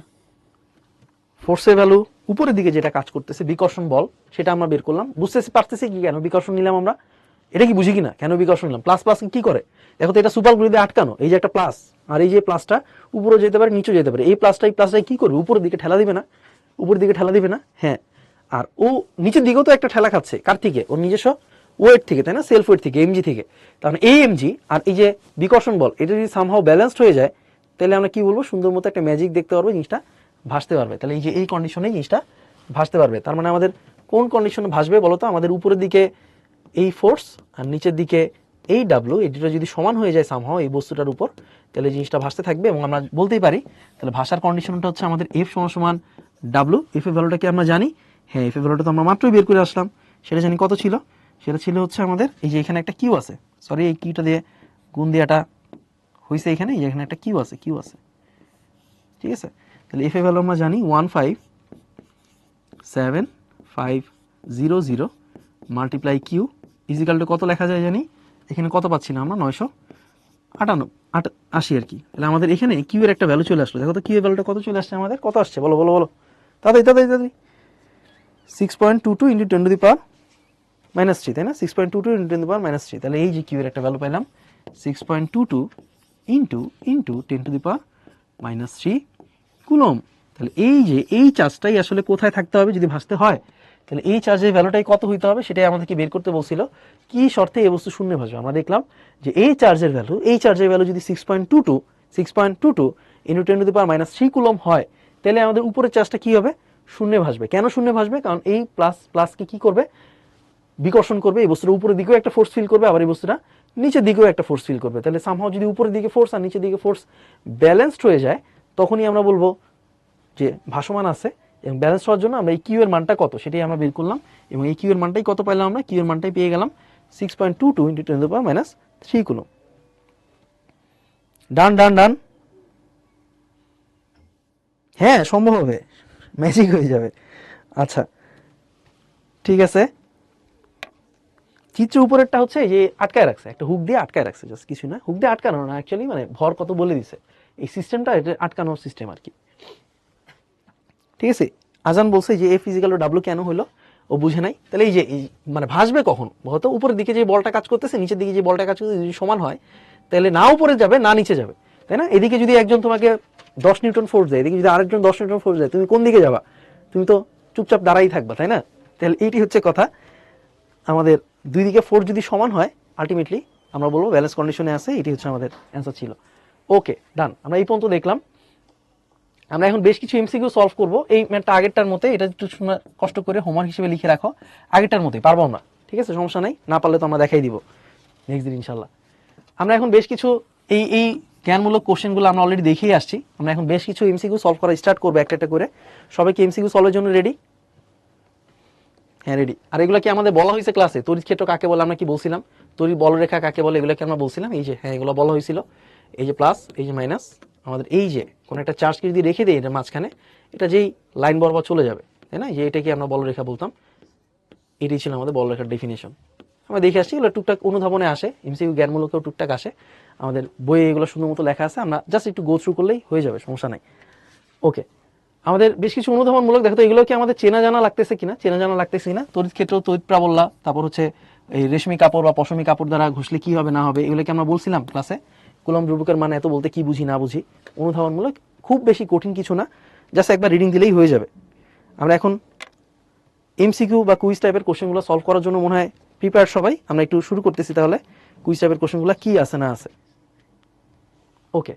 ফোর্সের ভ্যালু উপরের দিকে যেটা কাজ করতেছে বিকর্ষণ বল, সেটা আমরা বের করলাম। বুঝতে পারতেছি কি কেন বিকর্ষণ নিলাম আমরা, এটা কি বুঝি কিনা, কেন বিকর্ষণ নিলাম? প্লাস প্লাস কি করে দেখো তো, এটা সুপার গ্লু দিয়ে আটকানো, এই যে একটা প্লাস, আর এই যে প্লাসটা উপরে যেতে পারে নিচে যেতে পারে, এই প্লাসটাই কি করবে, উপরের দিকে ঠেলা দিবে না, উপরের দিকে ঠেলা দিবে না। হ্যাঁ, আর ও নিচের দিকেও তো একটা ঠেলা খাচ্ছে, কার থেকে, ওর নিজস্ব ওয়েট থেকে, তাই না, সেলফ ওয়েট থেকে, এমজি থেকে। তার এই এমজি আর এই যে বিকর্ষণ বল, এটা যদি সামহাও ব্যালেন্সড হয়ে যায়, তাহলে আমরা কি বলবো, সুন্দর মতো একটা ম্যাজিক দেখতে পারবো, জিনিসটা ভাসতে পারবে। তাহলে এই যে এই কন্ডিশনে জিনিসটা ভাসতে পারবে। তার মানে আমাদের কোন কন্ডিশনে ভাসবে বলতো, আমাদের উপরের দিকে এই ফোর্স আর নিচের দিকে এই ডাব্লু, এই দুটো যদি সমান হয়ে যায় সামহাও এই বস্তুটার উপর, তাহলে জিনিসটা ভাসতে থাকবে। এবং আমরা বলতেই পারি তাহলে ভাষার কন্ডিশনটা হচ্ছে আমাদের এফ সমান ডাব্লু। এফ এর ভ্যালুটা কি আমরা জানি? হ্যাঁ, এফ এর ভ্যালুটা তো আমরা মাত্রই বের করে আসলাম। সেটা জানি কত ছিল, সেটা ছিল হচ্ছে আমাদের এই যে এখানে একটা কিউ আছে, সরি এই কিউটা দিয়ে গুণ দিয়াটা হয়েছে এখানে, এই যে এখানে একটা কিউ আছে, ঠিক আছে। তাহলে এফ এর ভ্যালু আমরা জানি 157,500 মাল্টিপ্লাই কিউ ইজিক্যাল টু কত লেখা যায় জানি, এখানে কত পাচ্ছি না আমরা, 988 আর কি। তাহলে আমাদের এখানে কিউ এর একটা ভ্যালু চলে আসলো। দেখো তো কিউ এর ভ্যালুটা কত চলে আসছে আমাদের, কত আসছে বলো বলো বলো, তাড়াতাড়ি 6.22 × 10⁻³ তাই না, 6.22 × 10⁻³। তাহলে এই যে কিউ এর একটা ভ্যালু পাইলাম 6.22 ইন্টু 10⁻³ কুলম। তাহলে এই যে এই চার্জটাই আসলে কোথায় থাকতে হবে যদি ভাসতে হয়, তাহলে এই চার্জের ভ্যালুটাই কত হইতে হবে, সেটাই আমাদেরকে বের করতে বলছিল। কি শর্তে এই বস্তু শূন্য ভাসবে, আমরা দেখলাম যে এই চার্জের ভ্যালু যদি 6.22 ইন্টু 10⁻³ কুলম হয়, তাহলে আমাদের উপরের চার্জটা কি হবে, শূন্য ভাসবে। কেন শূন্য ভাসবে? কারণ এই প্লাসকে কি করবে, বিকর্ষণ করবে, এই বস্তুটা উপরের দিকেও একটা ফোর্স ফিল করবে, আবার এই বস্তুটা নিচের দিকেও একটা ফোর্স ফিল করবে। তাহলে সামহাও যদি উপরের দিকে ফোর্স আর নিচের দিকে ফোর্স ব্যালেন্সড হয়ে যায়, তখনই আমরা বলবো যে ভাসমান আছে এবং ব্যালেন্স হওয়ার জন্য আমরা এই কিউ এর মানটা কত সেটাই আমরা বের করলাম, এবং এই কিউ এর মানটাই কত পাইলাম আমরা, কিউ এর মানটাই পেয়ে গেলাম 6.22 × 10⁻³ কুলম্ব। ডান ডান ডান, হ্যাঁ সম্ভব হবে, ম্যাজিক হয়ে যাবে। আচ্ছা ঠিক আছে, চিত্র উপরেরটা হচ্ছে যে আটকায় রাখছে, একটা হুক দিয়ে আটকায় রাখছে, জাস্ট কিছু না, হুক দিয়ে আটকানো না অ্যাকচুয়ালি, মানে ভর কত বলে দিছে, এই সিস্টেমটা এটা আটকানোর সিস্টেম আর কি। ঠিক আছে, আজান বলছে যে এফ ইজিক্যাল টু ডাব্লিউ কেন হলো, ও বুঝে নাই। তাহলে এই যে মানে ভাসবে কখন, হয়তো উপরের দিকে যে বলটা কাজ করতেছে নিচের দিকে যে বলটা কাজ করতেছে যদি সমান হয়, তাহলে না উপরে যাবে না নিচে যাবে, তাই না? এদিকে যদি একজন তোমাকে 10 নিউটন ফোর্স দেয়, এদিকে যদি আরেকজন 10 নিউটন ফোর্স দেয়, তুমি কোন দিকে যাবা? তুমি তো চুপচাপ দাঁড়াই থাকবা, তাই না? তাহলে এইটি হচ্ছে কথা, আমাদের দুই দিকে ফোর্স যদি সমান হয় আলটিমেটলি আমরা বলবো ব্যালেন্স কন্ডিশনে আছে, এটি হচ্ছে আমাদের অ্যান্সার ছিল। ওকে ডান, আমরা এই পর্যন্ত দেখলাম। আমরা এখন বেশ কিছু এমসিকিউ সলভ করব, এই ম্যাথটা আগেরটার মতে, এটা একটু কষ্ট করে হোমওয়ার্ক হিসেবে লিখে রাখো, আগেরটার মতোই পারবো আমরা, ঠিক আছে, সমস্যা নাই, না পারলে তো আমরা দেখাই দিব নেক্সট দিন ইনশাল্লাহ। আমরা এখন বেশ কিছু এই জ্ঞানমূলক কোশ্চেনগুলো আমরা অলরেডি দেখিয়ে আসছি, আমরা এখন বেশ কিছু এমসিকিউ সলভ করা স্টার্ট করবো একটা একটা করে। সবাইকে এমসিকিউ সলভের জন্য রেডি? হ্যাঁ রেডি। আর এগুলো কি আমাদের বলা হয়েছে ক্লাসে? তড়িৎ ক্ষেত্র কাকে বলে আমরা কি বলছিলাম, তড়িৎ বলরেখা কাকে বলে, এগুলো কি আমরা বলছিলাম? এই যে হ্যাঁ এগুলো বলা হয়েছিল, এই যে প্লাস এই যে মাইনাস, আমাদের এই যে কোনো একটা চার্জকে যদি রেখে দিই এটা মাঝখানে, এটা যেই লাইন বরাবর চলে যাবে, তাই না, যে এটাকে আমরা বলরেখা বলতাম, এটাই ছিল আমাদের বলরেখার ডেফিনেশন। আমরা দেখে আসছি এগুলো টুকটাক অনুধাবনে আসে, এমসিকিউ জ্ঞানমূলকেও টুকটাক আসে, আমাদের বইয়ে এগুলো সুন্দর মতো লেখা আছে, আমরা জাস্ট একটু গো থ্রু করলেই হয়ে যাবে, সমস্যা নাই। ওকে, আমাদের বেশ কিছু অনুধাবনমূলক, দেখো তো এগুলো কি আমাদের চেনা জানা লাগতেছে কিনা, চেনা জানা লাগতেছে কিনা। তড়িৎ ক্ষেত্র, তড়িৎ প্রাবল্য, তারপর হচ্ছে এই রেশমি কাপড় বা পশমি কাপড় দ্বারা ঘষলে কি হবে না হবে, এগুলো কি আমরা বলছিলাম ক্লাসে? কুলম্ব ধ্রুবকের মানে এত বলতে কি বুঝি না বুঝি, অনুধাবনমূলক, খুব বেশি কঠিন কিছু না, জাস্ট একবার রিডিং দিলেই হয়ে যাবে। আমরা এখন এমসিকিউ বা কুইজ টাইপের কোশ্চেনগুলো সলভ করার জন্য মনে হয় প্রিপেয়ার সবাই, আমরা একটু শুরু করতেছি তাহলে কুইজ টাইপের কোশ্চেনগুলো কি আছে না আছে। ওকে,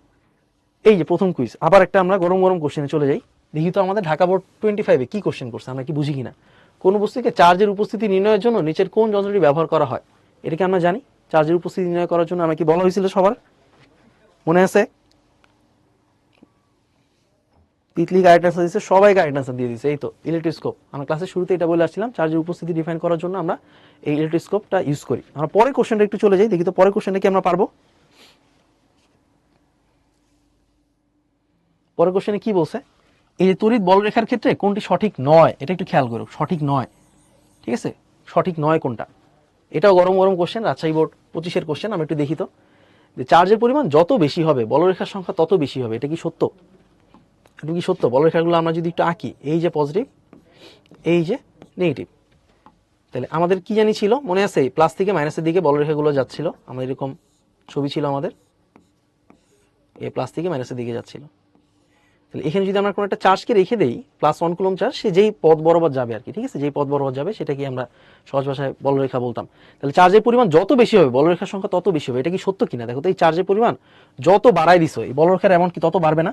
এই যে প্রথম কুইজ, আবার একটা আমরা গরম গরম কোশ্চেনে চলে যাই। দেখি তো আমাদের ঢাকা বোর্ড 25-এ কি কোশ্চেন করছে, আমরা কি বুঝি কিনা। কোন বস্তুকে চার্জের উপস্থিতি নির্ণয়ের জন্য নিচের কোন যন্ত্রটি ব্যবহার করা হয়? এটাকে আমরা জানি, চার্জের উপস্থিতি নির্ণয় করার জন্য আমরা কি বলা হয়েছিল সবার মনে আছে? তিতলি গাইড আনসার দিচ্ছে, সবাই গাইড আনসার দিয়ে দিচ্ছে, এই তো ইলেকট্রোস্কোপ। আমরা ক্লাসের শুরুতে এটা বলে আসছিলাম, চার্জের উপস্থিতি ডিফাইন করার জন্য আমরা এই ইলেকট্রোস্কোপটা ইউজ করি। আমরা পরের কোশ্চেনটা একটু চলে যাই, দেখি তো পরের কোশ্চেনটা কি আমরা পারবো। পরের কোশ্চেনে কি বলছে, এই যে তড়িৎ বলরেখার ক্ষেত্রে কোনটি সঠিক নয়, এটা একটু খেয়াল করো, সঠিক নয়, ঠিক আছে, সঠিক নয় কোনটা। এটাও গরম গরম কোশ্চেন, রাজশাহী বোর্ড 25-এর কোশ্চেন। আমরা একটু দেখি তো, যে চার্জের পরিমাণ যত বেশি হবে বলরেখার সংখ্যা তত বেশি হবে, এটা কি সত্য? এটা কি সত্য? বলরেখাগুলো আমরা যদি একটু আঁকি, এই যে পজিটিভ, এই যে নেগেটিভ, তাহলে আমাদের কি জানি ছিল মনে আছে, প্লাস থেকে মাইনাসের দিকে বলরেখাগুলো যাচ্ছিল, আমাদের এরকম ছবি ছিল আমাদের, এই প্লাস থেকে মাইনাসের দিকে যাচ্ছিল। তাহলে এখানে যদি আমরা কোনো একটা চার্জকে রেখে দেই +1 কুলম্ব চার্জ, সে যেই পথ বরাবর যাবে আর কি, ঠিক আছে, যেই পথ বরাবর যাবে সেটাকে আমরা সহজ ভাষায় বলরেখা বলতাম। তাহলে চার্জের পরিমাণ যত বেশি হবে বলরেখার সংখ্যা তত বেশি হবে, এটা কি সত্য কিনা দেখো তো। এই চার্জের পরিমাণ যত বাড়াই দিছো এই বলরেখার এমন কি তত বাড়বে না,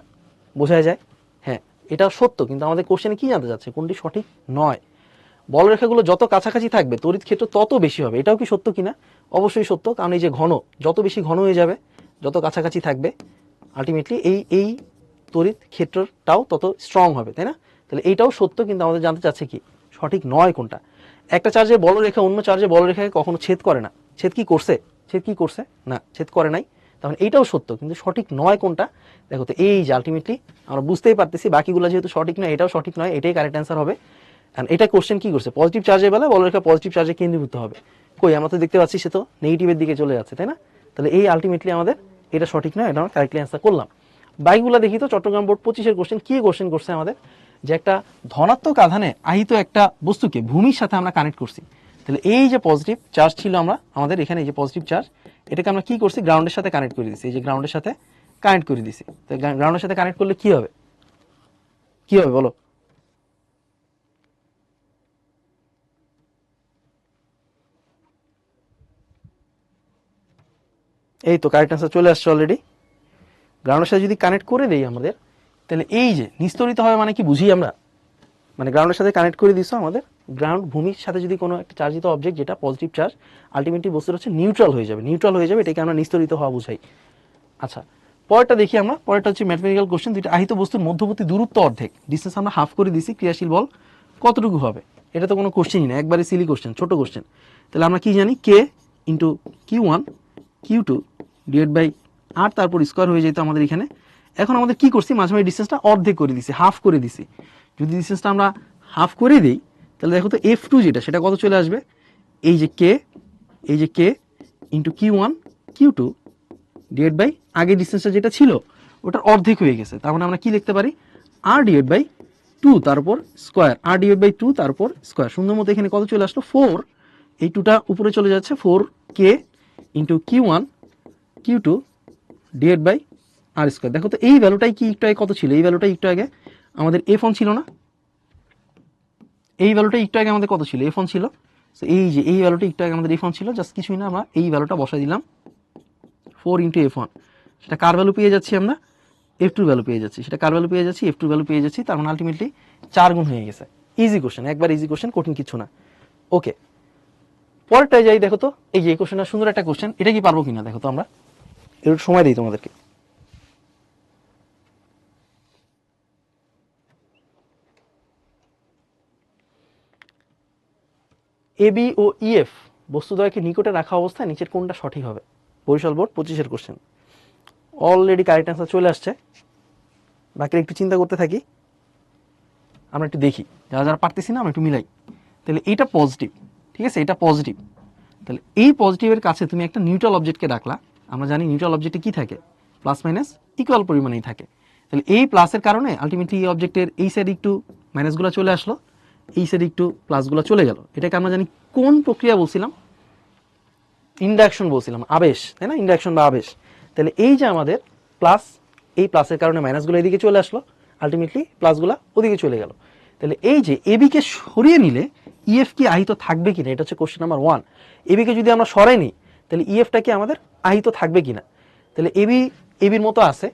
বোঝা যায়? হ্যাঁ এটা সত্য, কিন্তু আমাদের কোশ্চেনে কি জানতে চাচ্ছে, কোনটি সঠিক নয়। বলরেখাগুলো যত কাছাকাছি থাকবে তড়িৎ ক্ষেত্র তত বেশি হবে, এটাও কি সত্য কিনা? অবশ্যই সত্য, কারণ এই যে ঘন, যত বেশি ঘন হয়ে যাবে, যত কাছাকাছি থাকবে, আলটিমেটলি এই তড়িৎ ক্ষেত্রটাও তত স্ট্রং হবে, তাই না? তাহলে এইটাও সত্য, কিন্তু আমাদের জানতে চাচ্ছে কি সঠিক নয় কোনটা। একটা চার্জের বলরেখা অন্য চার্জের বলরেখাকে কখনো ছেদ করে না, ছেদ কি করছে? ছেদ কি করছে? না, ছেদ করে নাই। তখন এইটাও সত্য, কিন্তু সঠিক নয় কোনটা দেখো তো। এই যে আলটিমেটলি আমরা বুঝতেই পারতেছি বাকিগুলো যেহেতু সঠিক নয়, এটাও সঠিক নয়, এটাই কারেক্ট অ্যান্সার হবে। এন্ড এটা কোশ্চেন কি করছে, পজিটিভ চার্জের বেলায় বলরেখা পজিটিভ চার্জে কেন্দ্রীভূত হবে, কই আমরা তো দেখতে পাচ্ছি সে তো নেগেটিভের দিকে চলে যাচ্ছে, তাই না? তাহলে এই আলটিমেটলি আমাদের এটা সঠিক নয়, এটা আমরা কারেক্টলি অ্যান্সার করলাম। বাইকগুলো দেখি তো, চট্টগ্রাম বোর্ড 25-এর কোশ্চেন কি কোশ্চেন করছে আমাদের, যে একটা ধনাত্মক আধানে আহিত একটা বস্তুকে ভূমির সাথে আমরা কানেক্ট করছি। তাহলে এই যে পজিটিভ চার্জ ছিল আমাদের এখানে, এই যে পজিটিভ চার্জ, এটাকে আমরা কি করছি, গ্রাউন্ডের সাথে কানেক্ট করে দিছি, এই যে গ্রাউন্ডের সাথে কানেক্ট করে দিছি। তো গ্রাউন্ডের সাথে কানেক্ট করলে কি হবে, কি হবে বলো? এই তো কারেক্ট অ্যান্সার চলে আসছে অলরেডি। গ্রাউন্ডের সাথে যদি কানেক্ট করে দেই আমাদের, তাহলে এই যে নিস্তরিত হবে মানে কি বুঝি আমরা, মানে গ্রাউন্ডের সাথে কানেক্ট করে দিছো আমাদের, গ্রাউন্ড ভূমির সাথে যদি কোনো একটা চার্জিত অবজেক্ট যেটা পজিটিভ চার্জ, আলটিমেটলি বস্তুটা হচ্ছে নিউট্রাল হয়ে যাবে, নিউট্রাল হয়ে যাবে, এটাকে আমরা নিস্তরিত হওয়া বুঝাই। আচ্ছা, পরেরটা দেখি আমরা, পরেরটা হচ্ছে ম্যাথমেটিক্যাল কোশ্চেন, দুইটা আহিত বস্তুর মধ্যবর্তী দূরত্ব অর্ধেক, ডিসটেন্স আমরা হাফ করে দিছি, ক্রিয়াশীল বল কতটুকু হবে? এটা তো কোনো কোশ্চেনই না, একবারে সিলি কোশ্চেন, ছোট কোশ্চেন। তাহলে আমরা কি জানি, K into Q1 Q2 divide by R তারপর স্কোয়ার হয়ে যেত আমাদের এখানে। এখন আমাদের কি করছি, মাঝামাঝি ডিসটেন্সটা অর্ধেক করে দিছি, হাফ করে দিছি। যদি ডিসটেন্সটা আমরা হাফ করে দিই তাহলে দেখো তো F2 যেটা, সেটা কত চলে আসবে, এই যে কে into Q1 Q2 divide by আগের ডিসটেন্সটা যেটা ছিল ওটার অর্ধেক হয়ে গেছে। তার মানে আমরা কি লিখতে পারি, আর ডিভাইড বাই 2 তারপর স্কোয়ার, আর ডিভাইড বাই 2 তারপর স্কোয়ার। সুন্দর মতো এখানে কত চলে আসলো, 4, এই 2টা উপরে চলে যাচ্ছে, 4K into Q1 Q2 divide by R square. দেখো তো এই ভ্যালুটাই কি একটু আগে কত ছিল, এই ভ্যালুটাই একটু আগে আমাদের F1 ছিল না, এই ভ্যালুটা একটু আগে আমাদের কত ছিল, F1 ছিল। সো এই যে এই ভ্যালুটা একটু আগে আমাদের F1 ছিল, জাস্ট কিছুই না, আমরা এই ভ্যালুটা বসাই দিলাম 4 ইন্টু F1। সেটা কার ভ্যালু পেয়ে যাচ্ছি আমরা, F2 ভ্যালু পেয়ে যাচ্ছি, সেটা কার ভ্যালু পেয়ে যাচ্ছি, F2 ভ্যালু পেয়ে যাচ্ছি। তার মানে আলটিমেটলি 4 গুণ হয়ে গেছে। ইজি কোশ্চেন, একবার ইজি কোশ্চেন, কঠিন কিছু না। ওকে, পরেরটায় যাই। দেখো তো এই যে এই কোশ্চেনটা সুন্দর একটা কোশ্চেন, এটা কি পারবো কিনা দেখো তো আমরা, একটু সময় দিই তোমাদেরকে। AB ও EF বস্তুদ্বয়কে নিকটে রাখা অবস্থায় নিচের কোনটা সঠিক হবে? বরিশাল বোর্ড 25-এর কোশ্চেন। অলরেডি কারেক্ট অ্যান্সার চলে আসছে, বাকি একটু চিন্তা করতে থাকি, আমরা একটু দেখি, যারা যারা পারতেছি না আমরা একটু মিলাই। তাহলে এইটা পজিটিভ, ঠিক আছে, এটা পজিটিভ। তাহলে এই পজিটিভের কাছে তুমি একটা নিউট্রাল অবজেক্টকে রাখলা, আমরা জানি নিউট্রাল অবজেক্টে কি থাকে, প্লাস মাইনাস ইকুয়াল পরিমাণেই থাকে। তাহলে এই প্লাসের কারণে আলটিমেটলি এই অবজেক্টের এই সাইডে একটু মাইনাসগুলো চলে আসলো, এই সাইডে একটু প্লাসগুলো চলে গেল। এটাকে আমরা জানি কোন প্রক্রিয়া বলছিলাম, ইন্ডাকশন বলছিলাম, আবেশ, তাই না, ইন্ডাকশন বা আবেশ। তাহলে এই যে আমাদের প্লাস, এই প্লাসের কারণে মাইনাসগুলো এদিকে চলে আসলো, আলটিমেটলি প্লাসগুলো ওদিকে চলে গেল। তাহলে এই যে এবিকে সরিয়ে নিলে ইএফ কি আহিত থাকবে কিনা, এটা হচ্ছে কোশ্চেন নাম্বার 1। এবিকে যদি আমরা সরাই নিই তাহলে ইএফটা কি আমাদের আহিত থাকবে কিনা। তাহলে এবির মতো আছে,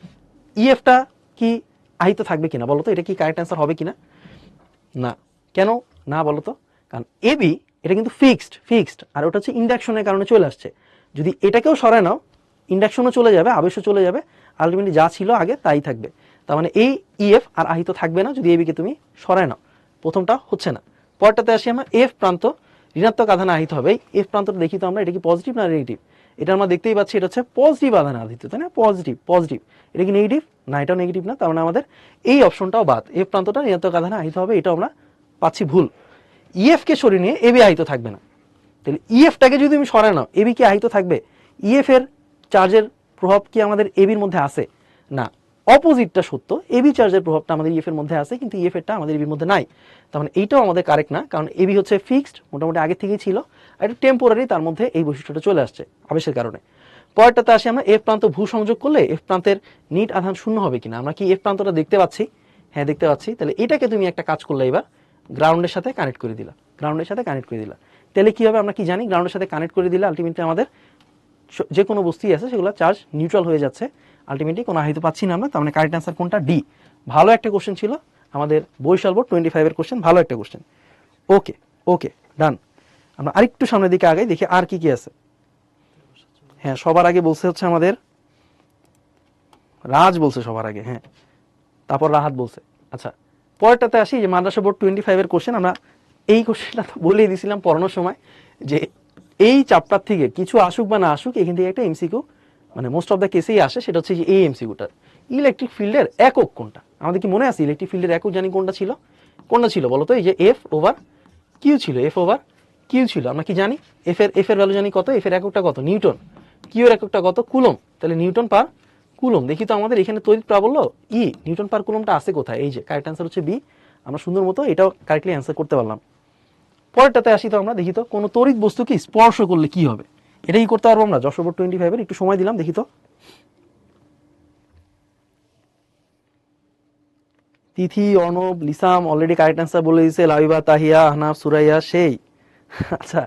ইএফটা কি আহিত থাকবে কিনা বলো তো, এটা কি কারেক্ট অ্যান্সার হবে কিনা? না। কেন না বলো তো? কারণ এবি এটা কিন্তু ফিক্সড, আর ওটা হচ্ছে ইন্ডাকশনের কারণে চলে আসছে। যদি এটাকেও সরায় নাও, ইন্ডাকশনও চলে যাবে, আবেশও চলে যাবে, আলটিমেটলি যা ছিল আগে তাই থাকবে। তার মানে এই ইএফ আর আহিত থাকবে না যদি এবিকে তুমি সরায় নাও। প্রথমটা হচ্ছে না। পরটাতে আসি আমরা, এফ প্রান্ত ঋণাত্মক আধানে আহিত হবে। এফ প্রান্তটা দেখি তো আমরা, এটা কি পজিটিভ না নেগেটিভ? এটা আমরা দেখতেই পাচ্ছি, এটা হচ্ছে পজিটিভ আধানে আহিত, তাই না, পজিটিভ। এটা কি নেগেটিভ না? এটাও নেগেটিভ না, তার মানে আমাদের এই অপশনটাও বাদ। এফ প্রান্তটা ঋণাত্মক আধানে আহিত হবে, এটাও আমরা পাচ্ছি ভুল। ইএফকে সরিয়ে নিয়ে এবি আহিত থাকবে না। তাহলে ইএফটাকে যদি তুমি সরায় নাও, এবি কি আহিত থাকবে? ইএফ এর চার্জের প্রভাব কি আমাদের এবির মধ্যে আছে? না, অপোজিটটা সত্য, এবি চার্জের প্রভাবটা আমাদের ইএফ এর মধ্যে আছে, কিন্তু ইএফ এরটা আমাদের এবির মধ্যে নাই। তার মানে এইটাও আমাদের কারেক্ট না, কারণ এবি হচ্ছে ফিক্সড, মোটামুটি আগে থেকেই ছিল, আর এটা টেম্পোরারি, তার মধ্যে এই বৈশিষ্ট্যটা চলে আসছে আবেশের কারণে। পরেরটাতে আসি আমরা, এফ প্রান্ত ভূ সংযোগ করলে এফ প্রান্তের নিট আধান শূন্য হবে কিনা। আমরা কি এফ প্রান্তটা দেখতে পাচ্ছি? হ্যাঁ দেখতে পাচ্ছি। তাহলে এটাকে তুমি একটা কাজ করলে, এবার গ্রাউন্ডের সাথে কানেক্ট করে দিলা, তাহলে কি হবে? আমরা কি জানি, গ্রাউন্ডের সাথে কানেক্ট করে দিলে আলটিমেটলি আমাদের যে কোনো বস্তুই আছে সেগুলো চার্জ নিউট্রাল হয়ে যাচ্ছে, আলটিমেটলি কোনো আহিত পাচ্ছি না আমরা। তার মানে কারেক্ট অ্যান্সার কোনটা? ডি। ভালো একটা কোশ্চেন ছিল আমাদের বরিশাল বোর্ড 25-এর কোশ্চেন, ভালো একটা কোশ্চেন। ওকে ডান। আমরা আরেকটু সামনের দিকে আগাই, দেখি আর কি কি আছে। হ্যাঁ, সবার আগে বলছে হচ্ছে আমাদের রাজ বলছে সবার আগে, হ্যাঁ, তারপর রাহাত বলছে। আচ্ছা, পরেরটাতে আসি, যে মাদ্রাসা বোর্ড 25-এর কোশ্চেন। আমরা এই কোশ্চেনটা তো বলেই দিয়েছিলাম পড়ানোর সময়, যে এই চ্যাপ্টার থেকে কিছু আসুক বা না আসুক, এখান থেকে একটা এমসিকিউ মানে মোস্ট অফ দ্য কেসেই আসে, সেটা হচ্ছে যে এই এমসিকিউটা, ইলেকট্রিক ফিল্ডের একক কোনটা? আমাদের কি মনে আছে ইলেকট্রিক ফিল্ডের একক জানি কোনটা ছিল বলো তো? এই যে এফ ওভার কিউ ছিল, আমরা কি জানি? এফ এর ভ্যালু জানি কত, এফ এর এককটা কত? নিউটন। কিউ এর এককটা কত? কুলম। তাহলে নিউটন পার কুলম। দেখি তো আমাদের এখানে তড়িৎ প্রাবল্য ই, নিউটন পার কুলমটা আছে কোথায়? এই যে কারেক্ট অ্যান্সার হচ্ছে বি। আমরা সুন্দর মতো এটাও কারেক্টলি অ্যান্সার করতে পারলাম। পরেরটাতে আসি তো আমরা, দেখি তো কোনো তড়িৎ বস্তুকে স্পর্শ করলে কি হবে? এটাই করতে পারবো আমরা যশোর বোর্ড 25-এর। একটু সময় দিলাম, দেখি তো। তিথি, অর্ণব, লিসাম অলরেডি কারেক্ট অ্যান্সার বলে দিয়েছে, লাবিবা, তাহিয়া, আহনাফ, সুরাইয়া, সেই। আচ্ছা,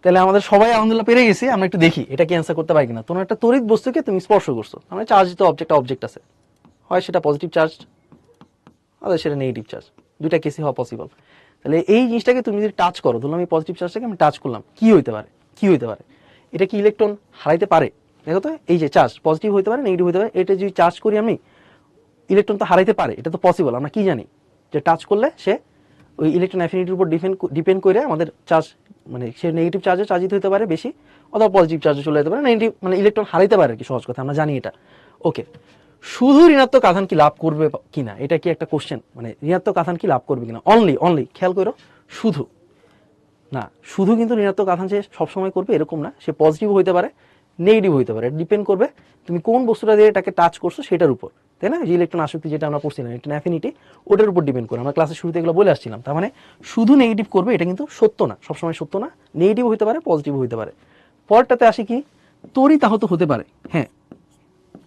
তাহলে আমাদের সবাই আলহামদুলিল্লাহ পেরে গেছি। আমরা একটু দেখি এটা কি অ্যান্সার করতে পারি কিনা। তোমার একটা তড়িৎ বস্তুকে তুমি স্পর্শ করছো, মানে চার্জিত অবজেক্ট আছে, হয় সেটা পজিটিভ চার্জ, অথবা সেটা নেগেটিভ চার্জ, দুইটা কেসই হওয়া পসিবল। তাহলে এই জিনিসটাকে তুমি যদি টাচ করো, ধরলাম এই পজিটিভ চার্জটাকে আমি টাচ করলাম, কি হইতে পারে? এটা কি ইলেকট্রন হারাইতে পারে? দেখো তো এই যে চার্জ পজিটিভ হতে পারে নেগেটিভ হতে পারে, এটা যদি চার্জ করি আমি ইলেকট্রন তো হারাইতে পারে, এটা তো পসিবল। আমরা কি জানি যে টাচ করলে সে ওই ইলেকট্রন অ্যাফিনিটির উপর ডিপেন্ড করে আমাদের চার্জ মানে সে নেগেটিভ চার্জে চার্জিত হতে পারে বেশি, অথবা পজিটিভ চার্জে চলে যেতে পারে, নেগেটিভ মানে ইলেকট্রন হারাইতে পারে আর কি, সহজ কথা আমরা জানি এটা। ওকে, শুধু ঋণাত্মক আধান কি লাভ করবে কিনা, এটা কি একটা কোশ্চেন, মানে ঋণাত্মক আধান কি লাভ করবে কিনা, অনলি খেয়াল করো, শুধু না, শুধু কিন্তু ঋণাত্মক আধান সে সবসময় করবে এরকম না, সে পজিটিভ হইতে পারে নেগেটিভ হইতে পারে, ডিপেন্ড করবে তুমি কোন বস্তুটা দিয়ে এটাকে টাচ করছো সেটার উপর, তাই না? যে ইলেকট্রন আসক্তি যেটা আমরা পড়ছিলাম ইলেকট্রন অ্যাফিনিটি, ওটার উপর ডিপেন্ড করে, আমরা ক্লাসের শুরুতে এগুলো বলে আসছিলাম। তার মানে শুধু নেগেটিভ করবে এটা কিন্তু সত্য না, সবসময় সত্য না, নেগেটিভ হইতে পারে পজিটিভ হইতে পারে। পরটাতে আসি কি, তড়িতাহত হতে পারে। হ্যাঁ,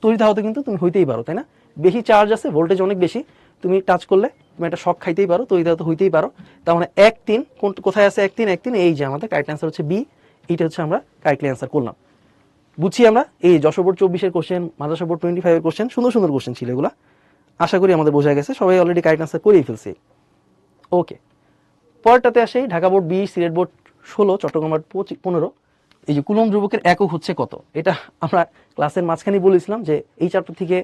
তড়িতাহত কিন্তু তুমি হইতেই পারো, তাই না? বেশি চার্জ আছে, ভোল্টেজ অনেক বেশি, তুমি টাচ করলে তুমি একটা শক খাইতেই পারো, তড়িতাহত হইতেই পারো। তার মানে 1-3 কোথায় আছে 1-3, এই যে আমাদের কারেক্ট অ্যান্সার হচ্ছে বি, এইটা হচ্ছে আমরা কারেক্টলি অ্যান্সার করলাম। বুঝছি আমরা এই যশোর বোর্ড 24-এর কোশ্চেন, মাদ্রাসা বোর্ড 25-এর কোশ্চেন, সুন্দর সুন্দর কোশ্চেন ছিল এগুলো, আশা করি আমাদের বোঝা গেছে, সবাই অলরেডি কারেক্ট অ্যান্সার করেই ফেলছে। ওকে, পরটাতে আসে Dhaka board 20, Sylhet board 16, Chittagong board 15। এই যে কুলম্ব ধ্রুবকের একক হচ্ছে কত, এটা আমরা ক্লাসের মাঝখানেই বলেছিলাম যে এই চ্যাপ্টার থেকে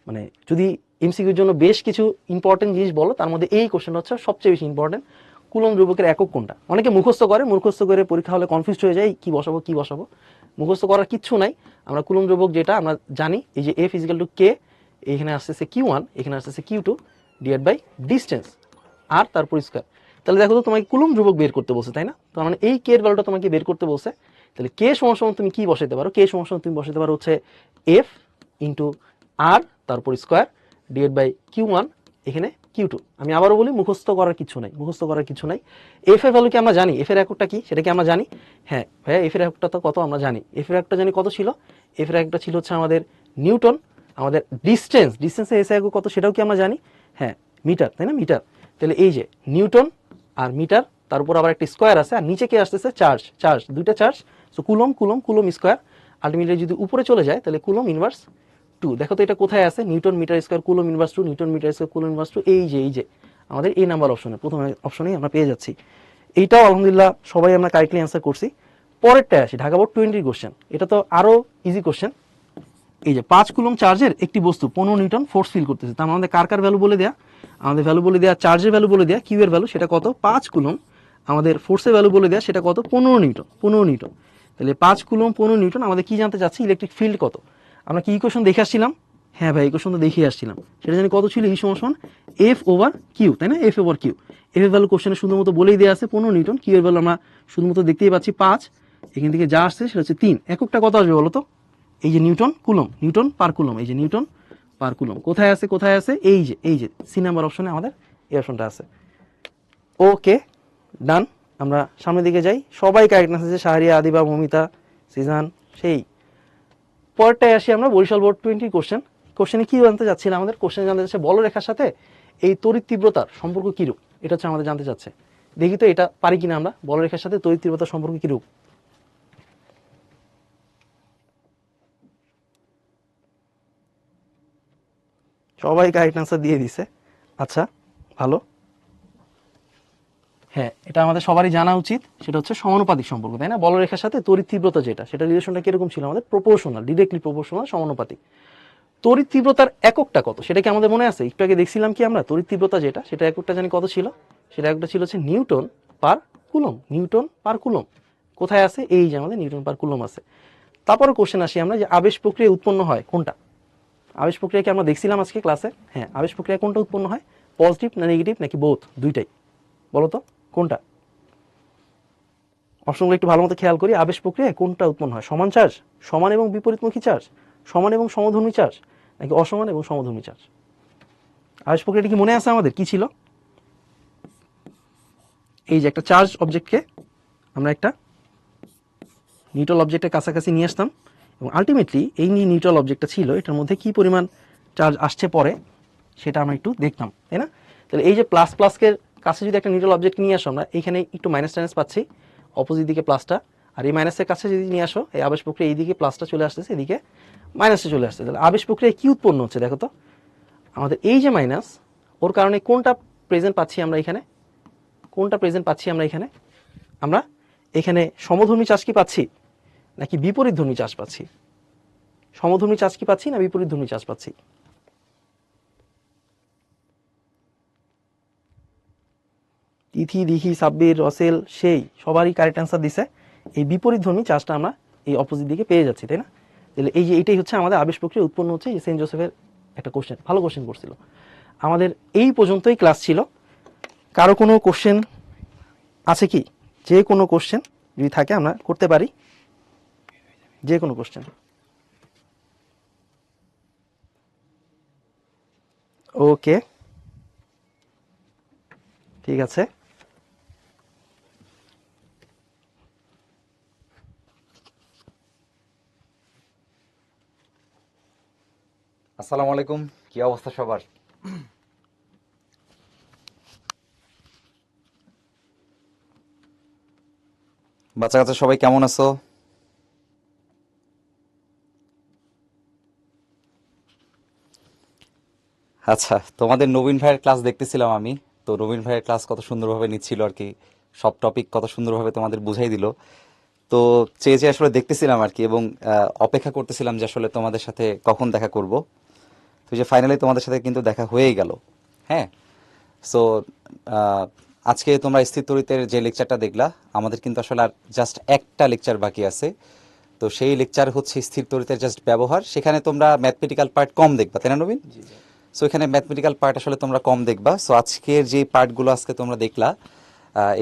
মানে যদি এমসিকিউর জন্য বেশ কিছু ইম্পর্টেন্ট জিনিস বলো, তার মধ্যে এই কোশ্চেনটা হচ্ছে সবচেয়ে বেশি ইম্পর্টেন্ট। কুলম্ব ধ্রুবকের একক কোনটা? অনেকে মুখস্থ করে পরীক্ষা হলে কনফিউজ হয়ে যায় কি বসাবো। মুখস্থ করার কিচ্ছু নাই, আমরা কুলম্ব ধ্রুবক যেটা আমরা জানি, এই যে F = K, এখানে আসতেছে Q1, এখানে আসতেছে Q2 ডিভাইড বাই ডিস্টেন্স আর তারপর স্কয়ার। তাহলে দেখো তো তোমাকে কুলম্ব ধ্রুবক বের করতে বলছে, তাই না? তো মানে এই K এর ভ্যালুটা তোমাকে বের করতে বলছে, তাহলে K সমান তুমি কি বসাতে পারো? K সমান তুমি বসাতে পারো হচ্ছে F ইন্টু R তারপর স্কয়ার ডিভাইড বাই Q1 এখানে Q2। আমি আবারও বলি, মুখস্থ করার কিছু নাই। F এর ভ্যালু কি আমরা জানি? F এর এককটা কি সেটা কি আমরা জানি? হ্যাঁ ভাইয়া, F এর এককটা তো কত আমরা জানি, F এর এককটা জানি কত ছিল, F এর এককটা ছিল হচ্ছে আমাদের নিউটন। আমাদের ডিস্টেন্সের এসআই একক কত সেটাও কি আমরা জানি? হ্যাঁ, মিটার, তাই না? মিটার। তাহলে এই যে নিউটন আর মিটার, তার উপর আবার একটা স্কয়ার আছে, আর নিচে কি আসতেছে চার্জ, দুইটা charge, so coulomb square. Ultimately যদি উপরে চলে যায় তাহলে কুলম ইনভার্স 2। দেখো তো এটা কোথায় আছে, newton metre square coulomb inverse 2, newton metre square coulomb inverse 2, এই যে আমাদের এই নাম্বার অপশনে, প্রথম অপশনেই আমরা পেয়ে যাচ্ছি। এইটাও আলহামদুলিল্লাহ সবাই আমরা কারেক্টলি অ্যান্সার করছি। পরেরটায় আসি, ঢাকা বোর্ড 20 কোশ্চেন, এটা তো আরো ইজি কোশ্চেন। এই যে 5 কুলম চার্জের একটি বস্তু 15 নিউটন ফোর্স ফিল করতেছে, তার আমাদের কার ভ্যালু বলে দেয়া, আমাদের ভ্যালু বলে দেয়া, চার্জের ভ্যালু বলে দেয়া, কিউ এর ভ্যালু সেটা কত 5 কুলম, আমাদের ফোর্সের ভ্যালু বলে দেয়া সেটা কত 15 নিউটন। তাহলে 5 কুলম 15 নিউটন, আমাদের কি জানতে চাচ্ছি ইলেকট্রিক ফিল্ড কত। আমরা কি ইকুয়েশন দেখে আসছিলাম? হ্যাঁ ভাই, ইকুয়েশন তো দেখিয়ে আসছিলাম, সেটা জানি কত ছিল, সমান F/Q, তাই না? F/Q, F এর ভ্যালু কোশ্চেনে শুধুমাত্র বলেই দেওয়া আছে 15 নিউটন, কিউ এর ভ্যালু আমরা শুধুমাত্র দেখতেই পাচ্ছি 5, এখান থেকে যা আসছে সেটা হচ্ছে 3। এককটা কত আসবে বলো তো? এই যে নিউটন পার কুলম, এই যে নিউটন পার কুলম কোথায় আছে, এই যে সি নাম্বার অপশনে আমাদের এই অপশনটা আছে। ওকে, ডান। আমরা সামনের দিকে যাই, সবাই কারেক্ট আছে, শাহরিয়া, আদিবা, মমিতা, সিজান, সেই। পরেরটায় আসি আমরা, বরিশাল বোর্ড 20 কোশ্চেনে কি জানতে চাচ্ছিলাম, আমাদের কোশ্চেনে জানতে চাচ্ছে বলরেখার সাথে এই তড়িৎ তীব্রতার সম্পর্ক কিরূপ, এটা হচ্ছে আমাদের জানতে চাচ্ছে। দেখি তো এটা পারি কিনা আমরা, বলরেখার সাথে তড়িৎ তীব্রতার সম্পর্ক কিরূপ। সবাই কারেক্ট আনসার দিয়ে দিছে, আচ্ছা ভালো। হ্যাঁ, এটা আমাদের সবারই জানা উচিত, সেটা হচ্ছে সমানুপাতিক সম্পর্ক, তাই না? বলরেখার সাথে তড়িৎ তীব্রতা যেটা, সেটা রিলেশনটা কিরকম ছিল আমাদের? প্রপোর্শনাল, ডিরেক্টলি প্রপোর্শনাল, সমানুপাতিক। তড়িৎ তীব্রতার এককটা কত সেটা কি আমাদের মনে আছে? একটু আগে দেখছিলাম কি আমরা, তড়িৎ তীব্রতা যেটা, সেটা এককটা জানি কত ছিল, সেটা এককটা ছিল হচ্ছে নিউটন পার কুলম। কোথায় আছে? এই যে আমাদের নিউটন পার কুলম আছে। তারপরে কোশ্চেন আসি আমরা, যে আবেশ প্রক্রিয়া উৎপন্ন হয় কোনটা? আবেশ প্রক্রিয়া কি আমরা দেখছিলাম আজকে ক্লাসে? হ্যাঁ, আবেশ প্রক্রিয়া কোনটা উৎপন্ন হয়, পজিটিভ না নেগেটিভ নাকি বোথ, দুইটাই? বলো তো কোনটা? অপশনগুলো একটু ভালো মতো খেয়াল করি, আবেশ প্রক্রিয়ায় কোনটা উৎপন্ন হয়? সমান চার্জ, সমান এবং বিপরীতমুখী চার্জ, সমান এবং সমধর্মী চার্জ, নাকি অসমান এবং সমধর্মী চার্জ? আবেশ প্রক্রিয়াটি কি মনে আছে আমাদের কি ছিল? এই যে একটা চার্জ অবজেক্টকে আমরা একটা নিউট্রাল অবজেক্টের কাছাকাছি নিয়ে আসতাম, এবং আলটিমেটলি এই নিউট্রাল অবজেক্টটা ছিল, এটার মধ্যে কি পরিমাণ চার্জ আসছে পরে সেটা আমরা একটু দেখতাম, তাই না? তাহলে এই যে প্লাসকে কাছে যদি একটা নিউট্রাল অবজেক্ট নিয়ে আসো, আমরা এখানে একটু মাইনাস পাচ্ছি, অপোজিট দিকে প্লাসটা, আর এই মাইনাসের কাছে যদি নিয়ে আসো, এই আবেশ প্রক্রিয়া এইদিকে প্লাসটা চলে আসতেছে, এদিকে মাইনাসটা চলে আসছে। তাহলে আবেশ প্রক্রিয়ায় কি উৎপন্ন হচ্ছে দেখো তো, আমাদের এই যে মাইনাস, ওর কারণে কোনটা প্রেজেন্ট পাচ্ছি আমরা এখানে, আমরা এখানে সমধর্মী চার্জ কি পাচ্ছি নাকি বিপরীতধর্মী চার্জ পাচ্ছি? সমধর্মী চার্জ কি পাচ্ছি না বিপরীতধর্মী চার্জ পাচ্ছি? তিথি, দিঘি, সাব্বির, রসেল সেই সবারই কারেক্ট অ্যান্সার দিছে। এই বিপরীতধর্মী চার্জটা আমরা এই অপোজিট দিকে পেয়ে যাচ্ছি, তাই না? তাহলে এই যে এটাই হচ্ছে আমাদের আবেশ প্রক্রিয়া উৎপন্ন হচ্ছে। যে সেন্ট জোসেফের একটা কোশ্চেন, ভালো কোশ্চেন করছিল। আমাদের এই পর্যন্তই ক্লাস ছিল। কারো কোনো কোশ্চেন আছে কি? যে কোনো কোশ্চেন যদি থাকে আমরা করতে পারি, যে কোনো কোশ্চেন। ওকে, ঠিক আছে। আসসালামু আলাইকুম, কি অবস্থা সবার? বাচ্চা কাচ্চা সবাই কেমন আছো? আচ্ছা, তোমাদের নবীন ভাইয়ের ক্লাস দেখতেছিলাম আমি। তো নবীন ভাইয়ের ক্লাস কত সুন্দরভাবে নিচ্ছিল আর কি, সব টপিক কত সুন্দরভাবে তোমাদের বুঝাই দিল। তো চেয়ে চেয়ে আসলে দেখতেছিলাম আর কি, এবং অপেক্ষা করতেছিলাম যে আসলে তোমাদের সাথে কখন দেখা করব। তো এই যে ফাইনালি তোমাদের সাথে কিন্তু দেখা হয়েই গেল। হ্যাঁ, সো আজকে তোমরা স্থির তড়িতের যে লেকচারটা দেখলা, আমাদের কিন্তু আসলে আর জাস্ট একটা লেকচার বাকি আছে। তো সেই লেকচার হচ্ছে স্থির তড়িতের জাস্ট ব্যবহার। সেখানে তোমরা ম্যাথমেটিক্যাল পার্ট কম দেখবা, তাই না নবীন? সো এখানে ম্যাথমেটিক্যাল পার্ট আসলে তোমরা কম দেখবা। সো আজকের যে পার্টগুলো আজকে তোমরা দেখলা,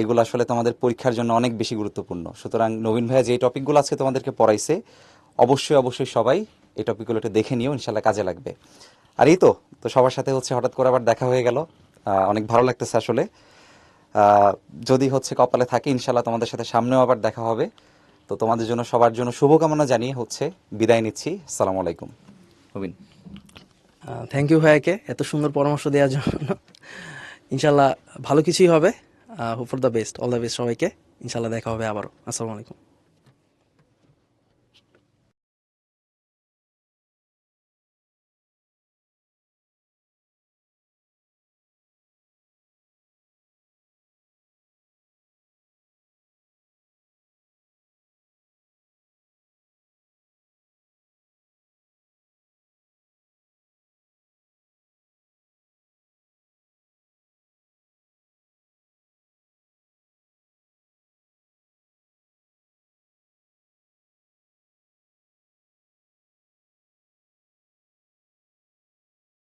এগুলো আসলে তোমাদের পরীক্ষার জন্য অনেক বেশি গুরুত্বপূর্ণ। সুতরাং নবীন ভাইয়া যে টপিকগুলো আজকে তোমাদেরকে পড়াইছে, অবশ্যই অবশ্যই সবাই এই টপিকগুলো একটু দেখে নিও, ইনশাল্লাহ কাজে লাগবে। আর এই তো, তো সবার সাথে হচ্ছে হঠাৎ করে আবার দেখা হয়ে গেল, অনেক ভালো লাগতেছে আসলে। আহ, যদি হচ্ছে কপালে থাকে ইনশাল্লাহ তোমাদের সাথে সামনেও আবার দেখা হবে। তো তোমাদের জন্য সবার জন্য শুভকামনা জানিয়ে হচ্ছে বিদায় নিচ্ছি। আসসালামু আলাইকুম। নবীন। থ্যাংক ইউ ভাইয়াকে এত সুন্দর পরামর্শ দেওয়ার জন্য। ইনশাল্লাহ ভালো কিছুই হবে। Hope for the best, all the best সবাইকে। ইনশাল্লাহ দেখা হবে আবারও। আসসালামু আলাইকুম।